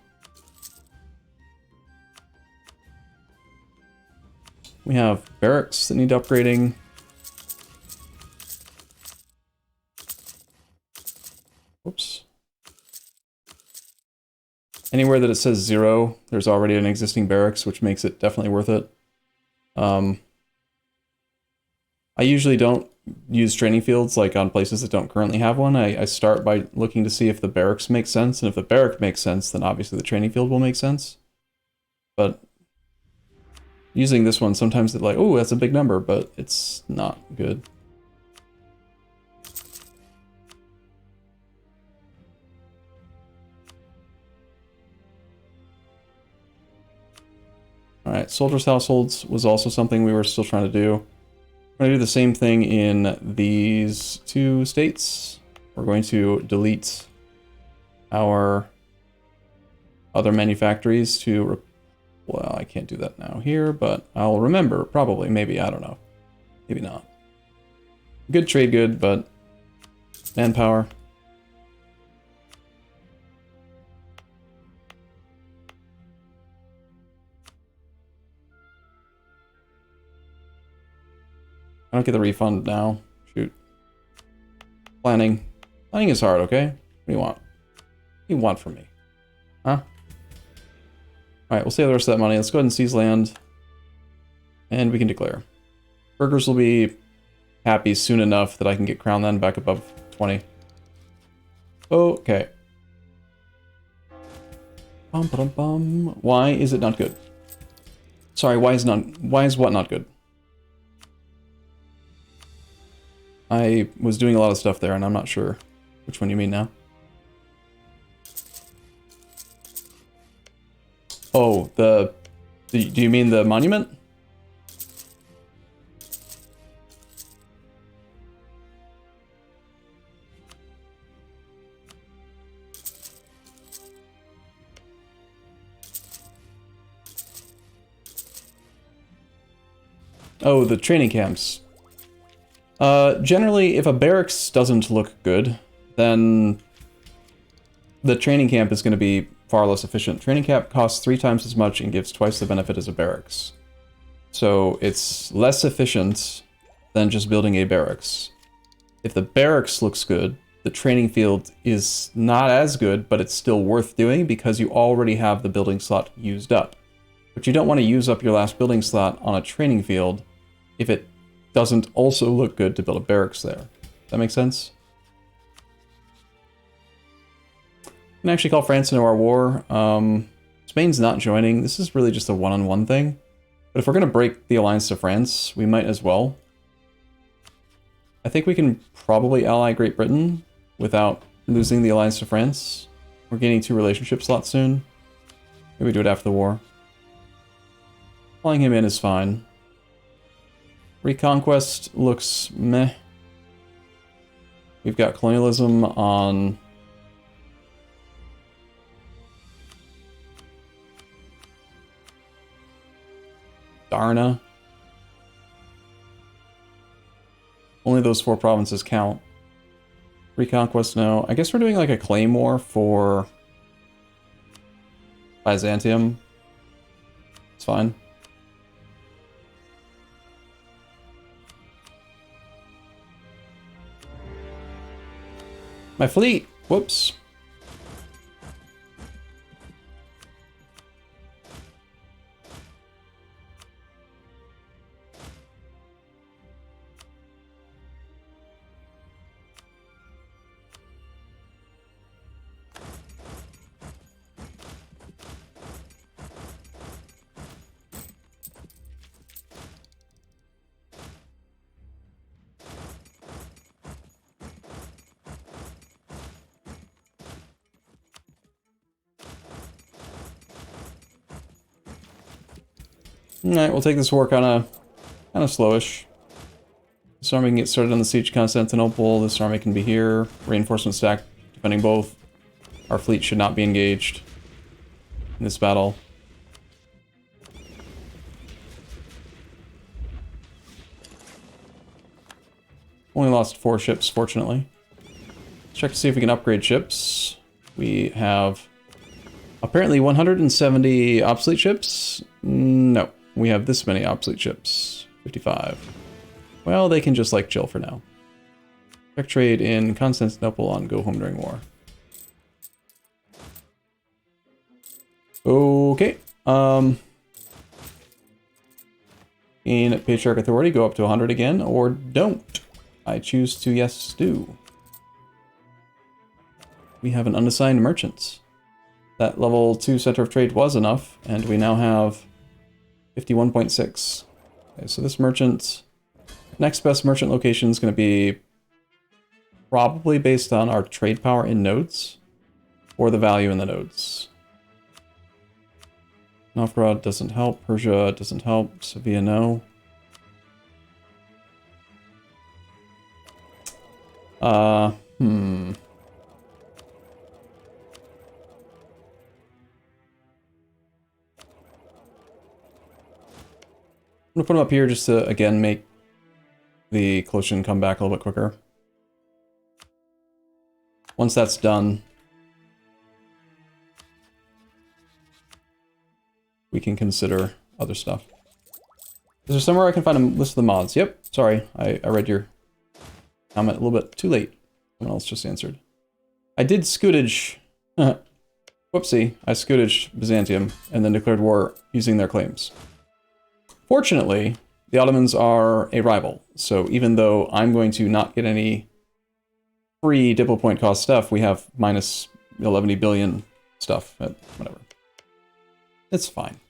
We have barracks that need upgrading. Whoops. Anywhere that it says 0, there's already an existing barracks, which makes it definitely worth it. I usually don't use training fields like on places that don't currently have one. I start by looking to see if the barracks make sense, and if the barrack makes sense, then obviously the training field will make sense. But using this one, sometimes it's like, oh, that's a big number, but it's not good. Alright, soldiers' households was also something we were still trying to do. We're going to do the same thing in these 2 states. We're going to delete our other manufactories to... Well, I can't do that now here, but I'll remember, probably, maybe, I don't know. Maybe not. Good trade good, but manpower. I don't get the refund now. Shoot. Planning. Planning is hard, okay? What do you want? What do you want from me? Huh? Alright, we'll save the rest of that money. Let's go ahead and seize land. And we can declare. Burghers will be happy soon enough that I can get crown land back above 20. Okay. Bum, ba, dum, bum. Why is it not good? Sorry, why is what not good? I was doing a lot of stuff there, and I'm not sure which one you mean now. Oh, do you mean the monument? Oh, the training camps. Generally, if a barracks doesn't look good, then the training camp is going to be far less efficient. Training camp costs 3 times as much and gives twice the benefit as a barracks. So it's less efficient than just building a barracks. If the barracks looks good, the training field is not as good, but it's still worth doing because you already have the building slot used up. But you don't want to use up your last building slot on a training field if it doesn't also look good to build a barracks there. That make sense? We can actually call France into our war. Spain's not joining. This is really just a one-on-one thing. But if we're going to break the alliance to France, we might as well. I think we can probably ally Great Britain without losing the alliance to France. We're gaining 2 relationship slots soon. Maybe we do it after the war. Flying him in is fine. Reconquest looks meh. We've got colonialism on... Darna. Only those 4 provinces count. Reconquest, no. I guess we're doing like a claim war for Byzantium. It's fine. My fleet! Whoops. Alright, we'll take this war kind of slowish. This army can get started on the siege of Constantinople. This army can be here. Reinforcement stack defending both. Our fleet should not be engaged in this battle. Only lost 4 ships, fortunately. Let's check to see if we can upgrade ships. We have apparently 170 obsolete ships. No. We have this many obsolete ships. 55. Well, they can just, like, chill for now. Check trade in Constantinople on Go Home During War. Okay. In Patriarch Authority, go up to 100 again, or don't. I choose to yes do. We have an unassigned merchant. That level 2 center of trade was enough, and we now have 51.6. Okay, so this merchant, next best merchant location is going to be probably based on our trade power in nodes or the value in the nodes. Novgorod doesn't help, Persia doesn't help, Sevilla no. I'm gonna put them up here just to, again, make the Colossian come back a little bit quicker. Once that's done, we can consider other stuff. Is there somewhere I can find a list of the mods? Yep, sorry, I read your comment a little bit too late. Someone else just answered. I did scootage. Whoopsie, I scootaged Byzantium and then declared war using their claims. Fortunately, the Ottomans are a rival, so even though I'm going to not get any free Diplo point cost stuff, we have minus 11 billion stuff, whatever. It's fine.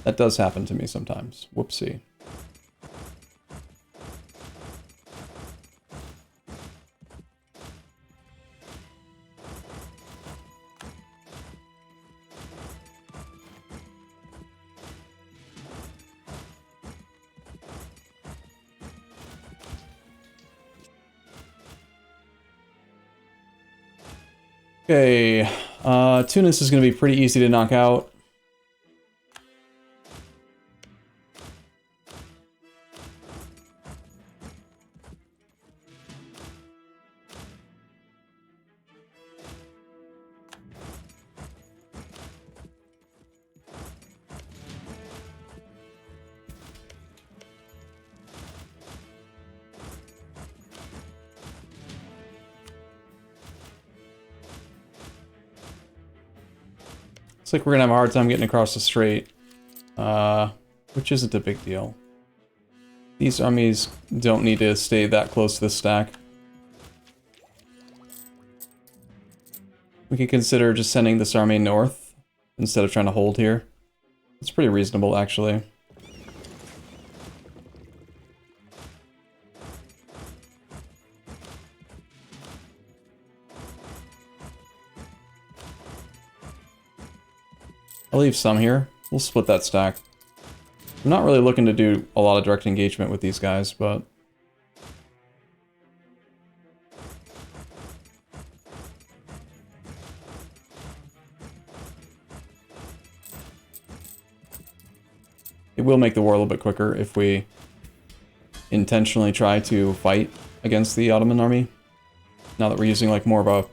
That does happen to me sometimes. Whoopsie. Okay, Tunis is going to be pretty easy to knock out. Looks like we're gonna have a hard time getting across the strait, which isn't a big deal. These armies don't need to stay that close to the stack. We could consider just sending this army north instead of trying to hold here. It's pretty reasonable, actually. I'll leave some here. We'll split that stack. I'm not really looking to do a lot of direct engagement with these guys, but... it will make the war a little bit quicker if we intentionally try to fight against the Ottoman army. Now that we're using like more of a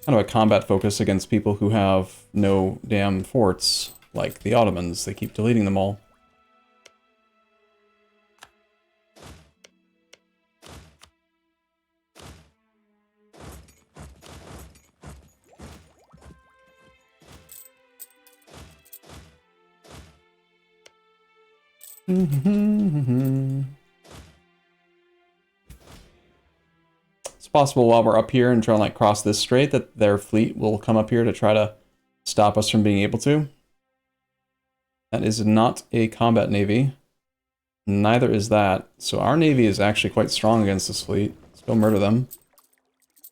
kind of a combat focus against people who have no damn forts, like the Ottomans. They keep deleting them all. It's possible while we're up here and trying to like cross this strait that their fleet will come up here to try to stop us from being able to. That is not a combat navy. Neither is that. So our navy is actually quite strong against this fleet. Let's go murder them.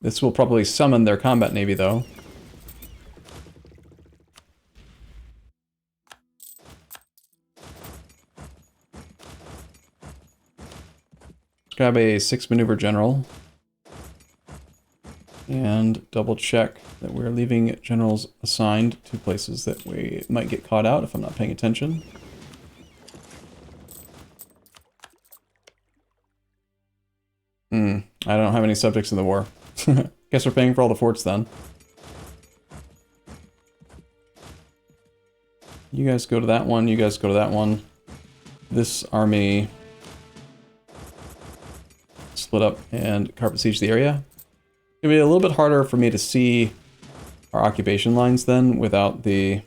This will probably summon their combat navy though. Let's grab a 6 maneuver general. And double check that we're leaving generals assigned to places that we might get caught out if I'm not paying attention. I don't have any subjects in the war. Guess we're paying for all the forts then. You guys go to that one, you guys go to that one. This army split up and carpet siege the area. It'll be a little bit harder for me to see our occupation lines then without the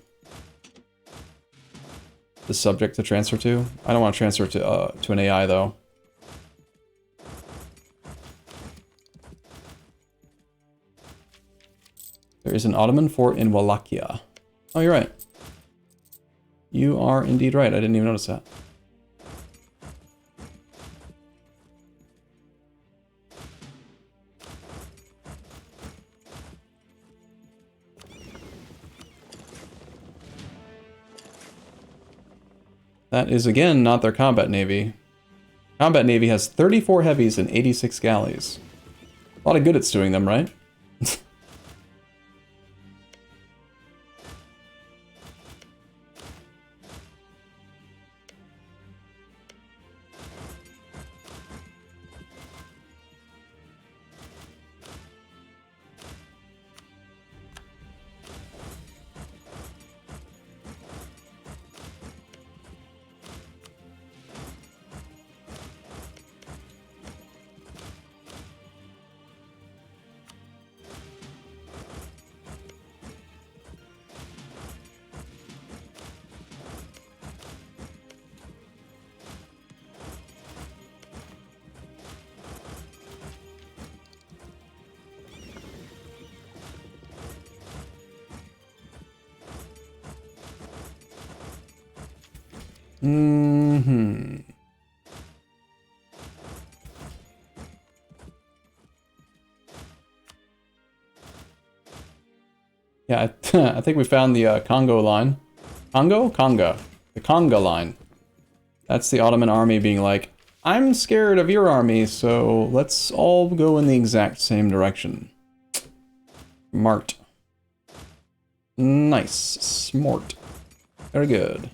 subject to transfer to. I don't want to transfer to an AI though. There is an Ottoman fort in Wallachia. Oh, you're right. You are indeed right. I didn't even notice that. That is, again, not their combat navy. Combat navy has 34 heavies and 86 galleys. A lot of good it's doing them, right? Yeah, I think we found the Congo line. Congo? Conga. The Conga line. That's the Ottoman army being like, I'm scared of your army, so let's all go in the exact same direction. Smart. Nice. Smart. Very good.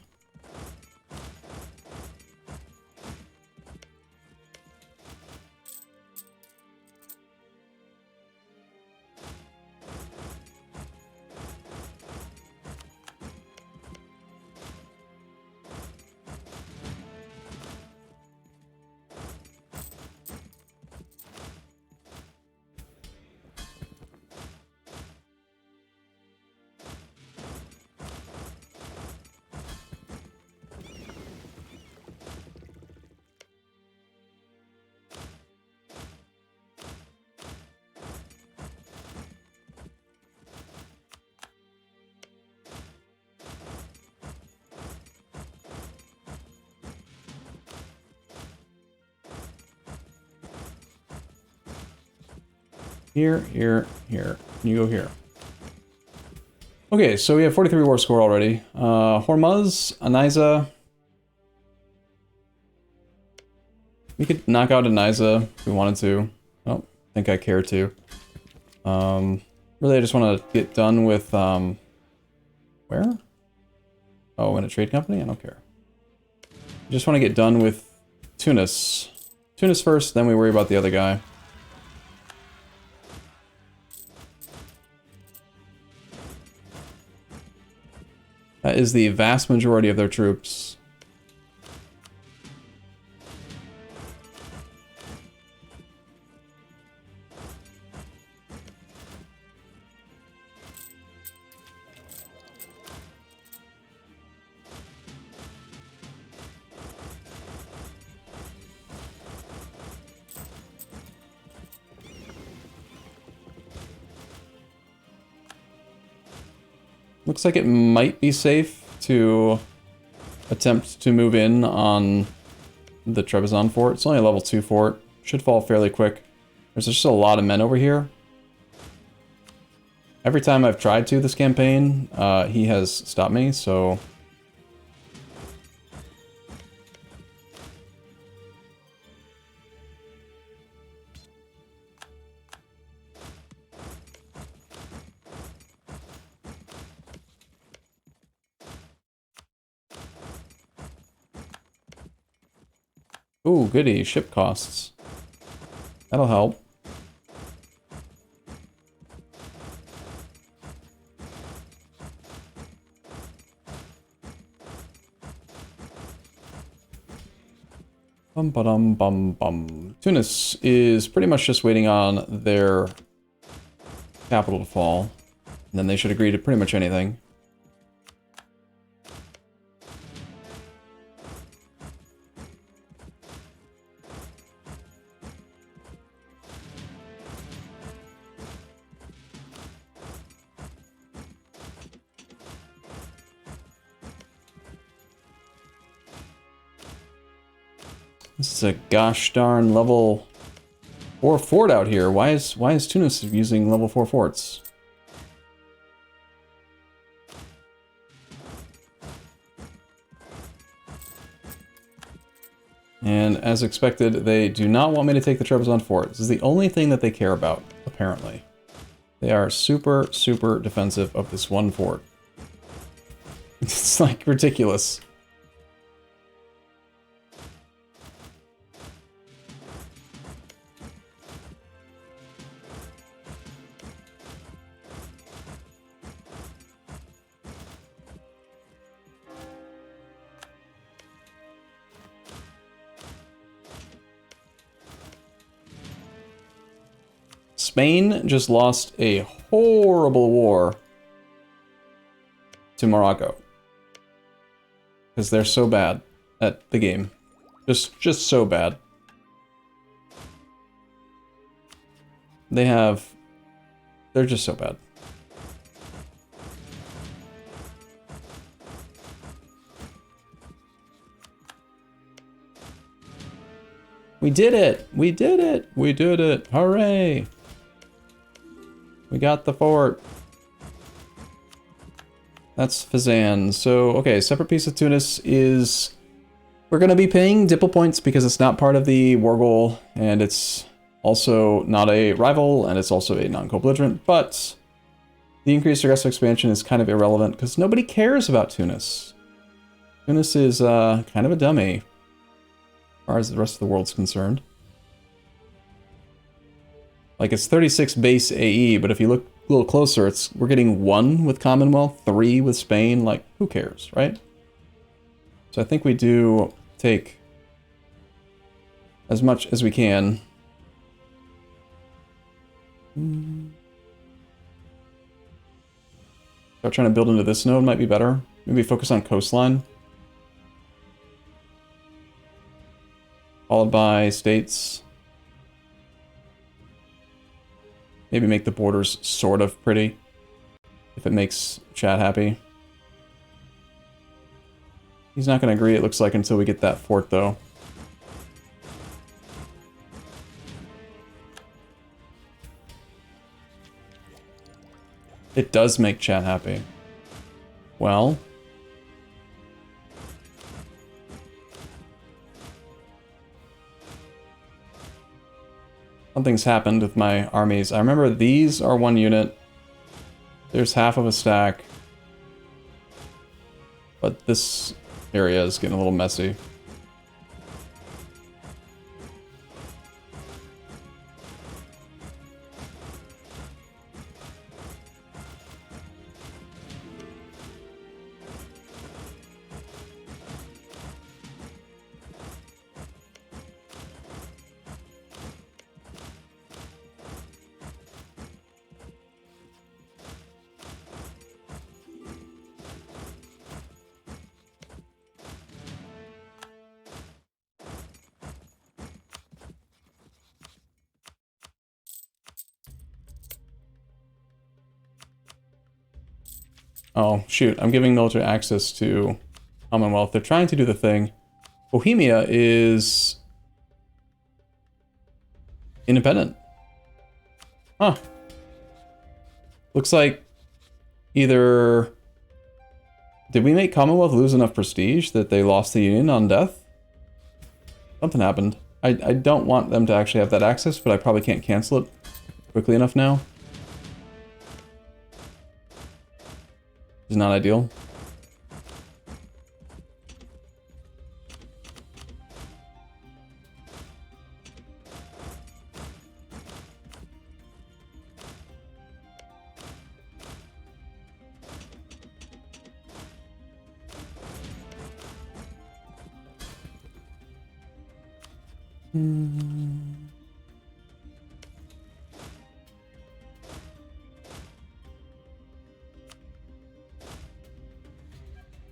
Here, here, here. You go here. Okay, so we have 43 war score already. Hormuz, Aniza. We could knock out Aniza if we wanted to. I don't think I care to. Really, I just want to get done with, where? Oh, in a trade company? I don't care. I just want to get done with Tunis. Tunis first, then we worry about the other guy. That is the vast majority of their troops. Looks like it might be safe to attempt to move in on the Trebizond fort. It's only a level 2 fort. Should fall fairly quick. There's just a lot of men over here. Every time I've tried to this campaign, he has stopped me, so... Ooh, goody, ship costs. That'll help. Bum ba dum bum bum. Tunis is pretty much just waiting on their capital to fall. And then they should agree to pretty much anything. This is a gosh darn level 4 fort out here. Why is Tunis using level 4 forts? And as expected, they do not want me to take the Trebizond fort. This is the only thing that they care about, apparently. They are super, super defensive of this one fort. It's like ridiculous. Spain just lost a horrible war to Morocco. Because they're so bad at the game. Just so bad. They're just so bad. We did it! We did it! We did it! Hooray! We got the fort. That's Fazan. So, okay, separate piece of Tunis is... We're going to be paying Dipple points because it's not part of the war goal, and it's also not a rival, and it's also a non-co-belligerent, but the increased aggressive expansion is kind of irrelevant because nobody cares about Tunis. Tunis is kind of a dummy, as far as the rest of the world's concerned. Like, it's 36 base AE, but if you look a little closer, we're getting 1 with Commonwealth, 3 with Spain. Like, who cares, right? So I think we do take as much as we can. Start trying to build into this node might be better. Maybe focus on coastline. Followed by states. Maybe make the borders sort of pretty, if it makes Chad happy. He's not going to agree, it looks like, until we get that fort, though. It does make chat happy. Well... something's happened with my armies. I remember these are one unit. There's half of a stack. But this area is getting a little messy. Oh, shoot. I'm giving military access to Commonwealth. They're trying to do the thing. Bohemia is... independent. Huh. Looks like either... did we make Commonwealth lose enough prestige that they lost the Union on death? Something happened. I don't want them to actually have that access, but I probably can't cancel it quickly enough now. Is not ideal.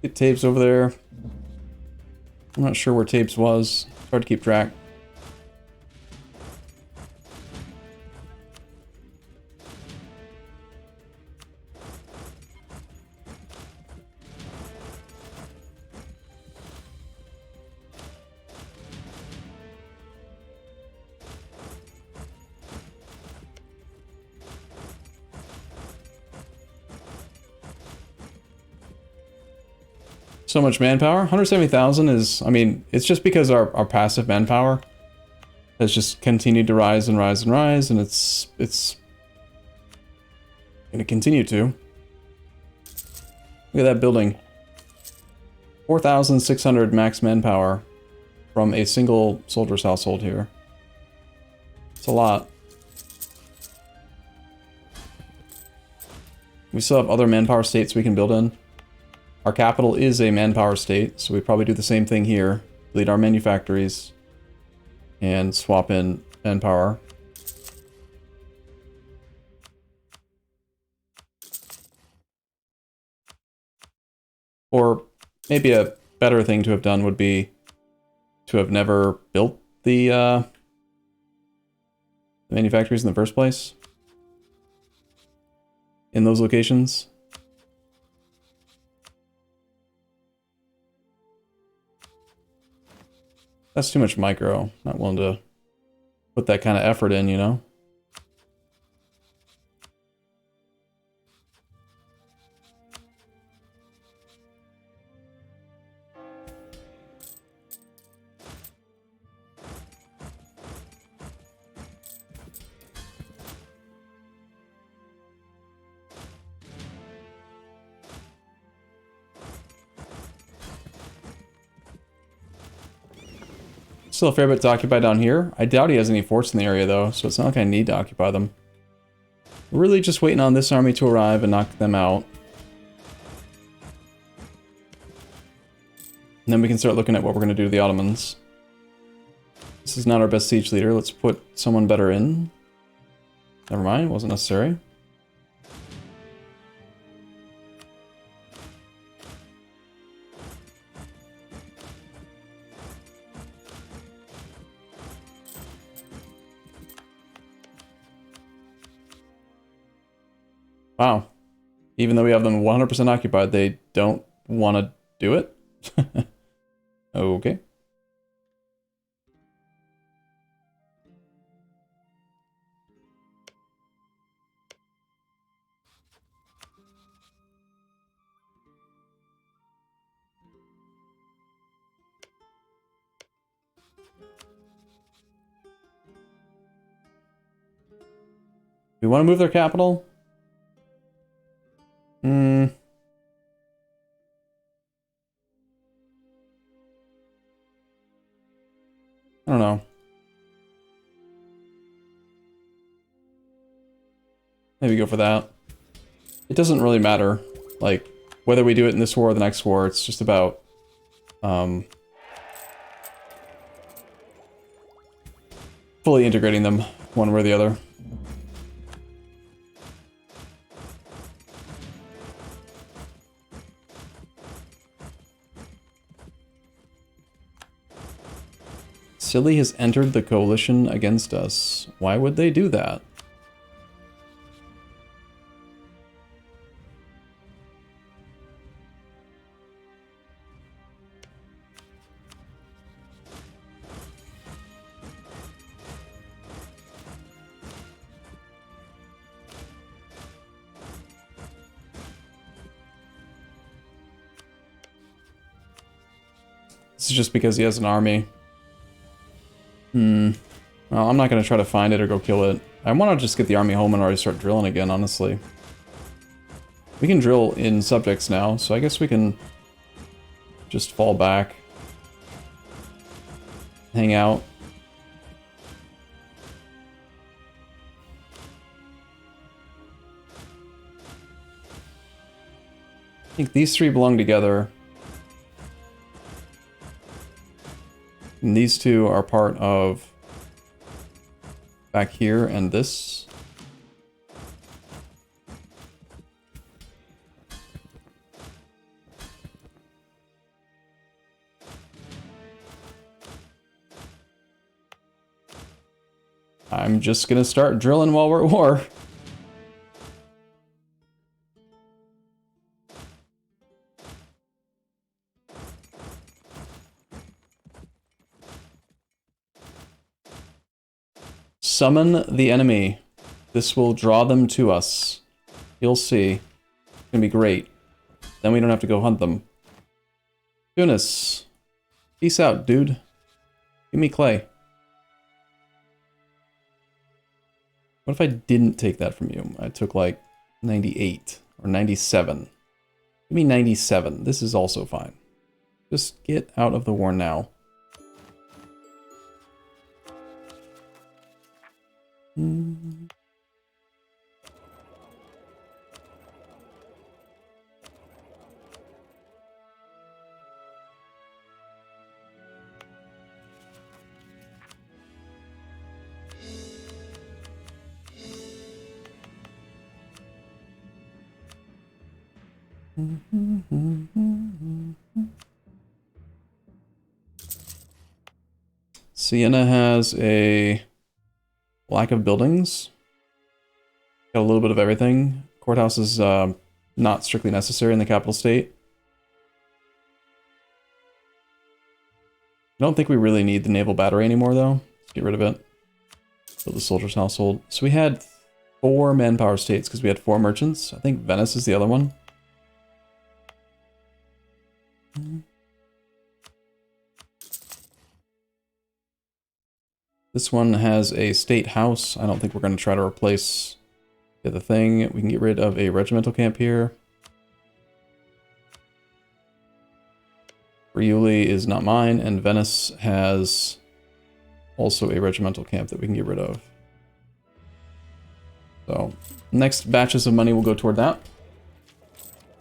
Get Tapes over there. I'm not sure where Tapes was. It's hard to keep track. So much manpower. 170,000 is, I mean, it's just because our passive manpower has just continued to rise and rise and rise, and it's going to continue to. Look at that building. 4,600 max manpower from a single soldier's household here. It's a lot. We still have other manpower states we can build in. Our capital is a manpower state, so we probably do the same thing here. Delete our manufactories and swap in manpower. Or maybe a better thing to have done would be to have never built the manufactories in the first place in those locations. That's too much micro. Not willing to put that kind of effort in, you know? Still a fair bit to occupy down here. I doubt he has any forts in the area, though, so it's not like I need to occupy them. We're really just waiting on this army to arrive and knock them out. And then we can start looking at what we're going to do to the Ottomans. This is not our best siege leader. Let's put someone better in. Never mind, wasn't necessary. Wow. Even though we have them 100% occupied, they don't want to do it? Okay. We want to move their capital? Hmm. I don't know. Maybe go for that. It doesn't really matter, like, whether we do it in this war or the next war. It's just about, fully integrating them one way or the other. Silly has entered the coalition against us. Why would they do that? This is just because he has an army. Well, I'm not going to try to find it or go kill it. I want to just get the army home and already start drilling again, honestly. We can drill in subjects now, so I guess we can just fall back. Hang out. I think these three belong together. And these two are part of back here and this. I'm just gonna start drilling while we're at war. Summon the enemy. This will draw them to us. You'll see. It's gonna be great. Then we don't have to go hunt them. Tunis. Peace out, dude. Give me clay. What if I didn't take that from you? I took like 98 or 97. Give me 97. This is also fine. Just get out of the war now. Siena has a lack of buildings. Got a little bit of everything. Courthouse is not strictly necessary in the capital state. I don't think we really need the naval battery anymore, though. Let's get rid of it. Build the soldier's household. So we had 4 manpower states because we had 4 merchants. I think Venice is the other one. This one has a state house. I don't think we're going to try to replace the other thing. We can get rid of a regimental camp here. Friuli is not mine, and Venice has also a regimental camp that we can get rid of. So, next batches of money will go toward that.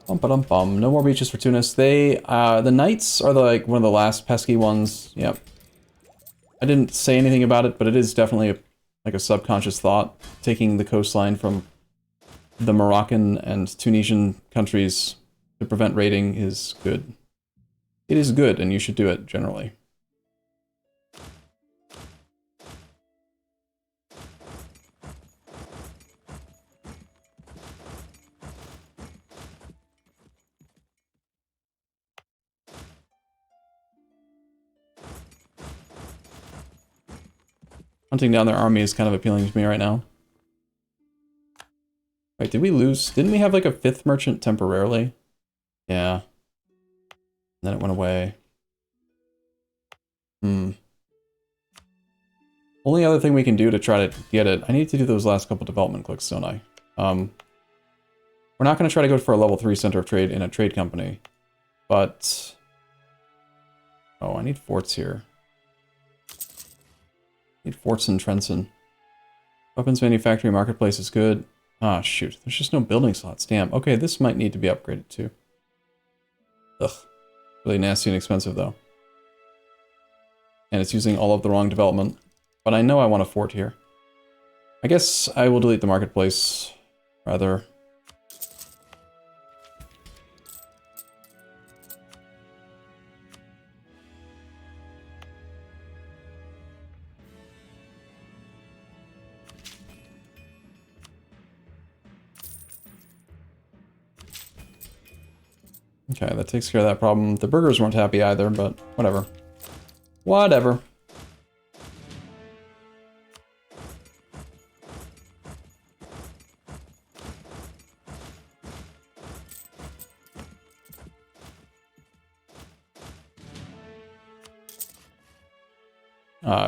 Bum-ba-dum-bum. No more beaches for Tunis. They, the Knights are like one of the last pesky ones. Yep. I didn't say anything about it, but it is definitely like a subconscious thought. Taking the coastline from the Moroccan and Tunisian countries to prevent raiding is good. It is good, and you should do it, generally. Hunting down their army is kind of appealing to me right now. Wait, did we lose? Didn't we have like a 5th merchant temporarily? Yeah. And then it went away. Hold Only other thing we can do to try to get it... I need to do those last couple development clicks, don't I? We're not going to try to go for a level 3 center of trade in a trade company. But... Oh, I need forts here. I need forts in Trenton. Weapons manufacturing marketplace is good. Ah, shoot. There's just no building slots. Damn. Okay, this might need to be upgraded too. Ugh. Really nasty and expensive though. And it's using all of the wrong development. But I know I want a fort here. I guess I will delete the marketplace, rather. Okay, that takes care of that problem. The burgers weren't happy either, but whatever. Whatever.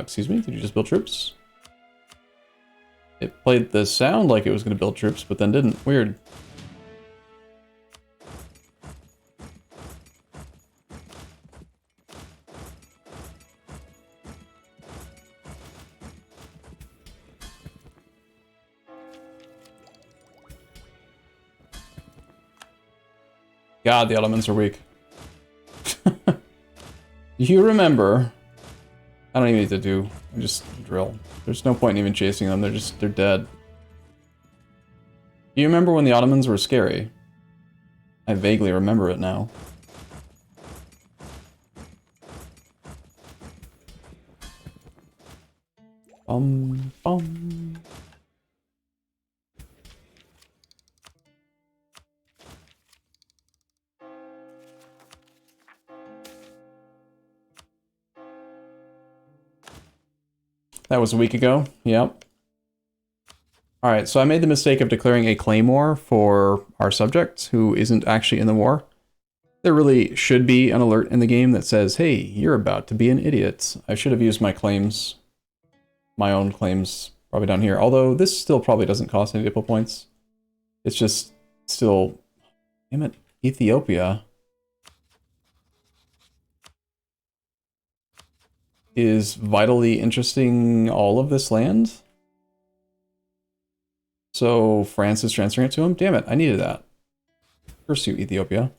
Excuse me, did you just build troops? It played the sound like it was going to build troops, but then didn't. Weird. God, the Ottomans are weak. You remember... I don't even need to do... just drill. There's no point in even chasing them, they're dead. You remember when the Ottomans were scary? I vaguely remember it now. Bum. That was a week ago. Yep. Alright, so I made the mistake of declaring a claymore for our subject, who isn't actually in the war. There really should be an alert in the game that says, hey, you're about to be an idiot. I should have used my claims. My own claims, probably down here. Although, this still probably doesn't cost any diplo points. It's just still... Damn it, Ethiopia is vitally interesting all of this land. So France is transferring it to him? Damn it, I needed that. Curse you, Ethiopia.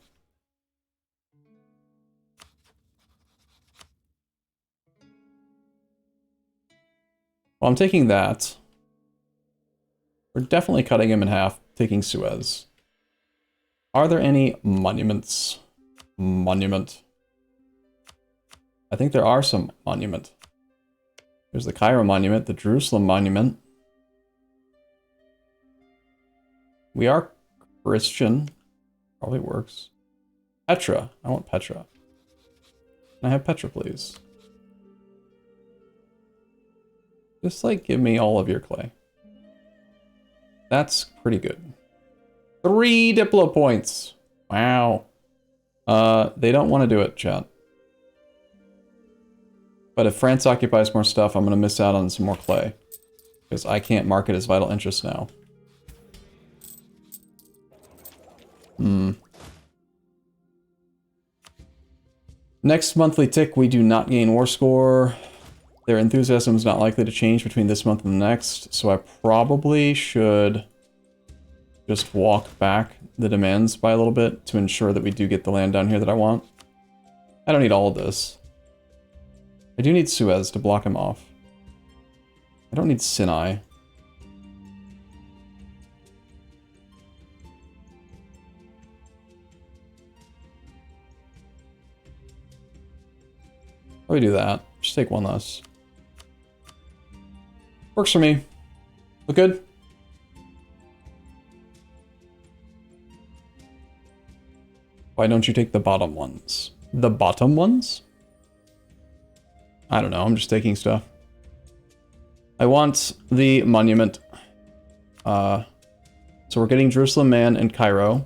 Well, I'm taking that. We're definitely cutting him in half, taking Suez. Are there any monuments? Monument. I think there are some monument. There's the Cairo monument, the Jerusalem monument. We are Christian. Probably works. Petra. I want Petra. Can I have Petra, please? Just, like, give me all of your clay. That's pretty good. 3 diplo points! Wow. They don't want to do it, chat. But if France occupies more stuff, I'm going to miss out on some more clay. Because I can't mark it as vital interest now. Next monthly tick, we do not gain war score. Their enthusiasm is not likely to change between this month and the next, so I probably should just walk back the demands by a little bit to ensure that we do get the land down here that I want. I don't need all of this. I do need Suez to block him off. I don't need Sinai. How do we do that? Just take one less. Works for me. Look good? Why don't you take the bottom ones? The bottom ones? I don't know, I'm just taking stuff. I want the monument. So we're getting Jerusalem Man and Cairo.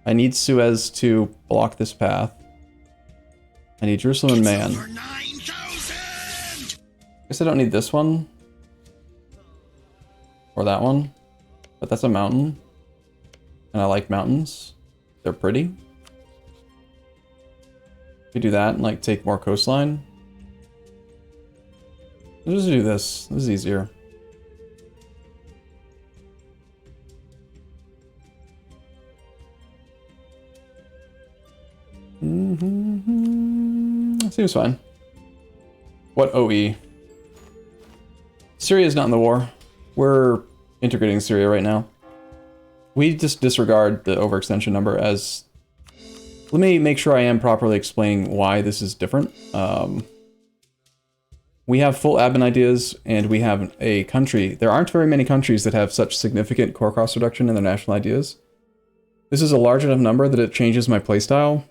I need Suez to block this path. I need Jerusalem and Man. Guess I don't need this one. Or that one. But that's a mountain. And I like mountains. They're pretty. Could do that and like take more coastline. Let's just do this. This is easier. Seems fine. What OE? Syria is not in the war. We're integrating Syria right now. We just disregard the overextension number as... Let me make sure I am properly explaining why this is different. We have full admin ideas, and we have a country. There aren't very many countries that have such significant core cost reduction in their national ideas. This is a large enough number that it changes my playstyle.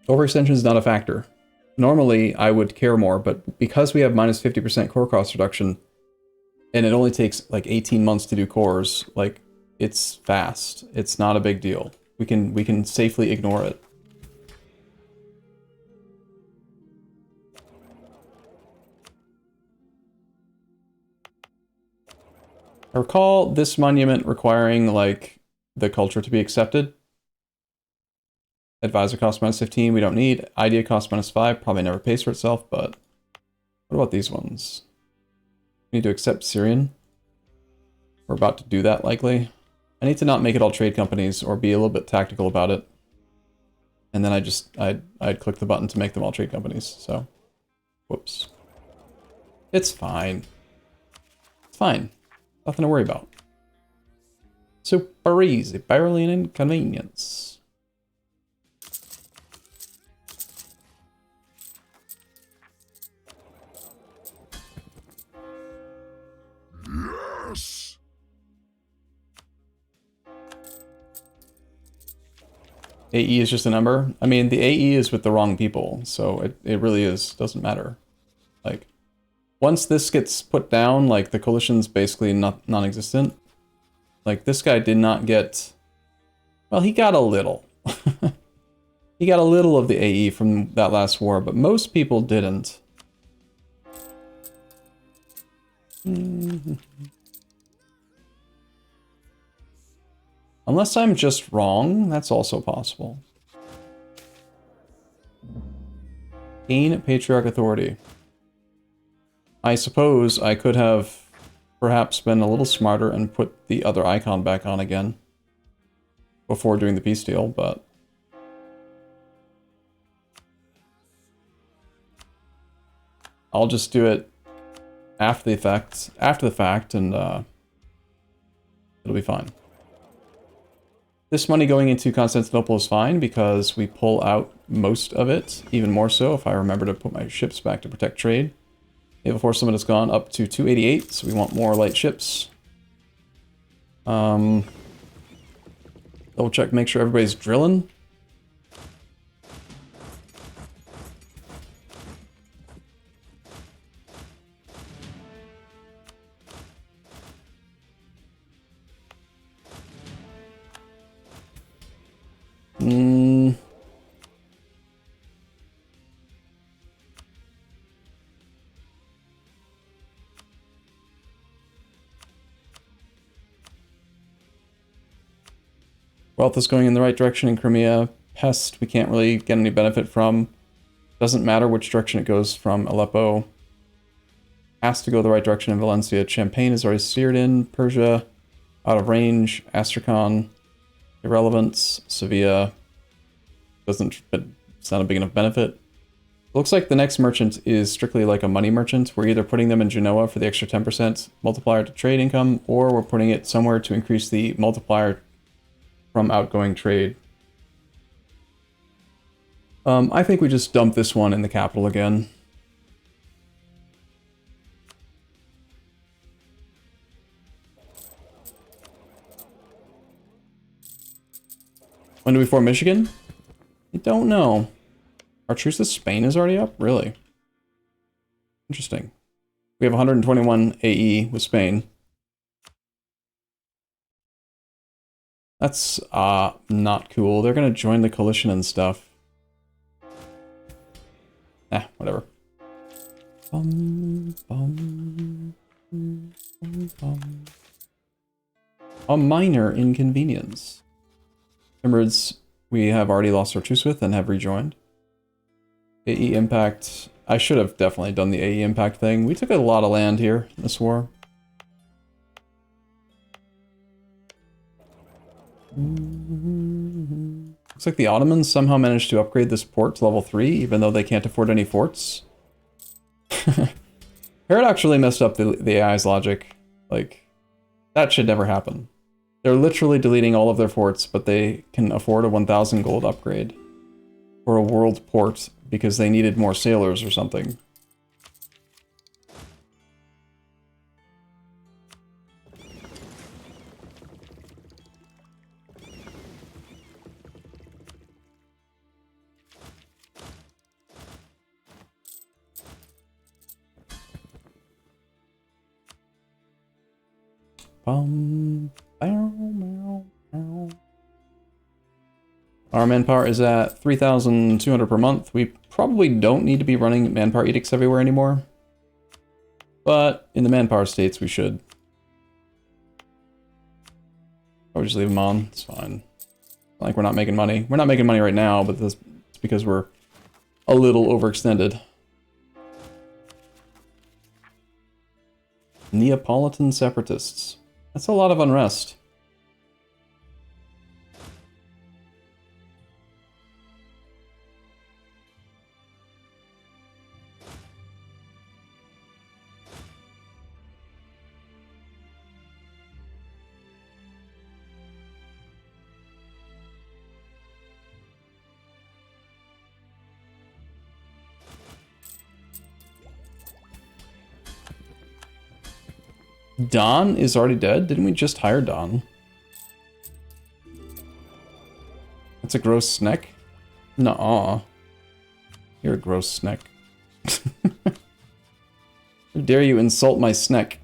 Overextension is not a factor. Normally, I would care more, but because we have minus 50% core cost reduction, and it only takes like 18 months to do cores, like, it's fast. It's not a big deal. We can safely ignore it. I recall this monument requiring, like, the culture to be accepted. Advisor cost minus 15, we don't need. Idea cost minus 5, probably never pays for itself, but... What about these ones? We need to accept Syrian. We're about to do that, likely. I need to not make it all trade companies, or be a little bit tactical about it. And then I'd click the button to make them all trade companies, so... Whoops. It's fine. It's fine. Nothing to worry about. Super easy. Barely an inconvenience. Yes. AE is just a number. I mean, the AE is with the wrong people, so it really is, doesn't matter. Like, once this gets put down, like, the coalition's basically non-existent. Like, this guy did not get... Well, he got a little. He got a little of the AE from that last war, but most people didn't. Unless I'm just wrong, that's also possible. Gain Patriarch Authority. I suppose I could have perhaps been a little smarter and put the other icon back on again before doing the peace deal, but... I'll just do it after the fact, and it'll be fine. This money going into Constantinople is fine because we pull out most of it, even more so if I remember to put my ships back to protect trade. Naval Force Limit has gone up to 288, so we want more light ships. Double check, make sure everybody's drilling. Wealth is going in the right direction in Crimea. Pest, we can't really get any benefit from. Doesn't matter which direction it goes from Aleppo. Has to go the right direction in Valencia. Champagne is already steered in. Persia, out of range. Astrakhan, irrelevance. Sevilla, doesn't, but it's not a big enough benefit. Looks like the next merchant is strictly like a money merchant. We're either putting them in Genoa for the extra 10% multiplier to trade income, or we're putting it somewhere to increase the multiplier from outgoing trade. I think we just dump this one in the capital again. When do we form Michigan? I don't know. Our truce with Spain is already up? Really? Interesting. We have 121 AE with Spain. That's not cool. They're gonna join the coalition and stuff. Whatever. Bum, bum, bum, bum, bum. A minor inconvenience. Emirates we have already lost our truce with and have rejoined. AE Impact. I should have definitely done the AE Impact thing. We took a lot of land here in this war. Looks like the Ottomans somehow managed to upgrade this port to level 3, even though they can't afford any forts. Paradox really messed up the AI's logic. Like, that should never happen. They're literally deleting all of their forts, but they can afford a 1,000 gold upgrade. Or a world port, because they needed more sailors or something. Our manpower is at 3,200 per month. We probably don't need to be running manpower edicts everywhere anymore. But in the manpower states, we should. I would just leave them on. It's fine. Like, we're not making money. We're not making money right now, but it's because we're a little overextended. Neapolitan separatists. That's a lot of unrest. Don is already dead? Didn't we just hire Don? That's a gross snack? Nuh-uh. You're a gross snack. How dare you insult my snack?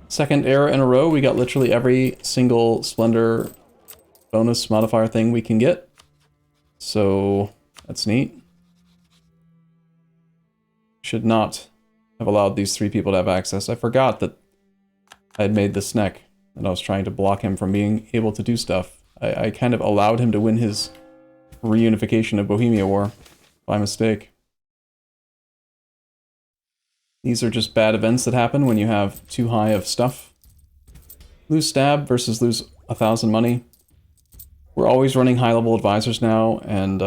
Second era in a row, we got literally every single Splendor bonus modifier thing we can get. So, that's neat. Should not have allowed these 3 people to have access. I forgot that I had made the snack, and I was trying to block him from being able to do stuff. I kind of allowed him to win his reunification of Bohemia War by mistake. These are just bad events that happen when you have too high of stuff. Lose stab versus lose 1,000 money. We're always running high-level advisors now, and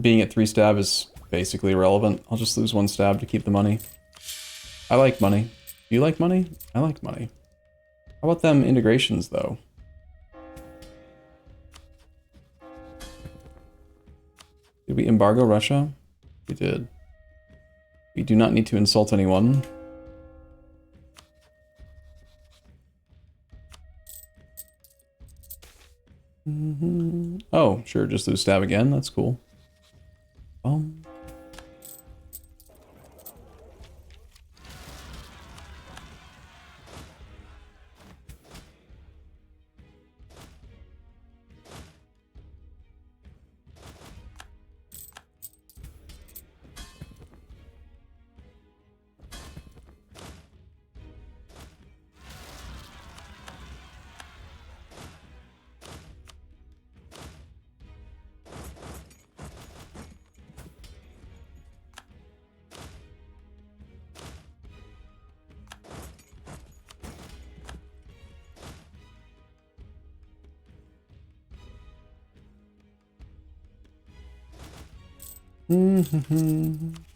being at 3 stab is basically irrelevant. I'll just lose 1 stab to keep the money. I like money. Do you like money? I like money. How about them integrations, though? Did we embargo Russia? We did. We do not need to insult anyone. Oh, sure, just lose stab again. That's cool.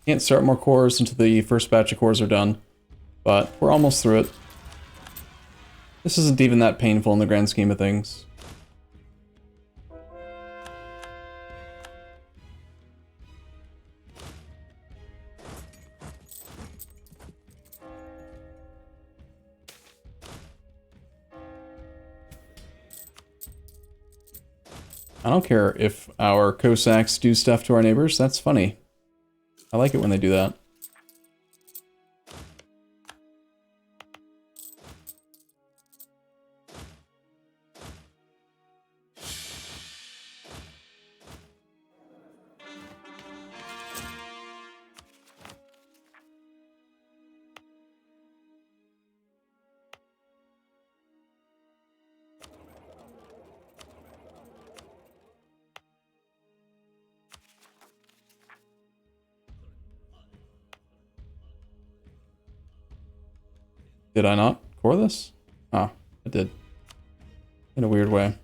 Can't start more cores until the first batch of cores are done, but we're almost through it. This isn't even that painful in the grand scheme of things. I don't care if our Cossacks do stuff to our neighbors, that's funny. I like it when they do that. Did I not core this? Ah, I did. In a weird way.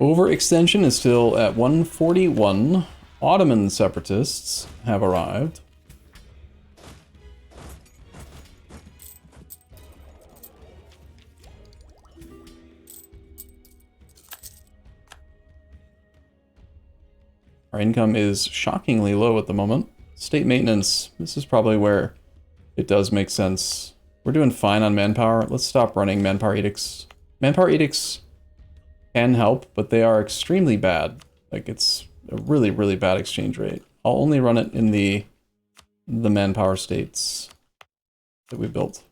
Overextension is still at 141. Ottoman separatists have arrived. Our income is shockingly low at the moment. State maintenance, this is probably where it does make sense. We're doing fine on manpower. Let's stop running manpower edicts. Manpower edicts can help, but they are extremely bad. Like, it's a really, really bad exchange rate. I'll only run it in the manpower states that we built.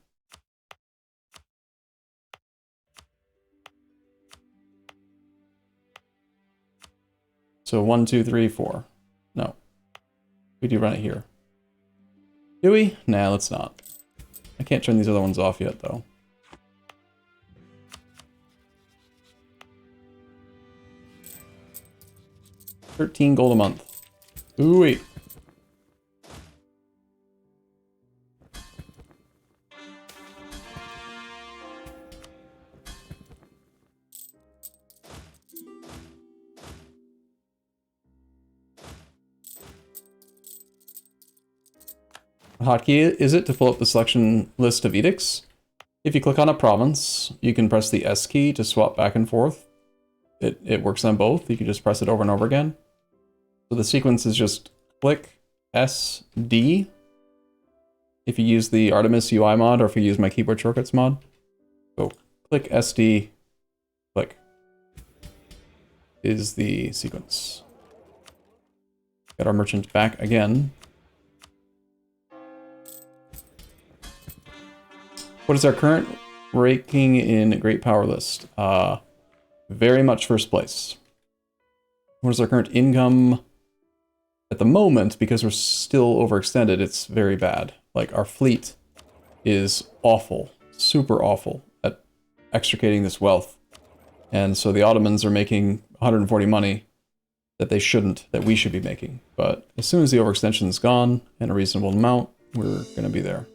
So 1, 2, 3, 4. No. We do run it here. Do we? Nah, let's not. I can't turn these other ones off yet, though. $13 gold a month. Ooh, wait. What hotkey is it to pull up the selection list of edicts? If you click on a province, you can press the S key to swap back and forth. It works on both. You can just press it over and over again. So the sequence is just click SD if you use the Artemis UI mod, or if you use my keyboard shortcuts mod. So click SD, click is the sequence. Got our merchant back again. What is our current ranking in Great Power list? Very much first place. What is our current income? At the moment, because we're still overextended, it's very bad. Like, our fleet is awful, super awful at extricating this wealth. And so the Ottomans are making 140 money that they shouldn't, that we should be making. But as soon as the overextension is gone, and a reasonable amount, we're going to be there.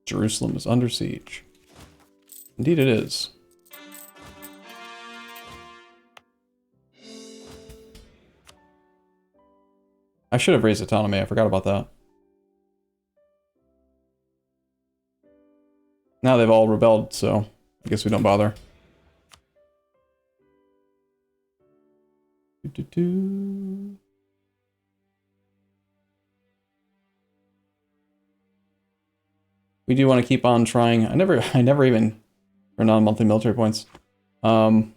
Jerusalem is under siege. Indeed it is. I should have raised autonomy, I forgot about that. Now they've all rebelled, so I guess we don't bother. We do want to keep on trying. I never even earn on monthly military points. We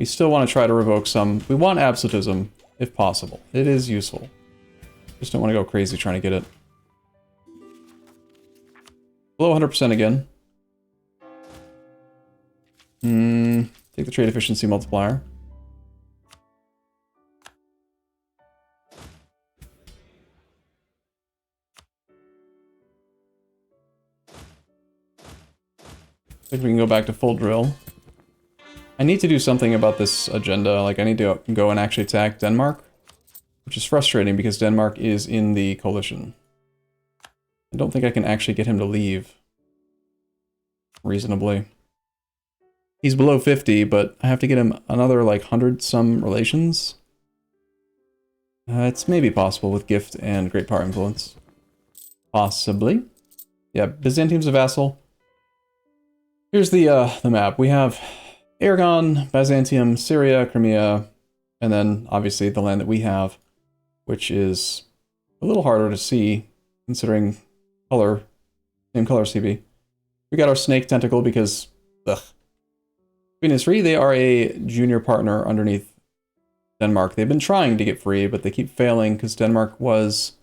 still want to try to revoke some. We want absolutism, if possible. It is useful. Just don't want to go crazy trying to get it. Below 100% again. Take the trade efficiency multiplier. I think we can go back to full drill. I need to do something about this agenda. Like, I need to go and actually attack Denmark, which is frustrating because Denmark is in the coalition. I don't think I can actually get him to leave reasonably. He's below 50, but I have to get him another, like, 100-some relations. It's maybe possible with gift and great power influence. Possibly. Yeah, Byzantium's a vassal. Here's the map. We have Aragon, Byzantium, Syria, Crimea, And then, obviously, the land that we have, which is a little harder to see, considering color, same color CB. We got our snake tentacle because, ugh. Queen is free. They are a junior partner underneath Denmark. They've been trying to get free, but they keep failing because Denmark was...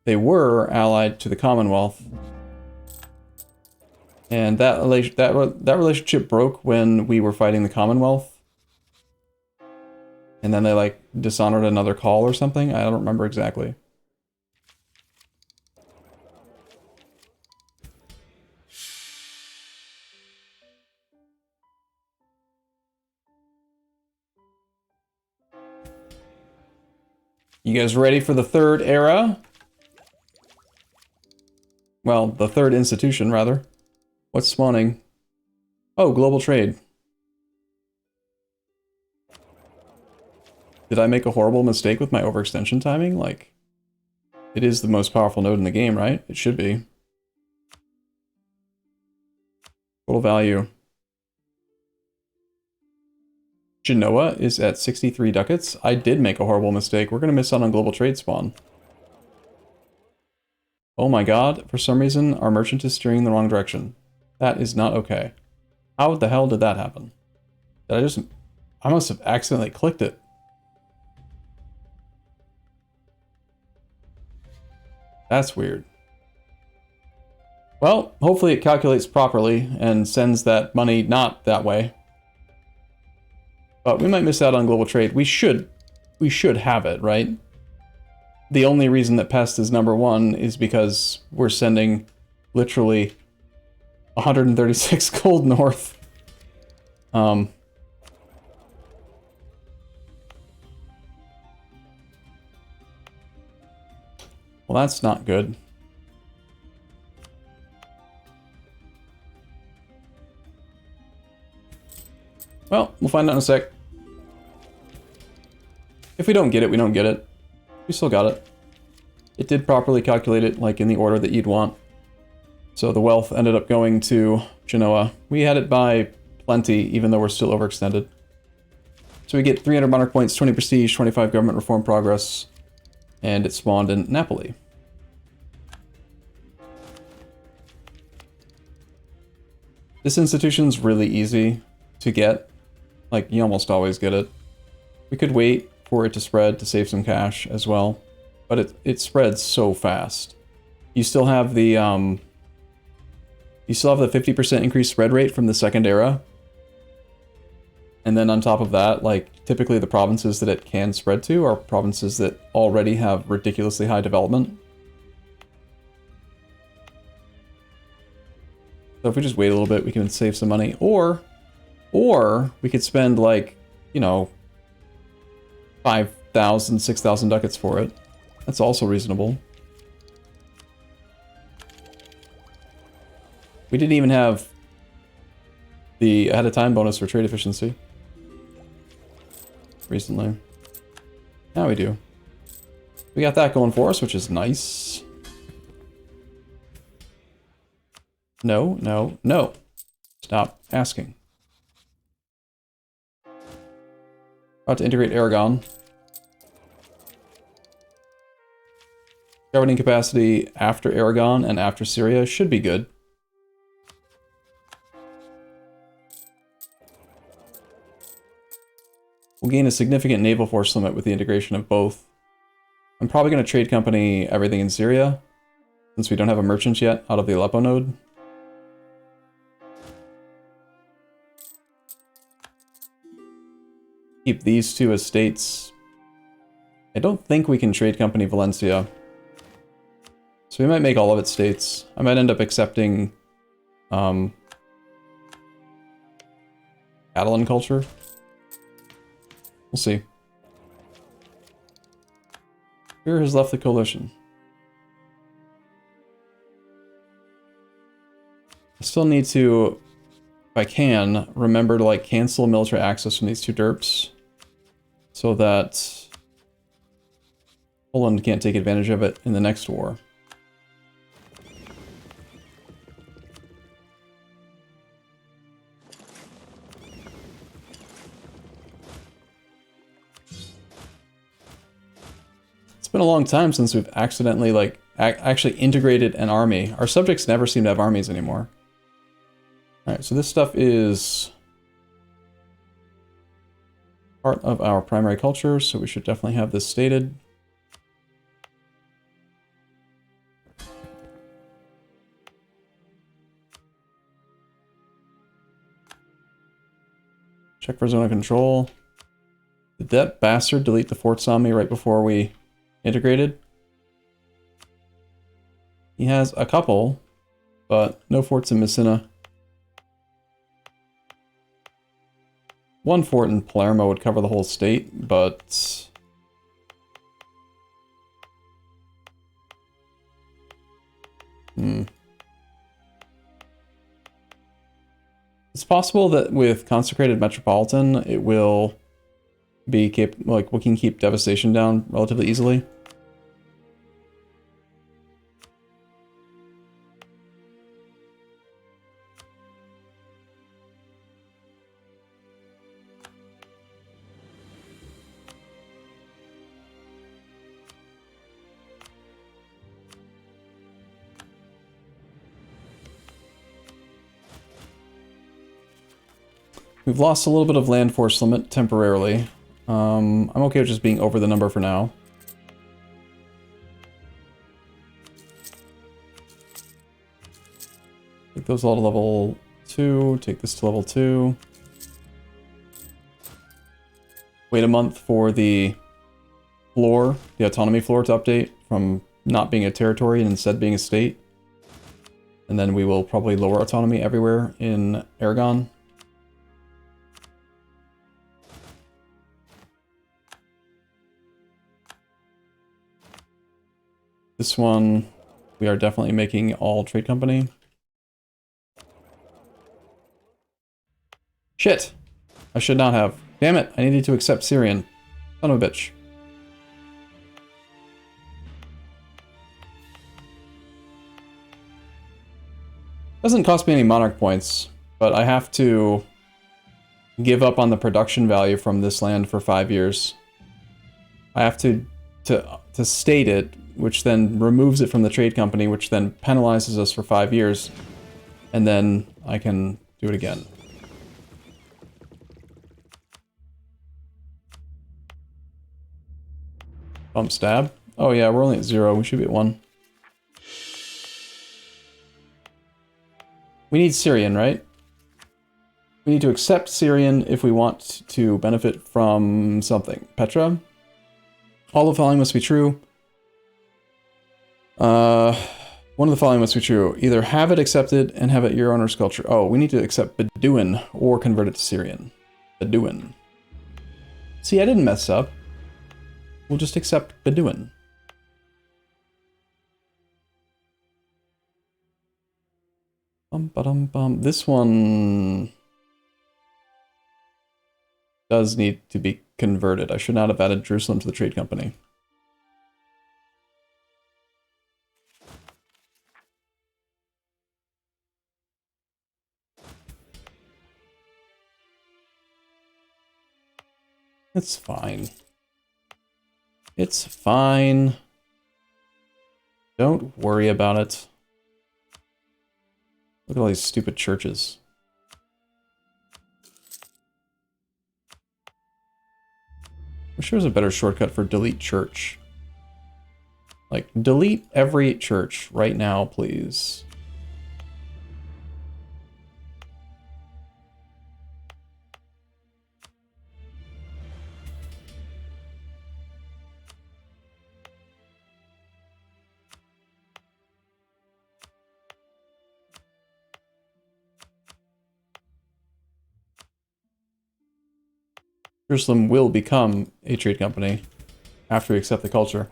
They were allied to the Commonwealth. And that relationship broke when we were fighting the Commonwealth. And then they, like, dishonored another call or something. I don't remember exactly. You guys ready for the third era? Well, the third institution, rather. What's spawning? Oh, global trade. Did I make a horrible mistake with my overextension timing? Like, it is the most powerful node in the game, right? It should be. Total value. Genoa is at 63 ducats. I did make a horrible mistake. We're going to miss out on global trade spawn. Oh my god, for some reason, our merchant is steering in the wrong direction. That is not okay. How the hell did that happen? Did I must have accidentally clicked it. That's weird. Well, hopefully it calculates properly and sends that money not that way. But we might miss out on global trade. We should have it, right? The only reason that Pest is #1 is because we're sending literally 136 gold north. Well, that's not good. Well, we'll find out in a sec. If we don't get it, we don't get it. We still got it. It did properly calculate it, like, in the order that you'd want. So the wealth ended up going to Genoa. We had it by plenty, even though we're still overextended. So we get 300 monarch points, 20 prestige, 25 government reform progress, and it spawned in Napoli. This institution's really easy to get. Like, you almost always get it. We could wait for it to spread to save some cash as well, but it spreads so fast. You still have the 50% increased spread rate from the second era. And then on top of that, like, typically the provinces that it can spread to are provinces that already have ridiculously high development. So if we just wait a little bit, we can save some money. Or we could spend, like, you know, 5,000, 6,000 ducats for it. That's also reasonable. We didn't even have the ahead of time bonus for trade efficiency recently. Now we do. We got that going for us, which is nice. No, no, no. Stop asking. About to integrate Aragon. Governing capacity after Aragon and after Syria should be good. We'll gain a significant naval force limit with the integration of both. I'm probably going to trade company everything in Syria, since we don't have a merchant yet out of the Aleppo node. Keep these two as states. I don't think we can trade company Valencia. So we might make all of it states. I might end up accepting Catalan culture. We'll see. Fear has left the coalition. I still need to, if I can, remember to, like, cancel military access from these two derps so that Poland can't take advantage of it in the next war. been a long time since we've accidentally, like, actually integrated an army. Our subjects never seem to have armies anymore. Alright, so this stuff is part of our primary culture, so we should definitely have this stated. Check for zone of control. Did that bastard delete the forts on me right before we integrated? He has a couple, but no forts in Messina. One fort in Palermo would cover the whole state, but... It's possible that with Consecrated Metropolitan, it will be like we can keep devastation down relatively easily. We've lost a little bit of land force limit temporarily. I'm okay with just being over the number for now. Take those all to level 2, take this to level 2. Wait a month for the floor, the autonomy floor to update from not being a territory and instead being a state. And then we will probably lower autonomy everywhere in Aragon. This one, we are definitely making all trade company. Shit! I should not have. Damn it, I needed to accept Syrian. Son of a bitch. Doesn't cost me any monarch points, but I have to give up on the production value from this land for 5 years. I have to state it, which then removes it from the trade company, which then penalizes us for 5 years, and then I can do it again. Bump stab. Oh yeah, we're only at 0. We should be at 1. We need Syrian, right? We need to accept Syrian if we want to benefit from something. Petra? All the following must be true. One of the following must be true. Either have it accepted and have it your owner's culture. Oh, we need to accept Bedouin or convert it to Syrian. Bedouin. See, I didn't mess up. We'll just accept Bedouin. Bum. This one does need to be converted. I should not have added Jerusalem to the trade company. It's fine. It's fine. Don't worry about it. Look at all these stupid churches. Wish there was a better shortcut for delete church. Like, delete every church right now, please. Jerusalem will become a trade company after we accept the culture.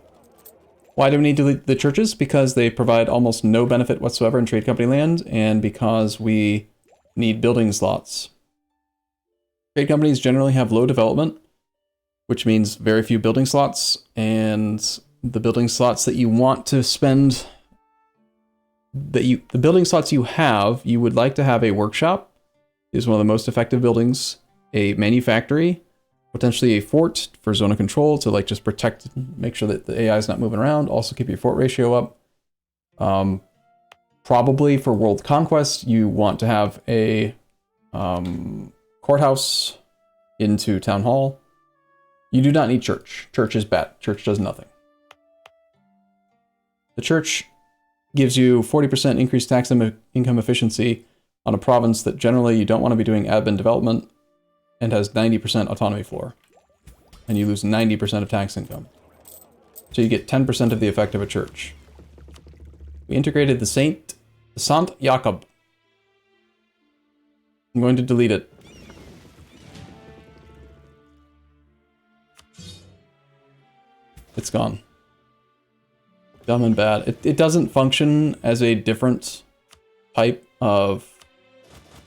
Why do we need to delete the churches? Because they provide almost no benefit whatsoever in trade company land, and because we need building slots. Trade companies generally have low development, which means very few building slots, and the building slots that you want to spend, the building slots you have, you would like to have a workshop, is one of the most effective buildings, a manufactory, Potentially a fort for zone of control to like just protect, make sure that the AI is not moving around. Also keep your fort ratio up. Probably for world conquest, you want to have a courthouse into town hall. You do not need church. Church is bad. Church does nothing. The church gives you 40% increased tax income efficiency on a province that generally you don't want to be doing admin development and has 90% autonomy floor. And you lose 90% of tax income. So you get 10% of the effect of a church. We integrated the Sant Jakob. I'm going to delete it. It's gone. Dumb and bad. It doesn't function as a different type of...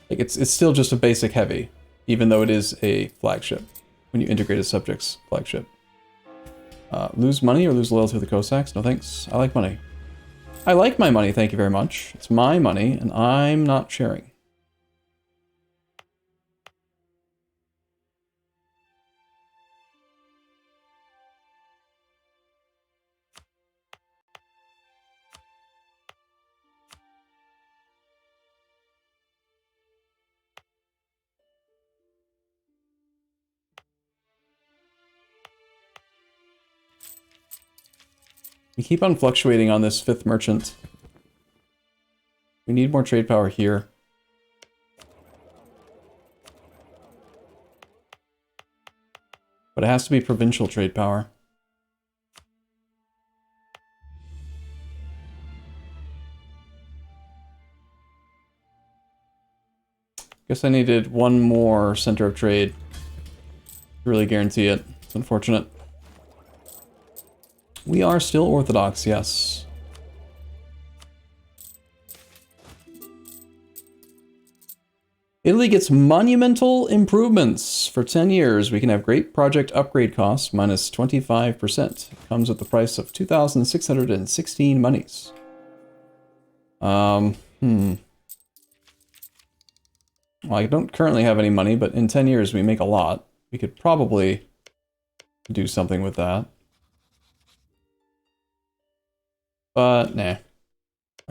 Like it's still just a basic heavy, even though it is a flagship when you integrate a subject's flagship. Lose money or lose loyalty to the Cossacks? No thanks. I like money. I like my money, thank you very much. It's my money, and I'm not sharing. We keep on fluctuating on this 5th merchant. We need more trade power here. But it has to be provincial trade power. Guess I needed one more center of trade to really guarantee it. It's unfortunate. We are still Orthodox, yes. Italy gets monumental improvements. For 10 years, we can have great project upgrade costs minus 25%. It comes with the price of 2,616 monies. Well, I don't currently have any money, but in 10 years we make a lot. We could probably do something with that. But, nah. Not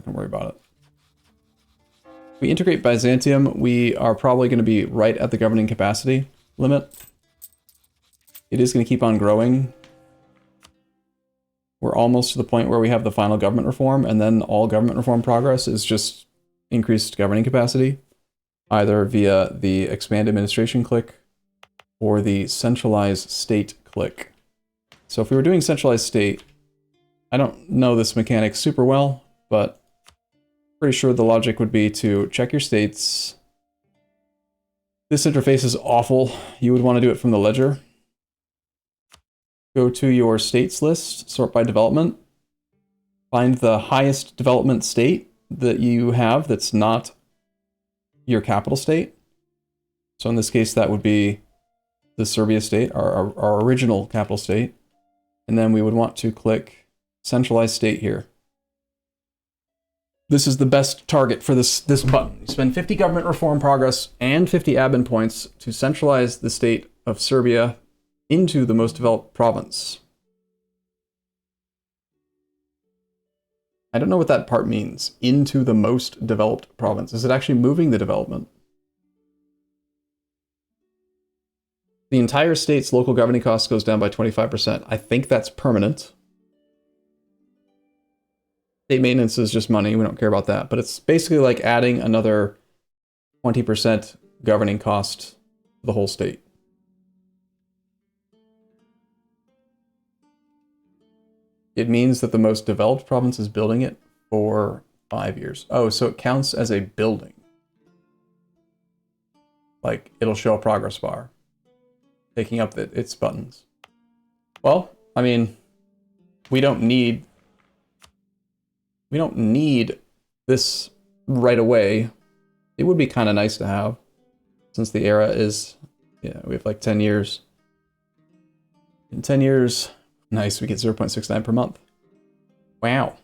gonna worry about it. If we integrate Byzantium, we are probably going to be right at the governing capacity limit. It is going to keep on growing. We're almost to the point where we have the final government reform, and then all government reform progress is just increased governing capacity, either via the expand administration click or the centralized state click. So if we were doing centralized state, I don't know this mechanic super well, but pretty sure the logic would be to check your states. This interface is awful. You would want to do it from the ledger. Go to your states list, sort by development. Find the highest development state that you have that's not your capital state. So in this case, that would be the Serbia state, our original capital state. And then we would want to click centralized state here. This is the best target for this button. You spend 50 government reform progress and 50 admin points to centralize the state of Serbia into the most developed province. I don't know what that part means. Into the most developed province. Is it actually moving the development? The entire state's local governing cost goes down by 25%. I think that's permanent. State maintenance is just money, we don't care about that. But it's basically like adding another 20% governing cost to the whole state. It means that the most developed province is building it for 5 years. Oh, so it counts as a building. Like, it'll show a progress bar, taking up its buttons. Well, I mean, we don't need this right away. It would be kind of nice to have, since the era is, yeah, we have like 10 years. In 10 years, nice, we get 0.69 per month. Wow.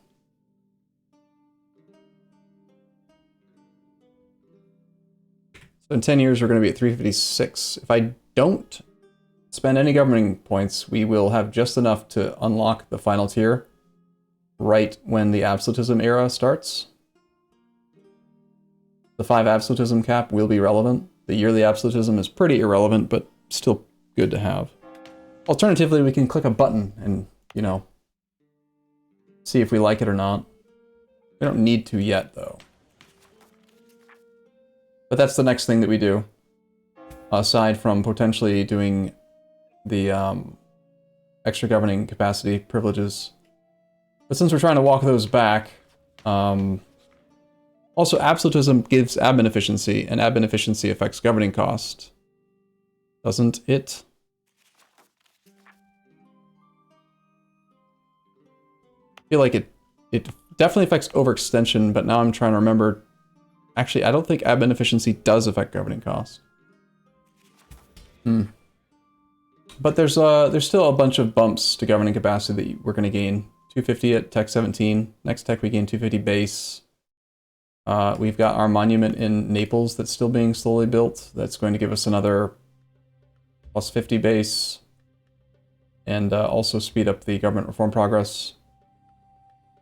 So in 10 years, we're going to be at 356. If I don't spend any governing points, we will have just enough to unlock the final tier right when the absolutism era starts. The 5 absolutism cap will be relevant. The yearly absolutism is pretty irrelevant, but still good to have. Alternatively, we can click a button and, you know, see if we like it or not. We don't need to yet, though. But that's the next thing that we do, aside from potentially doing the extra governing capacity privileges. But since we're trying to walk those back, also absolutism gives admin efficiency, and admin efficiency affects governing cost. Doesn't it? I feel like it definitely affects overextension, but now I'm trying to remember. Actually, I don't think admin efficiency does affect governing cost. But there's still a bunch of bumps to governing capacity that we're going to gain. 250 at Tech 17. Next Tech we gain 250 base. We've got our monument in Naples that's still being slowly built. That's going to give us another plus 50 base. And also speed up the government reform progress.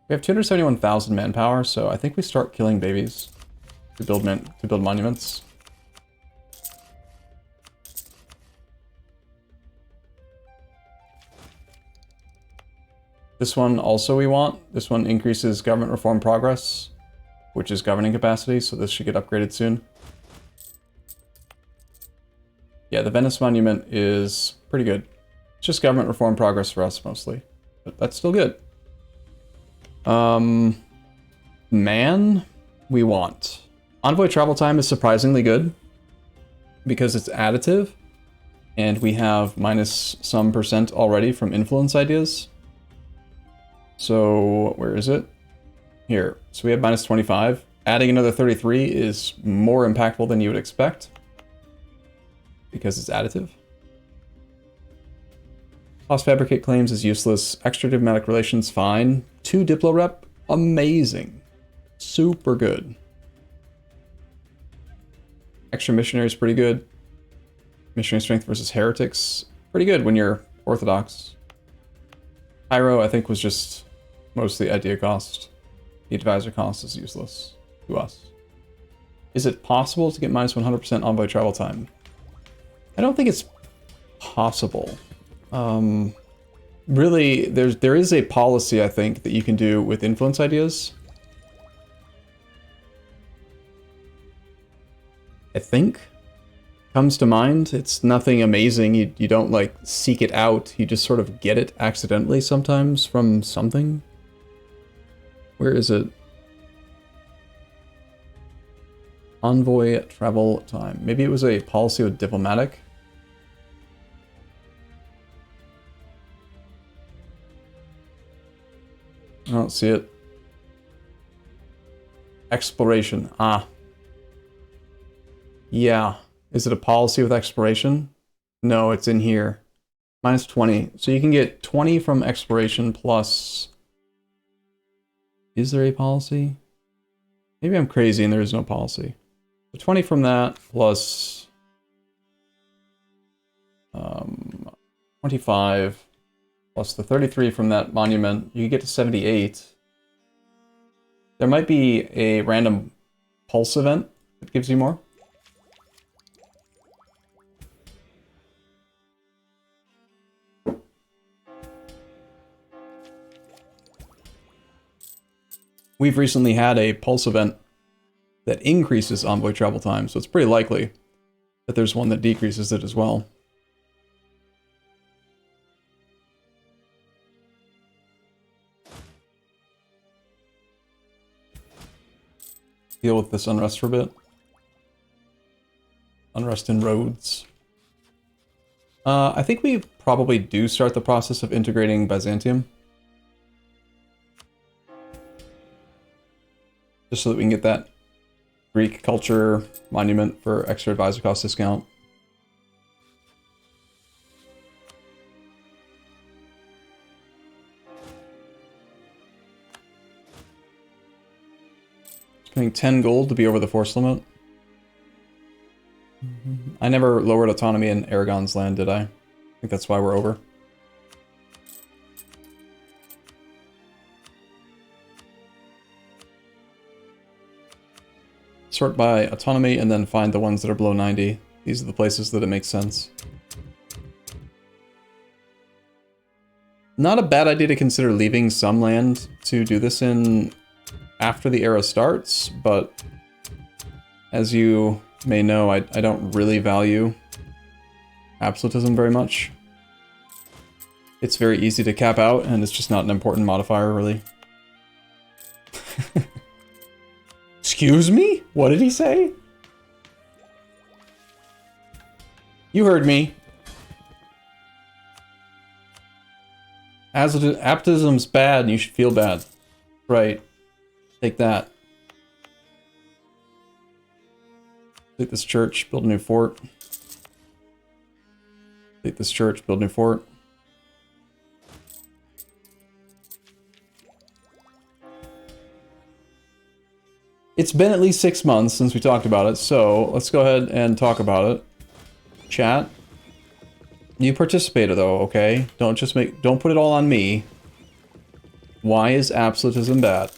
We have 271,000 manpower, so I think we start killing babies to build monuments. This one also we want. This one increases government reform progress, which is governing capacity, so this should get upgraded soon. Yeah, the Venice monument is pretty good. It's just government reform progress for us mostly, but that's still good. Man, we want. Envoy travel time is surprisingly good because it's additive, and we have minus some % already from influence ideas. So where is it? Here. So we have minus 25. Adding another 33 is more impactful than you would expect because it's additive. Cost fabricate claims is useless. Extra diplomatic relations, fine. 2 Diplo rep, amazing. Super good. Extra missionary is pretty good. Missionary strength versus heretics, pretty good when you're Orthodox. Pyro, I think, was just mostly idea cost. The advisor cost is useless to us. Is it possible to get minus 100% envoy travel time? I don't think it's possible. Really, there is a policy, I think, that you can do with influence ideas. I think. Comes to mind. It's nothing amazing. You don't, like, seek it out. You just sort of get it accidentally sometimes from something. Where is it? Envoy travel time. Maybe it was a policy with diplomatic. I don't see it. Exploration. Ah. Yeah. Is it a policy with exploration? No, it's in here. Minus 20. So you can get 20 from exploration plus... Is there a policy? Maybe I'm crazy and there is no policy. So 20 from that plus... 25 plus the 33 from that monument. You get to 78. There might be a random pulse event that gives you more. We've recently had a pulse event that increases envoy travel time, so it's pretty likely that there's one that decreases it as well. Deal with this unrest for a bit. Unrest in roads. I think we probably do start the process of integrating Byzantium. Just so that we can get that Greek culture monument for extra advisor cost discount. Paying 10 gold to be over the force limit. I never lowered autonomy in Aragon's land, did I? I think that's why we're over. Sort by autonomy and then find the ones that are below 90. These are the places that it makes sense. Not a bad idea to consider leaving some land to do this in after the era starts, but as you may know, I don't really value absolutism very much. It's very easy to cap out, and it's just not an important modifier, really. Excuse me? What did he say? You heard me. Absolutism's bad, and you should feel bad. Right. Take that. Take this church, build a new fort. Take this church, build a new fort. It's been at least 6 months since we talked about it, so let's go ahead and talk about it. Chat. You participated though, okay? Don't put it all on me. Why is absolutism bad?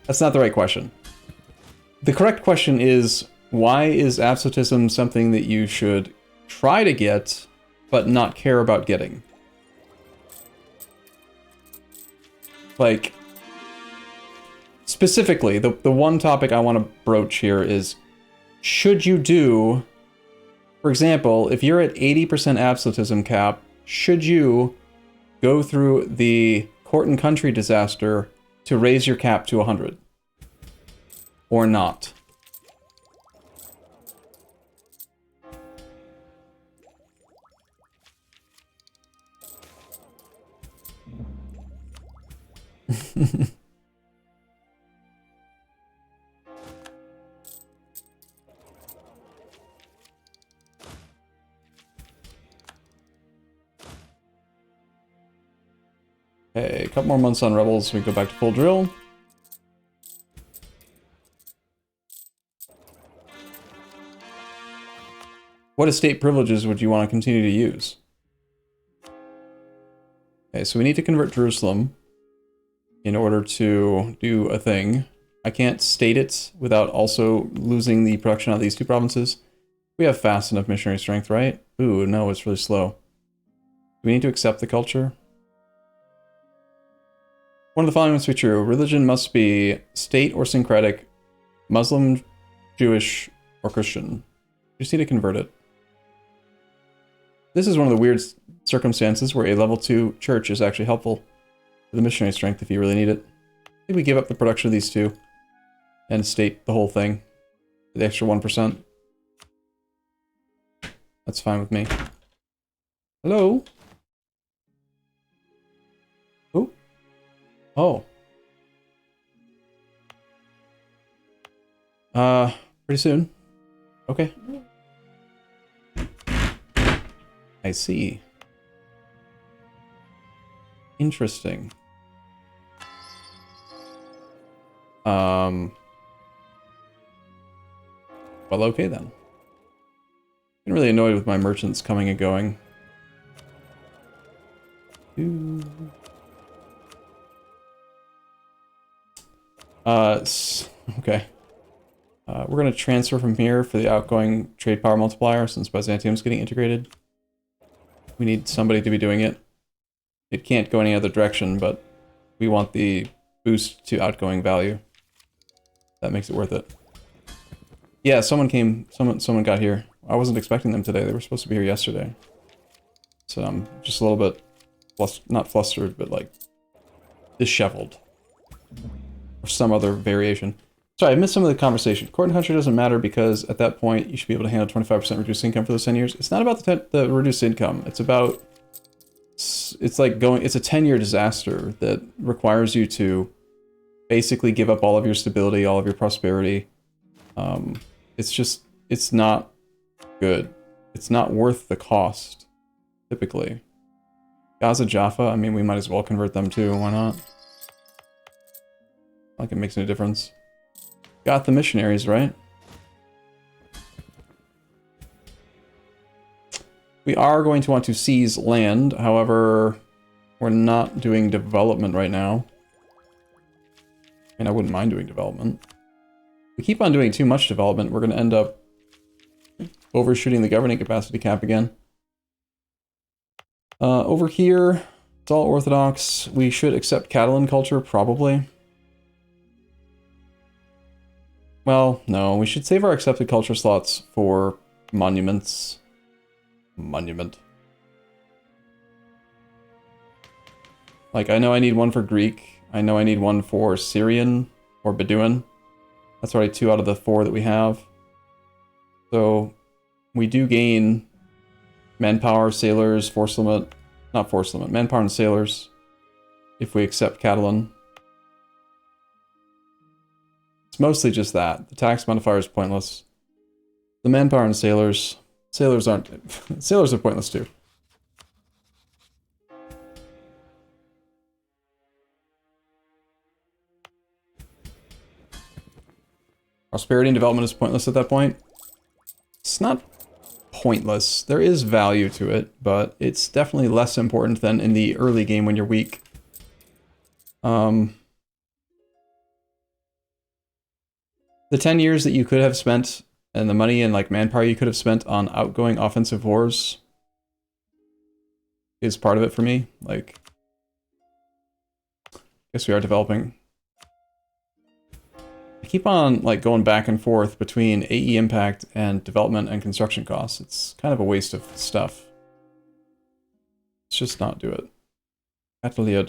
That's not the right question. The correct question is, why is absolutism something that you should try to get, but not care about getting? Like, specifically, the one topic I want to broach here is, should you do, for example, if you're at 80% absolutism cap, should you go through the court and country disaster to raise your cap to 100? Or not? Okay, a couple more months on Rebels, we go back to full drill. What estate privileges would you want to continue to use? Okay, so we need to convert Jerusalem in order to do a thing. I can't state it without also losing the production of these two provinces. We have fast enough missionary strength, right? Ooh, no, it's really slow. Do we need to accept the culture? One of the following must be true. Religion must be state or syncretic, Muslim, Jewish, or Christian. You just need to convert it. This is one of the weird circumstances where a level 2 church is actually helpful for the missionary strength if you really need it. I think we give up the production of these two and state the whole thing for the extra 1%. That's fine with me. Hello? Who? Oh. Pretty soon. Okay. I see. Interesting. Well, okay then. I'm really annoyed with my merchants coming and going. Okay. We're going to transfer from here for the outgoing trade power multiplier since Byzantium's getting integrated. We need somebody to be doing it. It can't go any other direction, but we want the boost to outgoing value. That makes it worth it. Yeah, someone got here. I wasn't expecting them today. They were supposed to be here yesterday. So I'm just a little bit, not flustered, but like disheveled. Or some other variation. Sorry, I missed some of the conversation. Court and country doesn't matter because at that point you should be able to handle 25% reduced income for those 10 years. It's not about the reduced income. It's about, it's like it's a 10-year disaster that requires you to basically give up all of your stability, all of your prosperity. It's not good. It's not worth the cost, typically. Gaza, Jaffa, I mean, we might as well convert them too. Why not? Like it makes no difference. Got the missionaries, right? We are going to want to seize land, however, we're not doing development right now. And I wouldn't mind doing development. If we keep on doing too much development, we're going to end up overshooting the governing capacity cap again. Over here, it's all Orthodox. We should accept Catalan culture, probably. Well, no, we should save our accepted culture slots for monuments. Monument. Like, I know I need one for Greek. I know I need one for Syrian or Bedouin. That's already 2 out of the 4 that we have. So, we do gain manpower, sailors, force limit. Not force limit, manpower and sailors. If we accept Catalan. It's mostly just that. The tax modifier is pointless. The manpower and sailors. Sailors aren't... sailors are pointless too. Prosperity and development is pointless at that point. It's not pointless. There is value to it, but it's definitely less important than in the early game when you're weak. The 10 years that you could have spent and the money and like manpower you could have spent on outgoing offensive wars is part of it for me. Like, I guess we are developing. I keep on like going back and forth between AE impact and development and construction costs. It's kind of a waste of stuff. Let's just not do it. Atelier.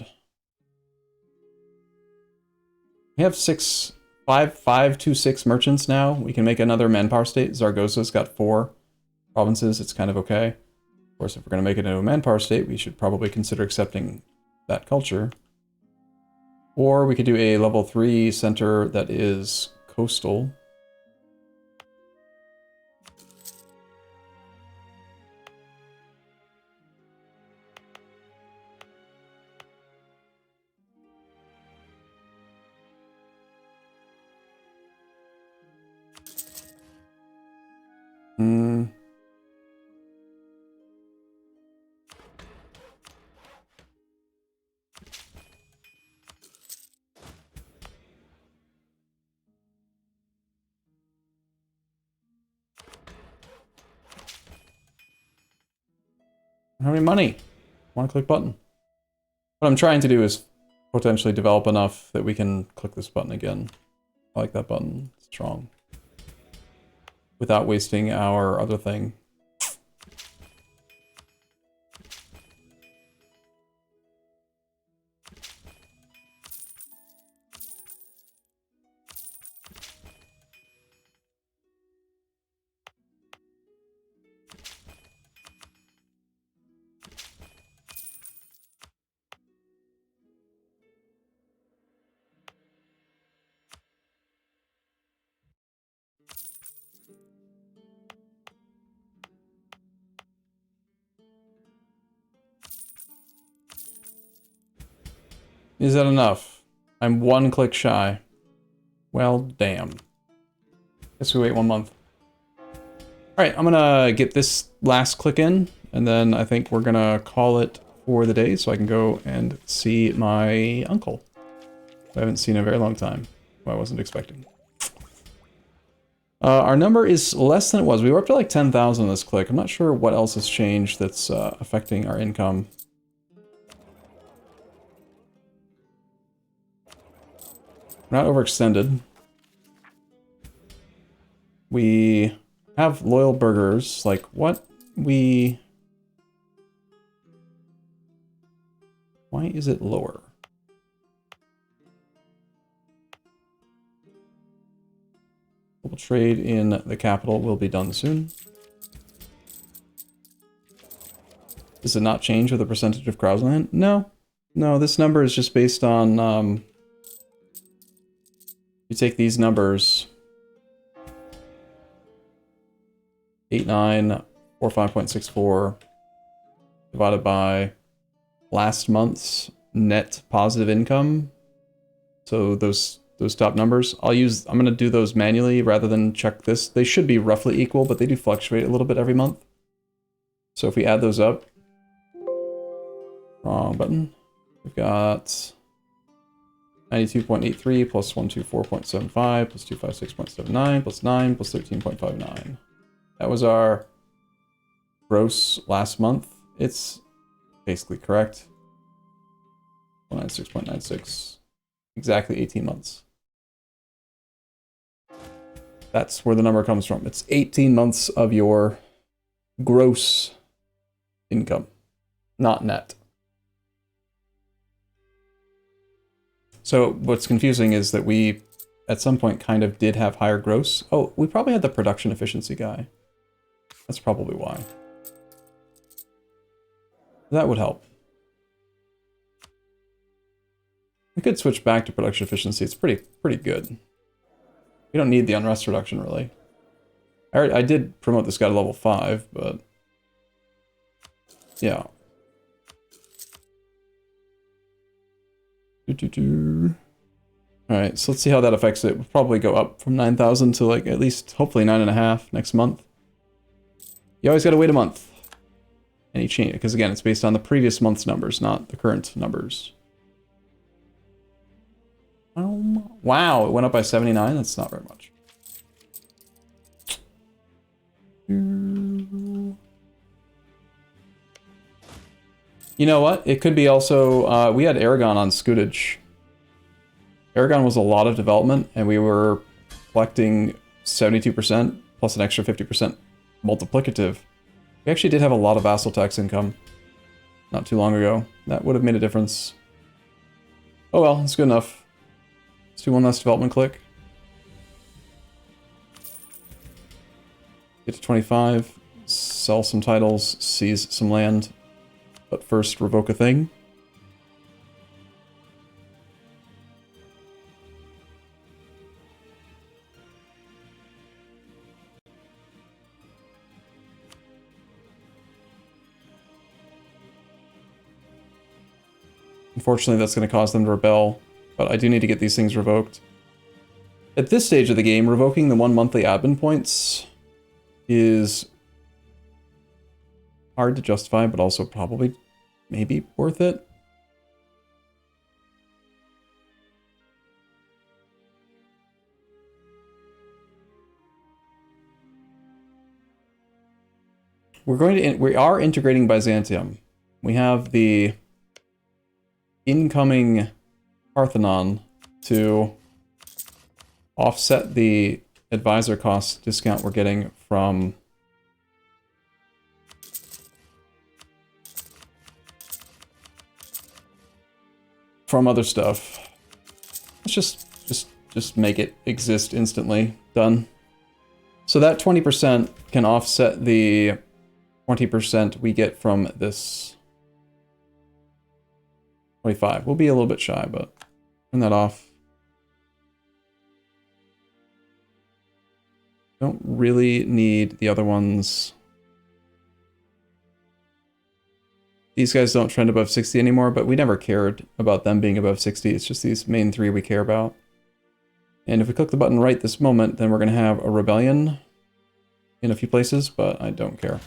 We have 5 to 6 merchants now. We can make another manpower state. Zaragoza's got 4 provinces. It's kind of okay. Of course, if we're going to make it into a manpower state, we should probably consider accepting that culture. Or we could do a level 3 center that is coastal. How many money? One-click button. What I'm trying to do is potentially develop enough that we can click this button again. I like that button. It's strong. Without wasting our other thing. Is that enough? I'm 1 click shy. Well, damn. Guess we wait 1 month. Alright, I'm gonna get this last click in, and then I think we're gonna call it for the day so I can go and see my uncle. I haven't seen in a very long time. Who I wasn't expecting. Our number is less than it was. We were up to like 10,000 on this click. I'm not sure what else has changed that's affecting our income. We're not overextended. We have loyal burgers. Like, what we... Why is it lower? Global trade in the capital will be done soon. Does it not change with the percentage of Krausland? No. No, this number is just based on... you take these numbers, 8945.64 divided by last month's net positive income. So those top numbers, I'm going to do those manually rather than check this. They should be roughly equal, but they do fluctuate a little bit every month. So if we add those up, wrong button, we've got 92.83 plus 124.75 plus 256.79 plus 9 plus 13.59. That was our gross last month. It's basically correct. 196.96. Exactly 18 months. That's where the number comes from. It's 18 months of your gross income, not net. So what's confusing is that we, at some point, kind of did have higher gross. Oh, we probably had the production efficiency guy. That's probably why. That would help. We could switch back to production efficiency. It's pretty good. We don't need the unrest reduction, really. I did promote this guy to level 5, but... yeah. Alright, so let's see how that affects it. We'll probably go up from 9,000 to, like, at least, hopefully 9.5 next month. You always gotta wait a month. Any change, because again, it's based on the previous month's numbers, not the current numbers. Wow, it went up by 79? That's not very much. You know what? It could be also, we had Aragon on Scootage. Aragon was a lot of development, and we were collecting 72% plus an extra 50% multiplicative. We actually did have a lot of vassal tax income not too long ago. That would have made a difference. Oh well, it's good enough. Let's do one last development click. Get to 25, sell some titles, seize some land, but first revoke a thing. Unfortunately, that's going to cause them to rebel, but I do need to get these things revoked. At this stage of the game, revoking the 1 monthly admin points is hard to justify, but also probably maybe worth it. We are integrating Byzantium. We have the incoming Parthenon to offset the advisor cost discount we're getting from other stuff. Let's just make it exist instantly. Done. So that 20% can offset the 20% we get from this 25. We'll be a little bit shy, but turn that off. Don't really need the other ones. These guys don't trend above 60 anymore, but we never cared about them being above 60. It's just these main three we care about. And if we click the button right this moment, then we're going to have a rebellion in a few places, but I don't care.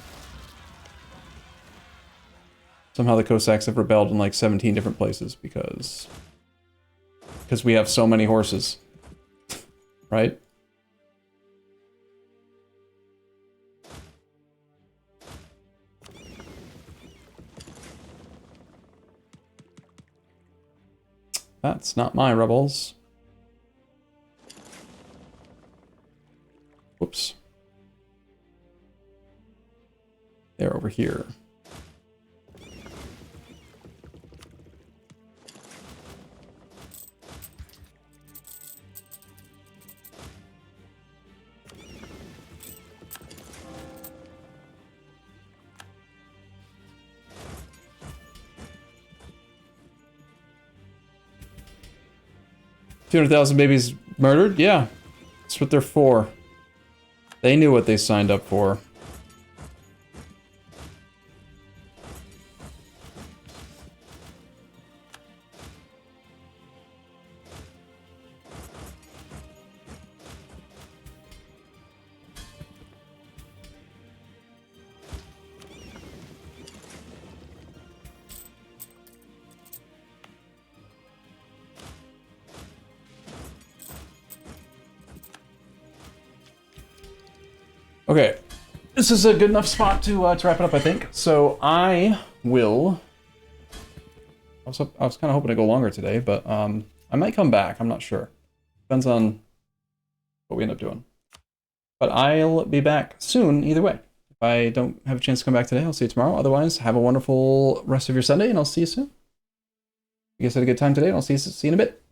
Somehow the Cossacks have rebelled in like 17 different places because we have so many horses, right? That's not my rebels. Whoops. They're over here. $200,000 babies murdered? Yeah. That's what they're for. They knew what they signed up for. Okay, this is a good enough spot to wrap it up, I think. So I will. I was kind of hoping to go longer today, but I might come back. I'm not sure. Depends on what we end up doing. But I'll be back soon either way. If I don't have a chance to come back today, I'll see you tomorrow. Otherwise, have a wonderful rest of your Sunday, and I'll see you soon. You guys had a good time today, and I'll see you in a bit.